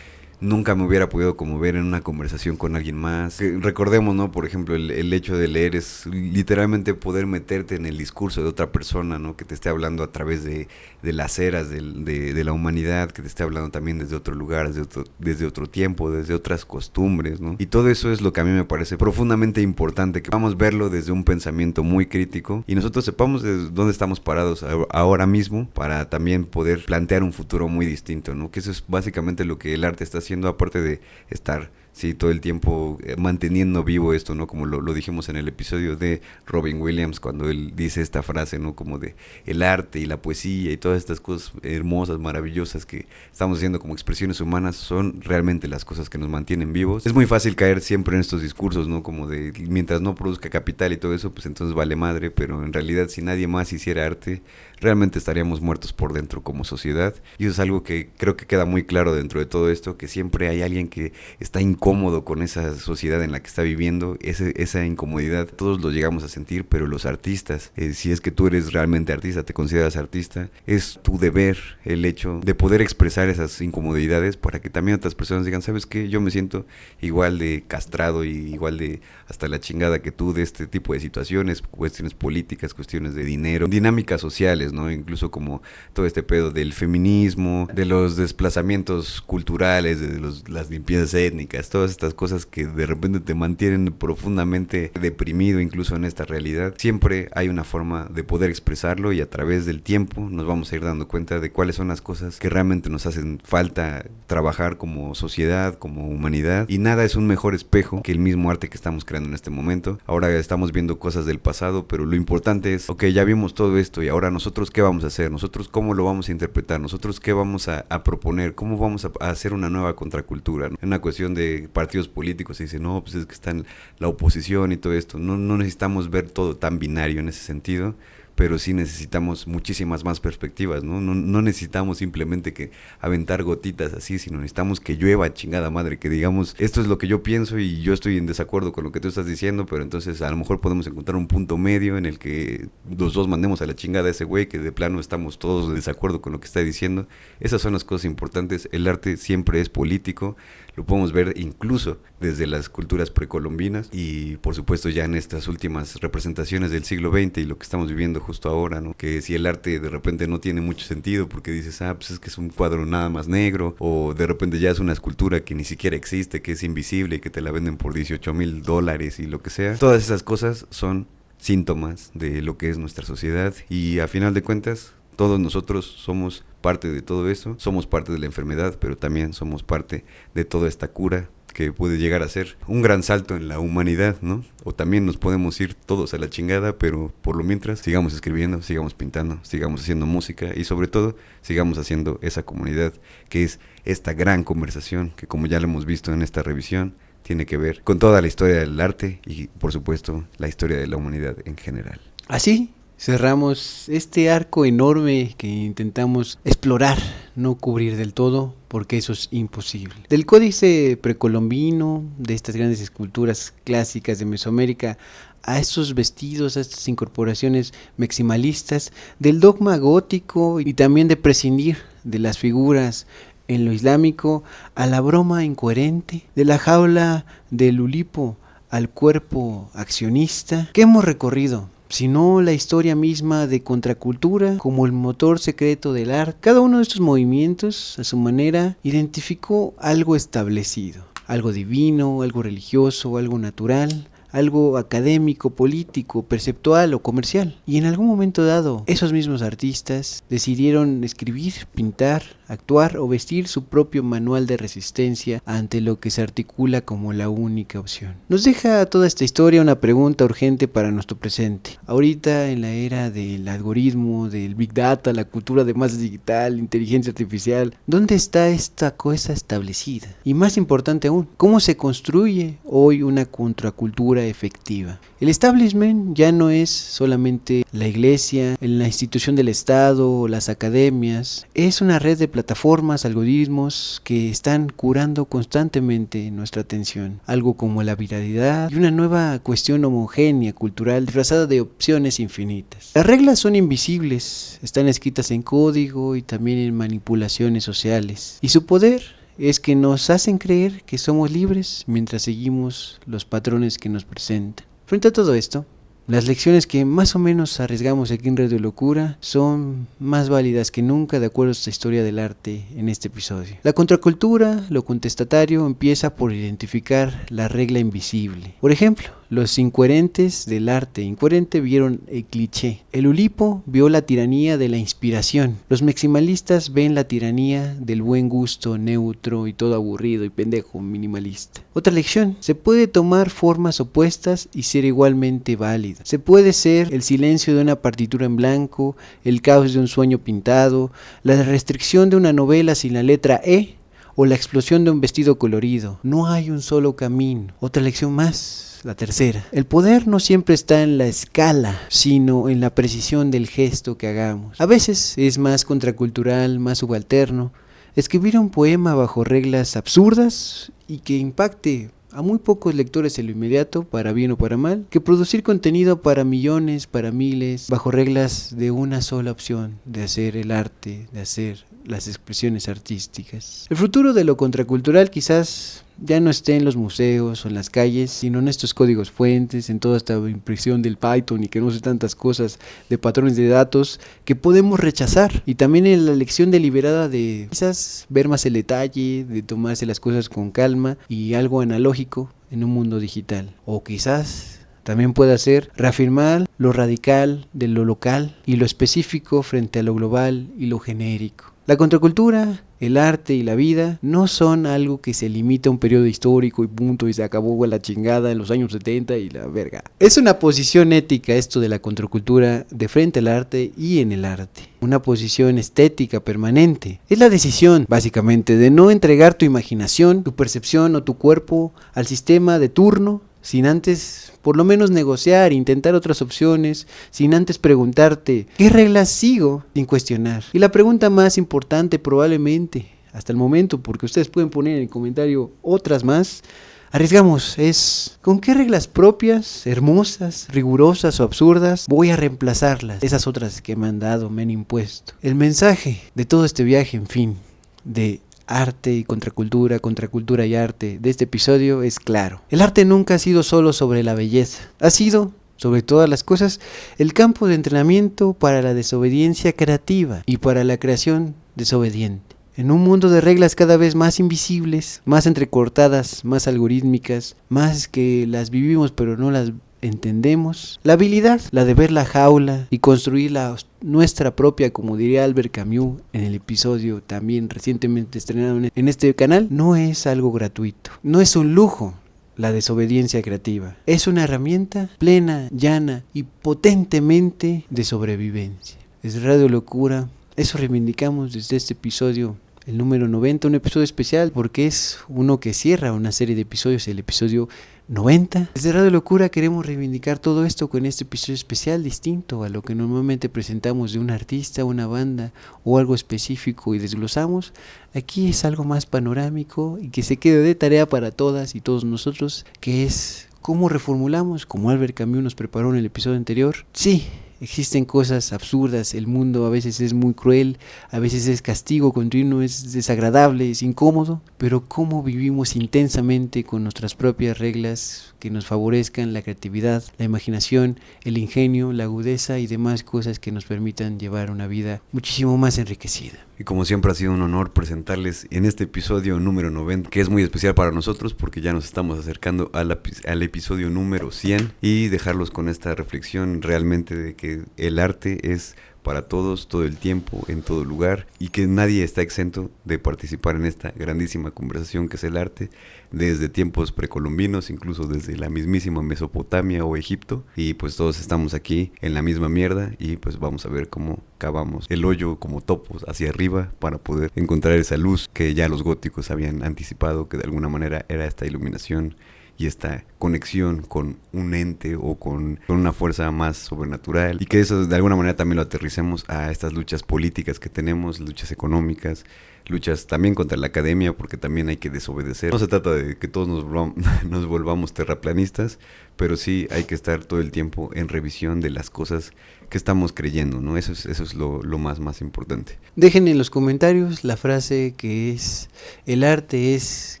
nunca me hubiera podido conmover en una conversación con alguien más. Recordemos, ¿no? Por ejemplo, el hecho de leer es literalmente poder meterte en el discurso de otra persona, ¿no? Que te esté hablando a través de las eras de la humanidad, que te esté hablando también desde otro lugar, desde otro tiempo, desde otras costumbres, ¿no? Y todo eso es lo que a mí me parece profundamente importante, que vamos a verlo desde un pensamiento muy crítico y nosotros sepamos de dónde estamos parados ahora mismo para también poder plantear un futuro muy distinto, ¿no? Que eso es básicamente lo que el arte está haciendo, aparte de estar Sí, todo el tiempo manteniendo vivo esto, ¿no? Como lo dijimos en el episodio de Robin Williams, cuando él dice esta frase, ¿no? Como de el arte y la poesía y todas estas cosas hermosas, maravillosas que estamos haciendo como expresiones humanas son realmente las cosas que nos mantienen vivos. Es muy fácil caer siempre en estos discursos, ¿no? Como de mientras no produzca capital y todo eso, pues entonces vale madre, pero en realidad si nadie más hiciera arte, realmente estaríamos muertos por dentro como sociedad. Y eso es algo que creo que queda muy claro dentro de todo esto, que siempre hay alguien que está incómodo con esa sociedad en la que está viviendo. Esa incomodidad todos lo llegamos a sentir, pero los artistas, si es que tú eres realmente artista, te consideras artista, es tu deber el hecho de poder expresar esas incomodidades para que también otras personas digan, ¿sabes qué? Yo me siento igual de castrado y igual de hasta la chingada que tú de este tipo de situaciones, cuestiones políticas, cuestiones de dinero, dinámicas sociales, ¿no? Incluso como todo este pedo del feminismo, de los desplazamientos culturales, de las limpiezas étnicas, todas estas cosas que de repente te mantienen profundamente deprimido incluso en esta realidad. Siempre hay una forma de poder expresarlo y a través del tiempo nos vamos a ir dando cuenta de cuáles son las cosas que realmente nos hacen falta trabajar como sociedad, como humanidad, y nada es un mejor espejo que el mismo arte que estamos creando en este momento. Ahora estamos viendo cosas del pasado, pero lo importante es, ok, ya vimos todo esto y ahora nosotros qué vamos a hacer, nosotros cómo lo vamos a interpretar, nosotros qué vamos a proponer, cómo vamos a hacer una nueva contracultura, ¿no? En una cuestión de partidos políticos se dice, no, pues es que está en la oposición y todo esto, no necesitamos ver todo tan binario en ese sentido, pero sí necesitamos muchísimas más perspectivas, ¿no? No necesitamos simplemente que aventar gotitas así, sino necesitamos que llueva, chingada madre, que digamos, esto es lo que yo pienso y yo estoy en desacuerdo con lo que tú estás diciendo, pero entonces a lo mejor podemos encontrar un punto medio en el que los dos mandemos a la chingada a ese güey, que de plano estamos todos en desacuerdo con lo que está diciendo. Esas son las cosas importantes. El arte siempre es político, lo podemos ver incluso desde las culturas precolombinas y por supuesto ya en estas últimas representaciones del siglo XX y lo que estamos viviendo justo ahora, ¿no? Que si el arte de repente no tiene mucho sentido porque dices, pues es que es un cuadro nada más negro, o de repente ya es una escultura que ni siquiera existe, que es invisible y que te la venden por $18,000 y lo que sea. Todas esas cosas son síntomas de lo que es nuestra sociedad y a final de cuentas todos nosotros somos parte de todo eso, somos parte de la enfermedad, pero también somos parte de toda esta cura que puede llegar a ser un gran salto en la humanidad, ¿no? O también nos podemos ir todos a la chingada, pero por lo mientras sigamos escribiendo, sigamos pintando, sigamos haciendo música y sobre todo sigamos haciendo esa comunidad que es esta gran conversación que, como ya lo hemos visto en esta revisión, tiene que ver con toda la historia del arte y por supuesto la historia de la humanidad en general. Así cerramos este arco enorme que intentamos explorar, no cubrir del todo, porque eso es imposible. Del códice precolombino, de estas grandes esculturas clásicas de Mesoamérica, a estos vestidos, a estas incorporaciones maximalistas, del dogma gótico y también de prescindir de las figuras en lo islámico, a la broma incoherente, de la jaula del Ulipo al cuerpo accionista, ¿qué hemos recorrido? Sino la historia misma de contracultura como el motor secreto del arte. Cada uno de estos movimientos, a su manera, identificó algo establecido, algo divino, algo religioso, algo natural, algo académico, político, perceptual o comercial. Y en algún momento dado, esos mismos artistas decidieron escribir, pintar, actuar o vestir su propio manual de resistencia ante lo que se articula como la única opción. Nos deja toda esta historia una pregunta urgente para nuestro presente. Ahorita, en la era del algoritmo, del Big Data, la cultura de masa digital, inteligencia artificial, ¿dónde está esta cosa establecida? Y más importante aún, ¿cómo se construye hoy una contracultura efectiva? El establishment ya no es solamente la iglesia, la institución del Estado o las academias, es una red de plataformas, algoritmos que están curando constantemente nuestra atención, algo como la viralidad y una nueva cuestión homogénea, cultural, disfrazada de opciones infinitas. Las reglas son invisibles, están escritas en código y también en manipulaciones sociales, y su poder es que nos hacen creer que somos libres mientras seguimos los patrones que nos presentan. Frente a todo esto, las lecciones que más o menos arriesgamos aquí en Radio Locura son más válidas que nunca de acuerdo a esta historia del arte en este episodio. La contracultura, lo contestatario, empieza por identificar la regla invisible. Por ejemplo, los incoherentes del arte. Incoherente vieron el cliché. El Ulipo vio la tiranía de la inspiración. Los maximalistas ven la tiranía del buen gusto neutro y todo aburrido y pendejo minimalista. Otra lección: se puede tomar formas opuestas y ser igualmente válido. Se puede ser el silencio de una partitura en blanco, el caos de un sueño pintado, la restricción de una novela sin la letra E, o la explosión de un vestido colorido. No hay un solo camino. Otra lección más, la tercera. El poder no siempre está en la escala, sino en la precisión del gesto que hagamos. A veces es más contracultural, más subalterno, escribir un poema bajo reglas absurdas y que impacte a muy pocos lectores en lo inmediato, para bien o para mal, que producir contenido para millones, para miles, bajo reglas de una sola opción, de hacer el arte, de hacer las expresiones artísticas. El futuro de lo contracultural quizás ya no esté en los museos o en las calles, sino en estos códigos fuentes, en toda esta impresión del Python y que no sé tantas cosas de patrones de datos que podemos rechazar, y también en la elección deliberada de quizás ver más el detalle, de tomarse las cosas con calma y algo analógico en un mundo digital. O quizás también puede ser reafirmar lo radical de lo local y lo específico frente a lo global y lo genérico. La contracultura, el arte y la vida no son algo que se limita a un periodo histórico y punto y se acabó la chingada en los años 70 y la verga. Es una posición ética esto de la contracultura de frente al arte y en el arte. Una posición estética permanente. Es la decisión, básicamente, de no entregar tu imaginación, tu percepción o tu cuerpo al sistema de turno, sin antes por lo menos negociar, intentar otras opciones, sin antes preguntarte ¿qué reglas sigo? Sin cuestionar. Y la pregunta más importante probablemente hasta el momento, porque ustedes pueden poner en el comentario otras más, arriesgamos, es ¿con qué reglas propias, hermosas, rigurosas o absurdas voy a reemplazarlas? Esas otras que me han dado, me han impuesto. El mensaje de todo este viaje, en fin, de arte y contracultura, contracultura y arte de este episodio es claro. El arte nunca ha sido solo sobre la belleza. Ha sido, sobre todas las cosas, el campo de entrenamiento para la desobediencia creativa y para la creación desobediente. En un mundo de reglas cada vez más invisibles, más entrecortadas, más algorítmicas, más que las vivimos pero no las entendemos, la habilidad, la de ver la jaula y construir la nuestra propia, como diría Albert Camus en el episodio también recientemente estrenado en este canal, no es algo gratuito, no es un lujo. La desobediencia creativa es una herramienta plena, llana y potentemente de sobrevivencia. Es Radio Locura, eso reivindicamos desde este episodio, el número 90, un episodio especial porque es uno que cierra una serie de episodios, el episodio 90. Desde Radio Locura queremos reivindicar todo esto con este episodio especial distinto a lo que normalmente presentamos de un artista, una banda o algo específico y desglosamos. Aquí es algo más panorámico y que se quede de tarea para todas y todos nosotros, que es cómo reformulamos, como Albert Camus nos preparó en el episodio anterior. Sí, existen cosas absurdas, el mundo a veces es muy cruel, a veces es castigo continuo, es desagradable, es incómodo, pero cómo vivimos intensamente con nuestras propias reglas que nos favorezcan la creatividad, la imaginación, el ingenio, la agudeza y demás cosas que nos permitan llevar una vida muchísimo más enriquecida. Y como siempre ha sido un honor presentarles en este episodio número 90, que es muy especial para nosotros porque ya nos estamos acercando al episodio número 100 y dejarlos con esta reflexión realmente de que el arte es para todos, todo el tiempo, en todo lugar, y que nadie está exento de participar en esta grandísima conversación que es el arte, desde tiempos precolombinos, incluso desde la mismísima Mesopotamia o Egipto, y pues todos estamos aquí en la misma mierda, y pues vamos a ver cómo cavamos el hoyo como topos hacia arriba para poder encontrar esa luz que ya los góticos habían anticipado, que de alguna manera era esta iluminación y esta conexión con un ente o con una fuerza más sobrenatural, y que eso de alguna manera también lo aterricemos a estas luchas políticas que tenemos, luchas económicas, luchas también contra la academia, porque también hay que desobedecer. No se trata de que todos nos volvamos terraplanistas, pero sí hay que estar todo el tiempo en revisión de las cosas que estamos creyendo, ¿no? Eso es lo más importante. Dejen en los comentarios la frase que es: el arte es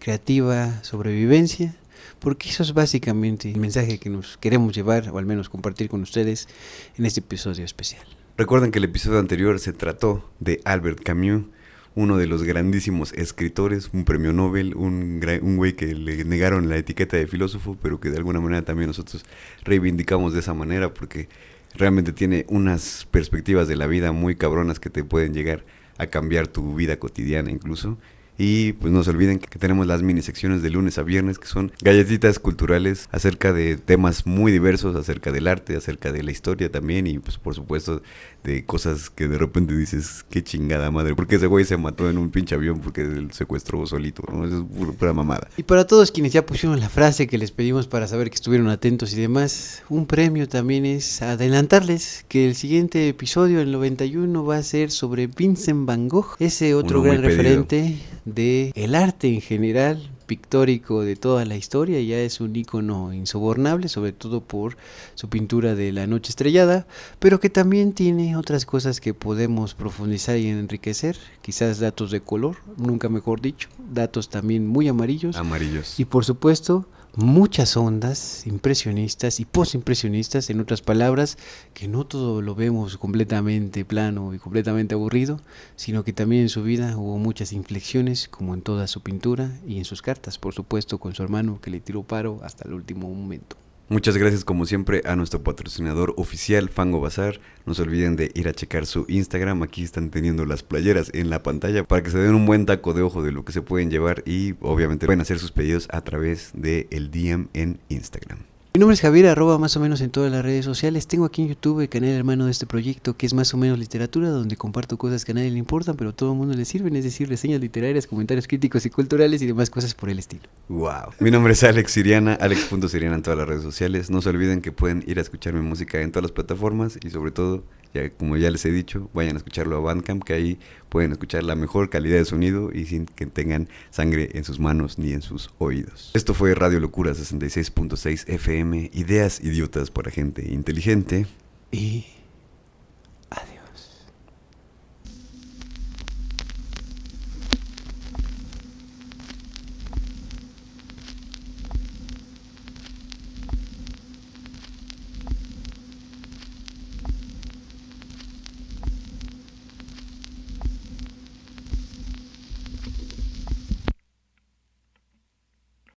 creativa sobrevivencia, porque eso es básicamente el mensaje que nos queremos llevar, o al menos compartir con ustedes en este episodio especial. Recuerden que el episodio anterior se trató de Albert Camus, uno de los grandísimos escritores, un premio Nobel, un güey que le negaron la etiqueta de filósofo, pero que de alguna manera también nosotros reivindicamos de esa manera, porque realmente tiene unas perspectivas de la vida muy cabronas que te pueden llegar a cambiar tu vida cotidiana incluso. Y pues no se olviden que tenemos las mini secciones de lunes a viernes, que son galletitas culturales acerca de temas muy diversos, acerca del arte, acerca de la historia también, y pues por supuesto de cosas que de repente dices, qué chingada madre, porque ese güey se mató en un pinche avión porque él secuestró solito, ¿no? Eso es pura mamada. Y para todos quienes ya pusieron la frase que les pedimos para saber que estuvieron atentos y demás, un premio también es adelantarles que el siguiente episodio, el 91, va a ser sobre Vincent Van Gogh, ese otro gran referente de el arte en general, pictórico de toda la historia. Ya es un ícono insobornable, sobre todo por su pintura de La Noche Estrellada, pero que también tiene otras cosas que podemos profundizar y enriquecer, quizás datos de color, nunca mejor dicho, datos también muy amarillos, y por supuesto muchas ondas impresionistas y postimpresionistas, en otras palabras, que no todo lo vemos completamente plano y completamente aburrido, sino que también en su vida hubo muchas inflexiones, como en toda su pintura y en sus cartas, por supuesto con su hermano que le tiró paro hasta el último momento. Muchas gracias como siempre a nuestro patrocinador oficial Fango Bazar. No se olviden de ir a checar su Instagram, aquí están teniendo las playeras en la pantalla para que se den un buen taco de ojo de lo que se pueden llevar, y obviamente pueden hacer sus pedidos a través del DM en Instagram. Mi nombre es Javier, @ más o menos en todas las redes sociales. Tengo aquí en YouTube el canal hermano de este proyecto, que es más o menos literatura, donde comparto cosas que a nadie le importan, pero a todo el mundo le sirven, es decir, reseñas literarias, comentarios críticos y culturales y demás cosas por el estilo. Wow. Mi nombre es Alex Siriana, alex.siriana en todas las redes sociales. No se olviden que pueden ir a escuchar mi música en todas las plataformas, y sobre todo, como ya les he dicho, vayan a escucharlo a Bandcamp, que ahí pueden escuchar la mejor calidad de sonido y sin que tengan sangre en sus manos ni en sus oídos. Esto fue Radio Locura 66.6 FM, ideas idiotas para gente inteligente. Y